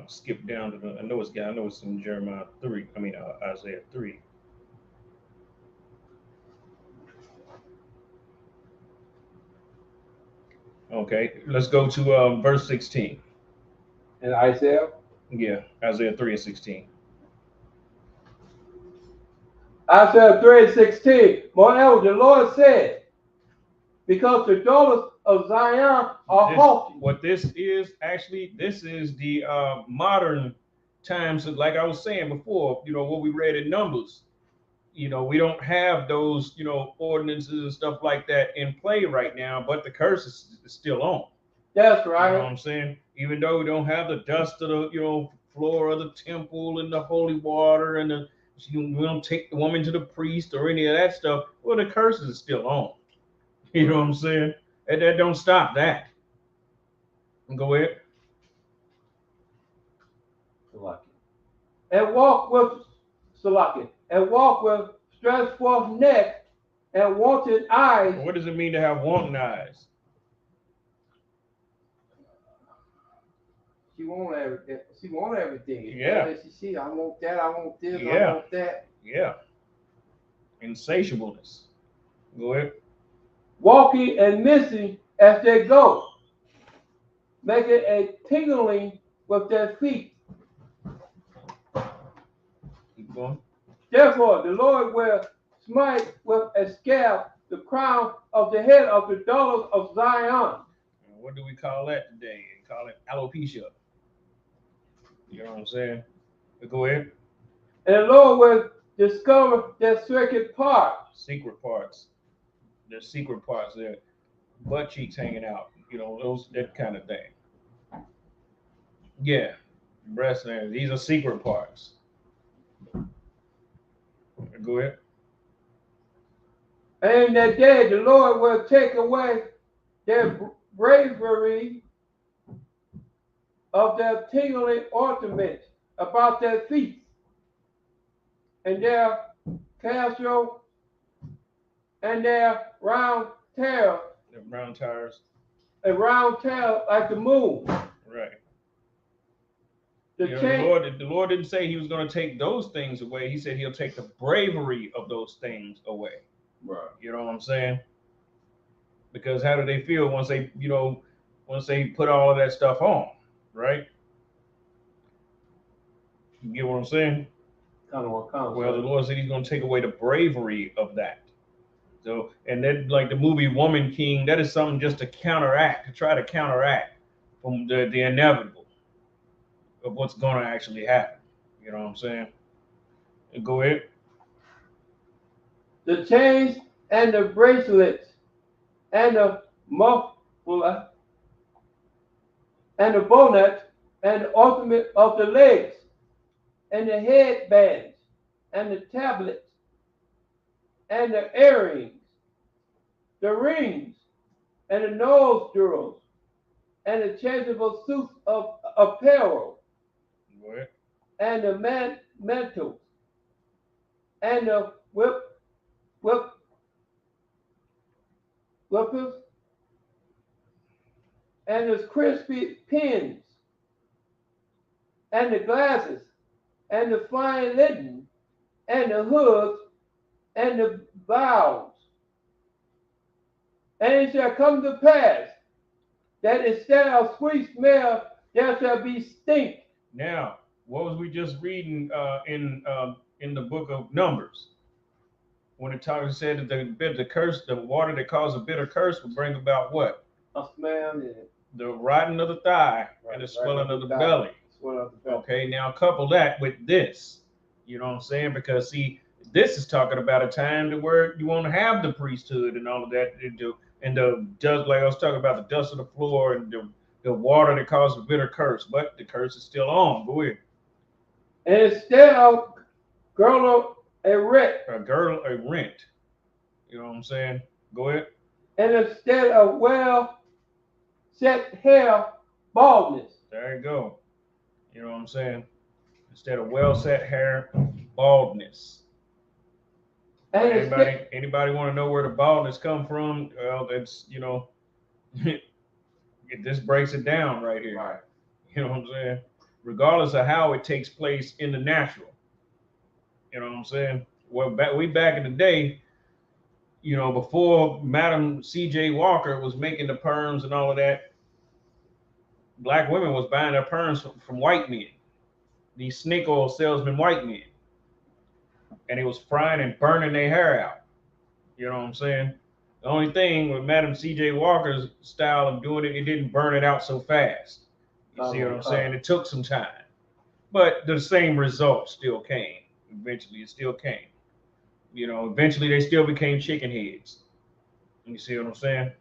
skip down to the. I know it's in Jeremiah 3. I mean Isaiah 3. Okay, let's go to verse 16. And Isaiah? Yeah, Isaiah 3 and 16. Isaiah 3:16. Moreover, the Lord said, because the daughters of Zion are haughty. What this is the modern times, like I was saying before, what we read in Numbers. We don't have those, ordinances and stuff like that in play right now, but the curse is still on. That's right. You know what I'm saying? Even though we don't have the dust of the, floor of the temple and the holy water and we don't take the woman to the priest or any of that stuff, well, the curse is still on. You know what I'm saying? And that don't stop that. Go ahead. And walk with stretched forth neck and wanting eyes. What does it mean to have wanting eyes? She want everything. She want everything. Yeah. She see, I want that. I want this. Yeah. I want that. Yeah. Insatiableness. Go ahead. Walking and missing as they go, making a tingling with their feet. Keep going. Therefore, the Lord will smite with a scab the crown of the head of the daughters of Zion. What do we call that today? We call it alopecia. You know what I'm saying? But go ahead. And the Lord will discover their secret parts. Secret parts. There's secret parts there. Butt cheeks hanging out. That kind of thing. Yeah. Breast and these are secret parts. Go ahead. And in that day, the Lord will take away their bravery of their tingling ornaments about their feet, and their castle, and their round tail. The round tires. A round tail like the moon. Right. The Lord didn't say he was going to take those things away. He said he'll take the bravery of those things away. Right. You know what I'm saying? Because how do they feel once they put all of that stuff on, right? You get what I'm saying? Kind of what comes. Well, the Lord said he's going to take away the bravery of that. So, and then like the movie Woman King, that is something just to try to counteract from the inevitable of what's going to actually happen. You know what I'm saying? And go ahead. The chains and the bracelets and the muffler and the bonnet and the ornament of the legs and the headbands and the tablets and the earrings, the rings and the nose jewels and the changeable suits of apparel and the mantles and the whippers and the crispy pins and the glasses and the fine linen and the hoods and the vows. And it shall come to pass that instead of sweet smell, there shall be stink. Now, what was we just reading in the book of Numbers? When it said that the water that caused a bitter curse would bring about what? A smell. The rotting of the thigh and the swelling of the belly. Okay, now couple that with this. You know what I'm saying? Because see, this is talking about a time to where you won't have the priesthood and all of that, and the dust, like I was talking about, the dust of the floor and the water that caused a bitter curse, but the curse is still on. Go ahead. And instead of girdle a rent. You know what I'm saying? Go ahead. And instead of well set hair, baldness. There you go. You know what I'm saying? Instead of well set hair, baldness. And anybody want to know where the baldness come from? Well, that's, this breaks it down right here. Right. You know what I'm saying? regardless of how it takes place in the natural. You know what I'm saying? Well, back in the day, you know, before Madam C.J. Walker was making the perms and all of that, black women was buying their perms from white men, these snake oil salesman white men, and they was frying and burning their hair out. You know what I'm saying? The only thing with Madam C.J. Walker's style of doing it, it didn't burn it out so fast. You see what I'm saying? It took some time, but the same result still came. Eventually, it still came. You know, eventually they still became chicken heads. You see what I'm saying?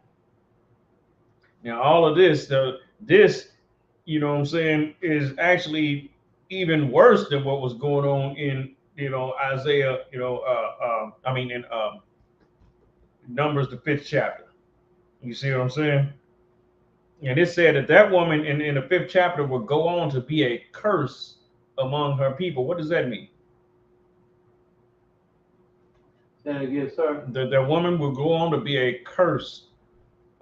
Now, all of this, you know what I'm saying, is actually even worse than what was going on in, you know, Isaiah, you know, in Numbers, the 5th chapter. You see what I'm saying? And it said that woman in the 5th chapter would go on to be a curse among her people. What does that mean? Say it again, sir. That woman will go on to be a curse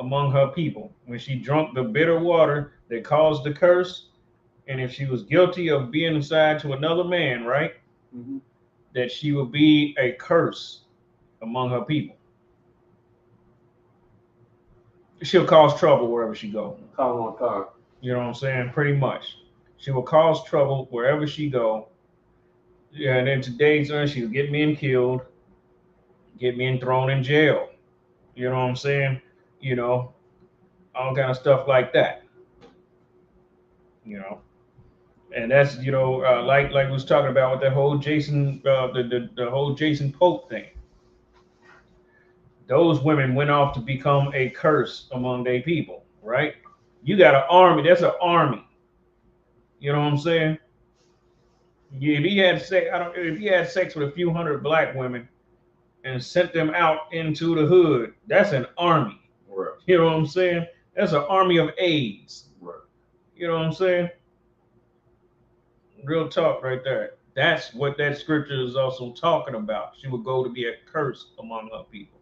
among her people when she drank the bitter water that caused the curse, and if she was guilty of being inside to another man, right, that she will be a curse among her people. She'll cause trouble wherever she goes. Call on car. You know what I'm saying? Pretty much. She will cause trouble wherever she go. Yeah, and in today's time, she'll get men killed, get men thrown in jail. You know what I'm saying? You know, all kind of stuff like that. You know, and that's, you know, like we was talking about with that whole Jason, the whole Jason Pope thing. Those women went off to become a curse among their people, right? You got an army. That's an army. You know what I'm saying? If he had sex with a few hundred black women and sent them out into the hood, that's an army. Right. You know what I'm saying? That's an army of AIDS. Right. You know what I'm saying? Real talk right there. That's what that scripture is also talking about. She would go to be a curse among her people.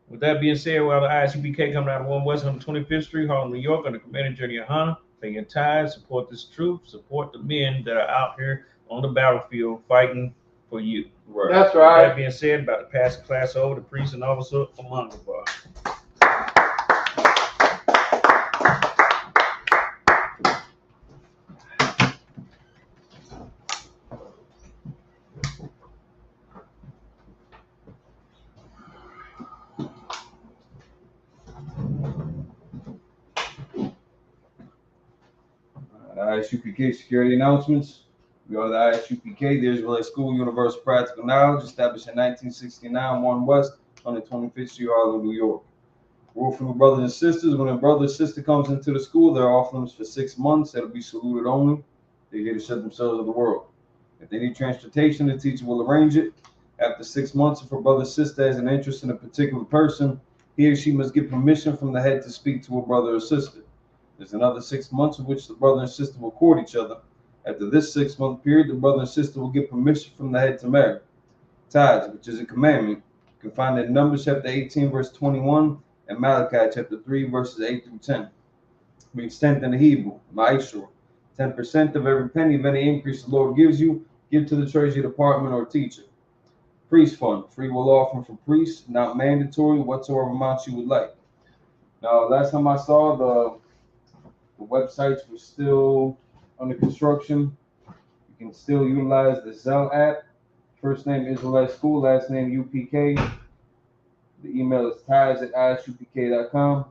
With that being said, while the ISUPK coming out of 1 West 125th Street, Harlem, New York, on the Commander Journey of Honor, pay your tithes, support this troop, support the men that are out here on the battlefield fighting for you. Right. That's right. With that being said, about to pass the class over to priest and officer among the bar. ISUPK security announcements. We are the ISUPK, the Israelite School Universal Practical Knowledge, established in 1969, 1 West, 125th Street, Harlem, New York. Rule for the brothers and sisters: when a brother or sister comes into the school, they're off limits for 6 months. That'll be saluted only. They're here to shut themselves of the world. If they need transportation, the teacher will arrange it. After 6 months, if a brother or sister has an interest in a particular person, he or she must get permission from the head to speak to a brother or sister. There's another 6 months in which the brother and sister will court each other. After this 6-month period, the brother and sister will get permission from the head to marry. Tithes, which is a commandment, you can find it in Numbers chapter 18, verse 21, and Malachi chapter 3, verses 8 through 10. We extend in the Hebrew, Ma'ashur. 10% of every penny of any increase the Lord gives you, give to the treasury department or teacher. Priest fund, free will offering for priests, not mandatory, whatsoever amounts you would like. Now, last time I saw the websites were still under construction. You can still utilize the Zelle app. First name Israelite School, last name UPK. The email is ties@isupk.com. So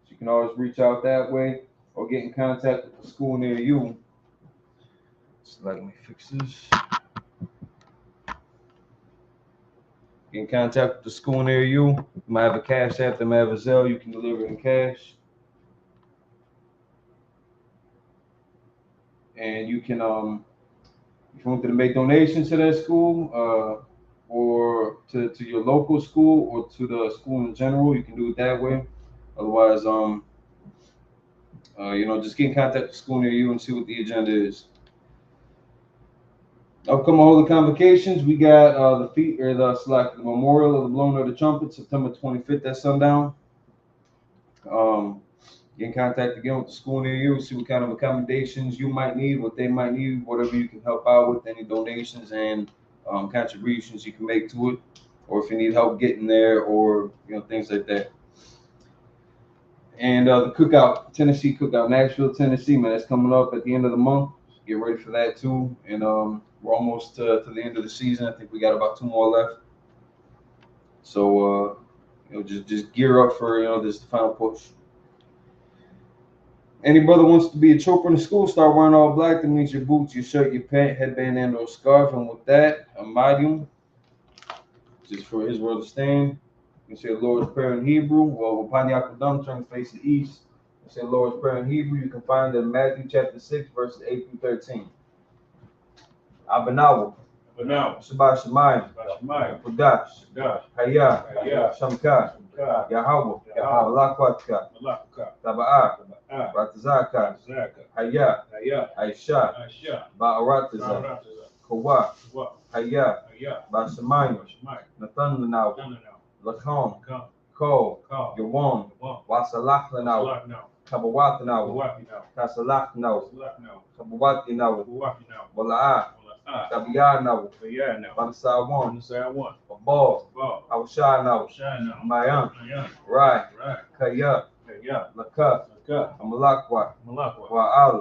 you can always reach out that way or get in contact with the school near you. So let me fix this. Get in contact with the school near you. You might have a cash app, they might have a Zelle, you can deliver in cash. And you can, if you want to make donations to that school, or to your local school, or to the school in general, you can do it that way. Otherwise, just get in contact with the school near you and see what the agenda is. Upcoming holy convocations, we got the memorial of the blowing of the trumpet, September 25th at sundown. Get in contact again with the school near you, see what kind of accommodations you might need, what they might need, whatever you can help out with, any donations and contributions you can make to it, or if you need help getting there, or things like that. And the cookout, Tennessee cookout, Nashville, Tennessee, man, that's coming up at the end of the month. Get ready for that too. And we're almost to the end of the season. I think we got about 2 more left. So just gear up for this final push. Any brother wants to be a trooper in the school, start wearing all black. That means your boots, your shirt, your pant, headband, and or scarf. And with that, a medium, just for Israel to stand. You can say the Lord's Prayer in Hebrew. Well, with Panyakadam, turn facing east. You say the Lord's Prayer in Hebrew. You can find it in Matthew chapter 6, verses 8 through 13. Abanawa. Shabbat Shemayim. Kodash. Hayah. Shamka. Yahweh. Malakwatka. Taba'ah. Ratazaka. Hayah. Aisha. Ba'arataza. Kawa. Hayah. Bashamayim. Nathan Lanaw. Lachon. Ko. Yawon. Wasalach Lanaw. Kabawat Lanaw. Kasalach Lanaw. Kabawat Lanaw. Wala'ah. Tabiyah Lanaw. Bansawan. Abal. Awshah Lanaw. Mayan. Rai. Kaya. Laka. Amalakwa. Wa'al.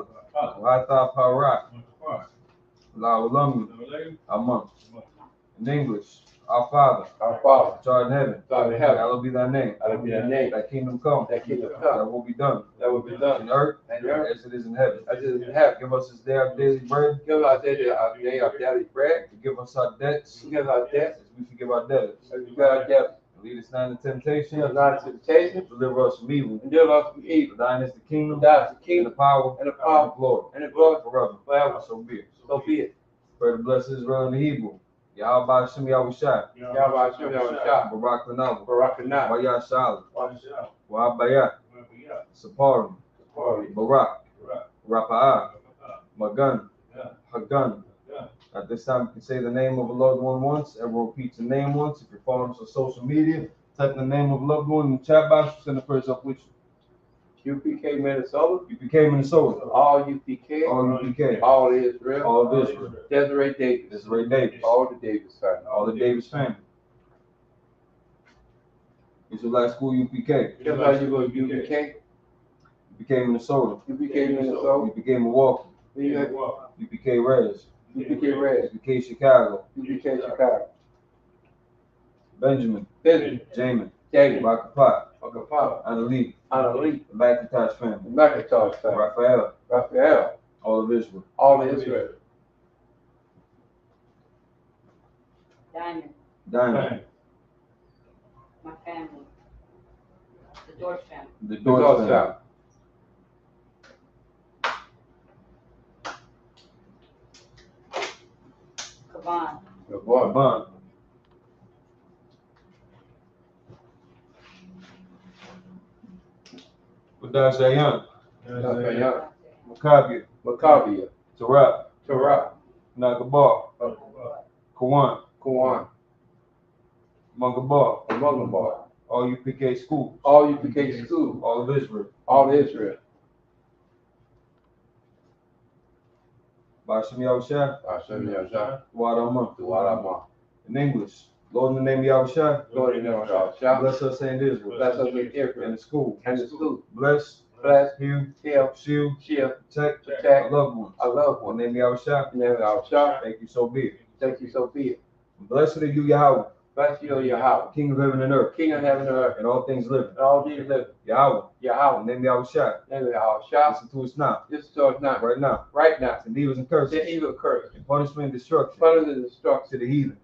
Wa'ata Parak. La'ulami. Amon. In English. Our Father, which art in heaven, hallowed be thy name. Thy kingdom come. Thy will be done. In earth, as it is in heaven. Give us this day our daily bread. Forgive us our debts. As we forgive our debtors. Lead us not into temptation. Deliver us from evil. For thine is the kingdom, and the power, and the glory, forever. So be it. Pray to bless Israel in the Hebrew. Yahweh Hashem Yahushua. Barak Lanav. Waya Shalom. Wa'abaya. Saparim. Barak. Rapa'ah. Magan. Hagan. At this time, you can say the name of a loved one once. Everyone repeats the name once. If you're following us on social media, type the name of a loved one in the chat box. Send the person up with you. UPK Minnesota. UPK Minnesota. All UPK. All UPK. All Israel. All Israel. Desiree Davis. Desiree Davis. All the Davis family. All the Davis family. Israelite School UPK. That's how you go UPK. UPK Minnesota. UPK Minnesota. UPK Milwaukee. UPK Reds. UPK Reds. UPK Chicago. UPK Chicago. Benjamin. Jamin. Bakapat. Annalie. The McIntosh family. Raphael. All of Israel. All of Israel. Diamond. My family. The Dorsch family. The Dorsch family. Kavan. Kodash Dayan. Maccabia. Tarak. Nagabar. Kawan. Mungabar. All UPK schools. All UPK schools. All of Israel. All Israel. Bashim Yahushua. Wadama. In English. Lord, in the name of Yahushua. Lord, in the name of Yahushua. Bless us and Israel. Bless us with Israel. And the school. Bless. Heal. Shield. Protect. Our loved ones. In the name of Yahushua. Thank you, so be it. Blessed are you, Yahweh. Bless you, Yahweh. King of heaven and earth. And all things living. Yahweh. In the name of Yahushua. Listen to us now. Right now. Send evils and curses. And punishment and destruction. To the heathen.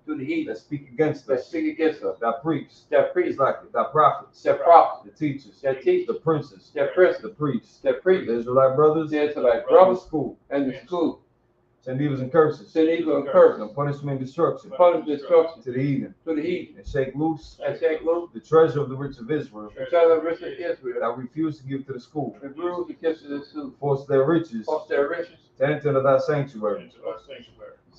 That speak against us. Thy priests. Thy prophets. The teachers. The princes. The priests. The Israelite brothers. The school. And the school. Send evils and curses. And punishment and destruction. To the heathen. And shake loose. The treasure of the rich of Israel. That refuse to give to the school. Force their riches. To enter into thy sanctuary.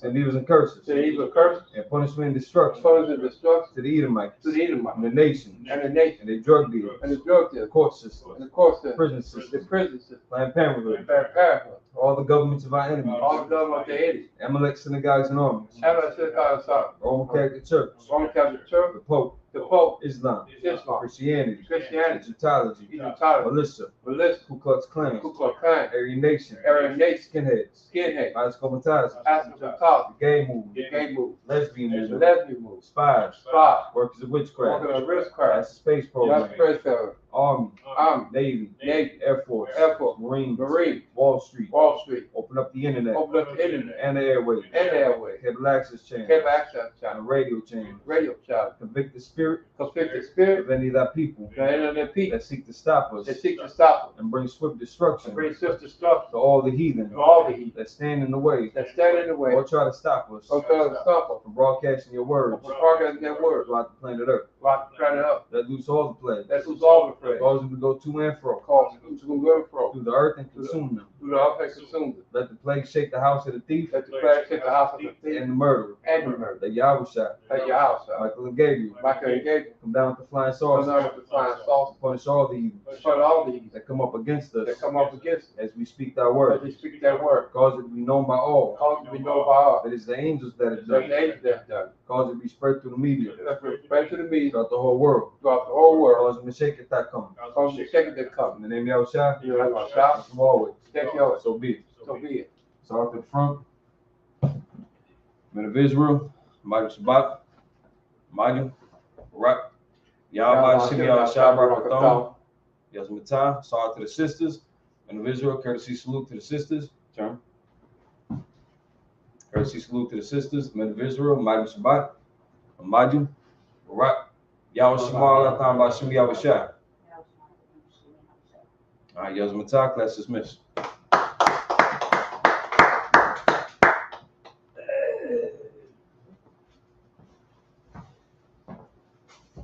Send evils and curses. Send evil curses. And punishment and destruction. Punishment and destruction. To the Edomites. To the Edomites. And the nations. And the nation. And the drug dealers. And the drug dealers. The court system. And the court system. Prison The system. prison system. Planned Parenthood. And Parenthood. All the governments of our enemies. All the government of the enemies. Amalek synagogues and armies. Amalek synagogues and armies. Roman Catholic Church. Roman Catholic Church. The Pope. The Pope. Islam. Islam. Christianity. Christianity. Egyptology. Egyptology. Militia. Militia. Ku Klux Klan. Ku Klux Klan. Aryan Nation. Aryan Nation. Skinheads. Skinhead. Ascomatizers. Astronautology. Gay movement. Gay move. Lesbian movement. Lesbian move. Spies. Spy. Workers of witchcraft. Working on witchcraft. That's the space program. That's first cover. Army. Army. Navy. Navy. Air Force. Air Force. Marines. Marine. Wall Street. Wall Street. Open up the internet. Open up the internet. And the airways. And the airways. Cable access channel. Cable access And channel. radio channel. Radio channel. Convict the spirit Convict the spirit of any of thy people of any of their people that seek to stop us that seek to stop us. and bring swift destruction Bring swift destruction to all the heathen to all the heathen that stand in the way that stand in the way. or try to stop us Or try to stop us from broadcasting your words from broadcasting their word. throughout the planet Earth. Rock the planet up. Let loose all the plagues. That's who's all the praise. Cause them to go to and fro Cause to go and fro. through the earth and consume them. Do the earth and consume them. Let the plague shake the house of the thief Let the plague hit the house of the thief and the murderer. and the murder. That Yahweh shot At your house, Michael and Gabriel Michael and Gabriel. come down with the flying Come saucers down with the flying saucer. punish all the evil Put all the heathen that come up against us that come up against us. as we speak thy As word. they speak that word. Cause it to be known by all Cause it to be known by all. that it's the angels that have That done the it. angels that done. Cause it to be spread through the media That's spread to the media throughout the whole world. throughout the whole world. Cause them to shake it that come. Cause the second that come. In the name of Yahweh, You have my shout. from always. Thank you. So be it. So be it. Start to the front. Men of Israel, Michael Shabbat, Michael, Barak, Yahweh, Shimei, Shabbat, Rathon, Yazmatah. Start to the sisters. Men of Israel, courtesy salute to the sisters. Turn. Courtesy salute to the sisters. Men of Israel, Michael Shabbat, Michael, Barak, Yahweh Shema, Rathon, Bashim, Yahweh Shah. All right, Yazmatah, class dismissed.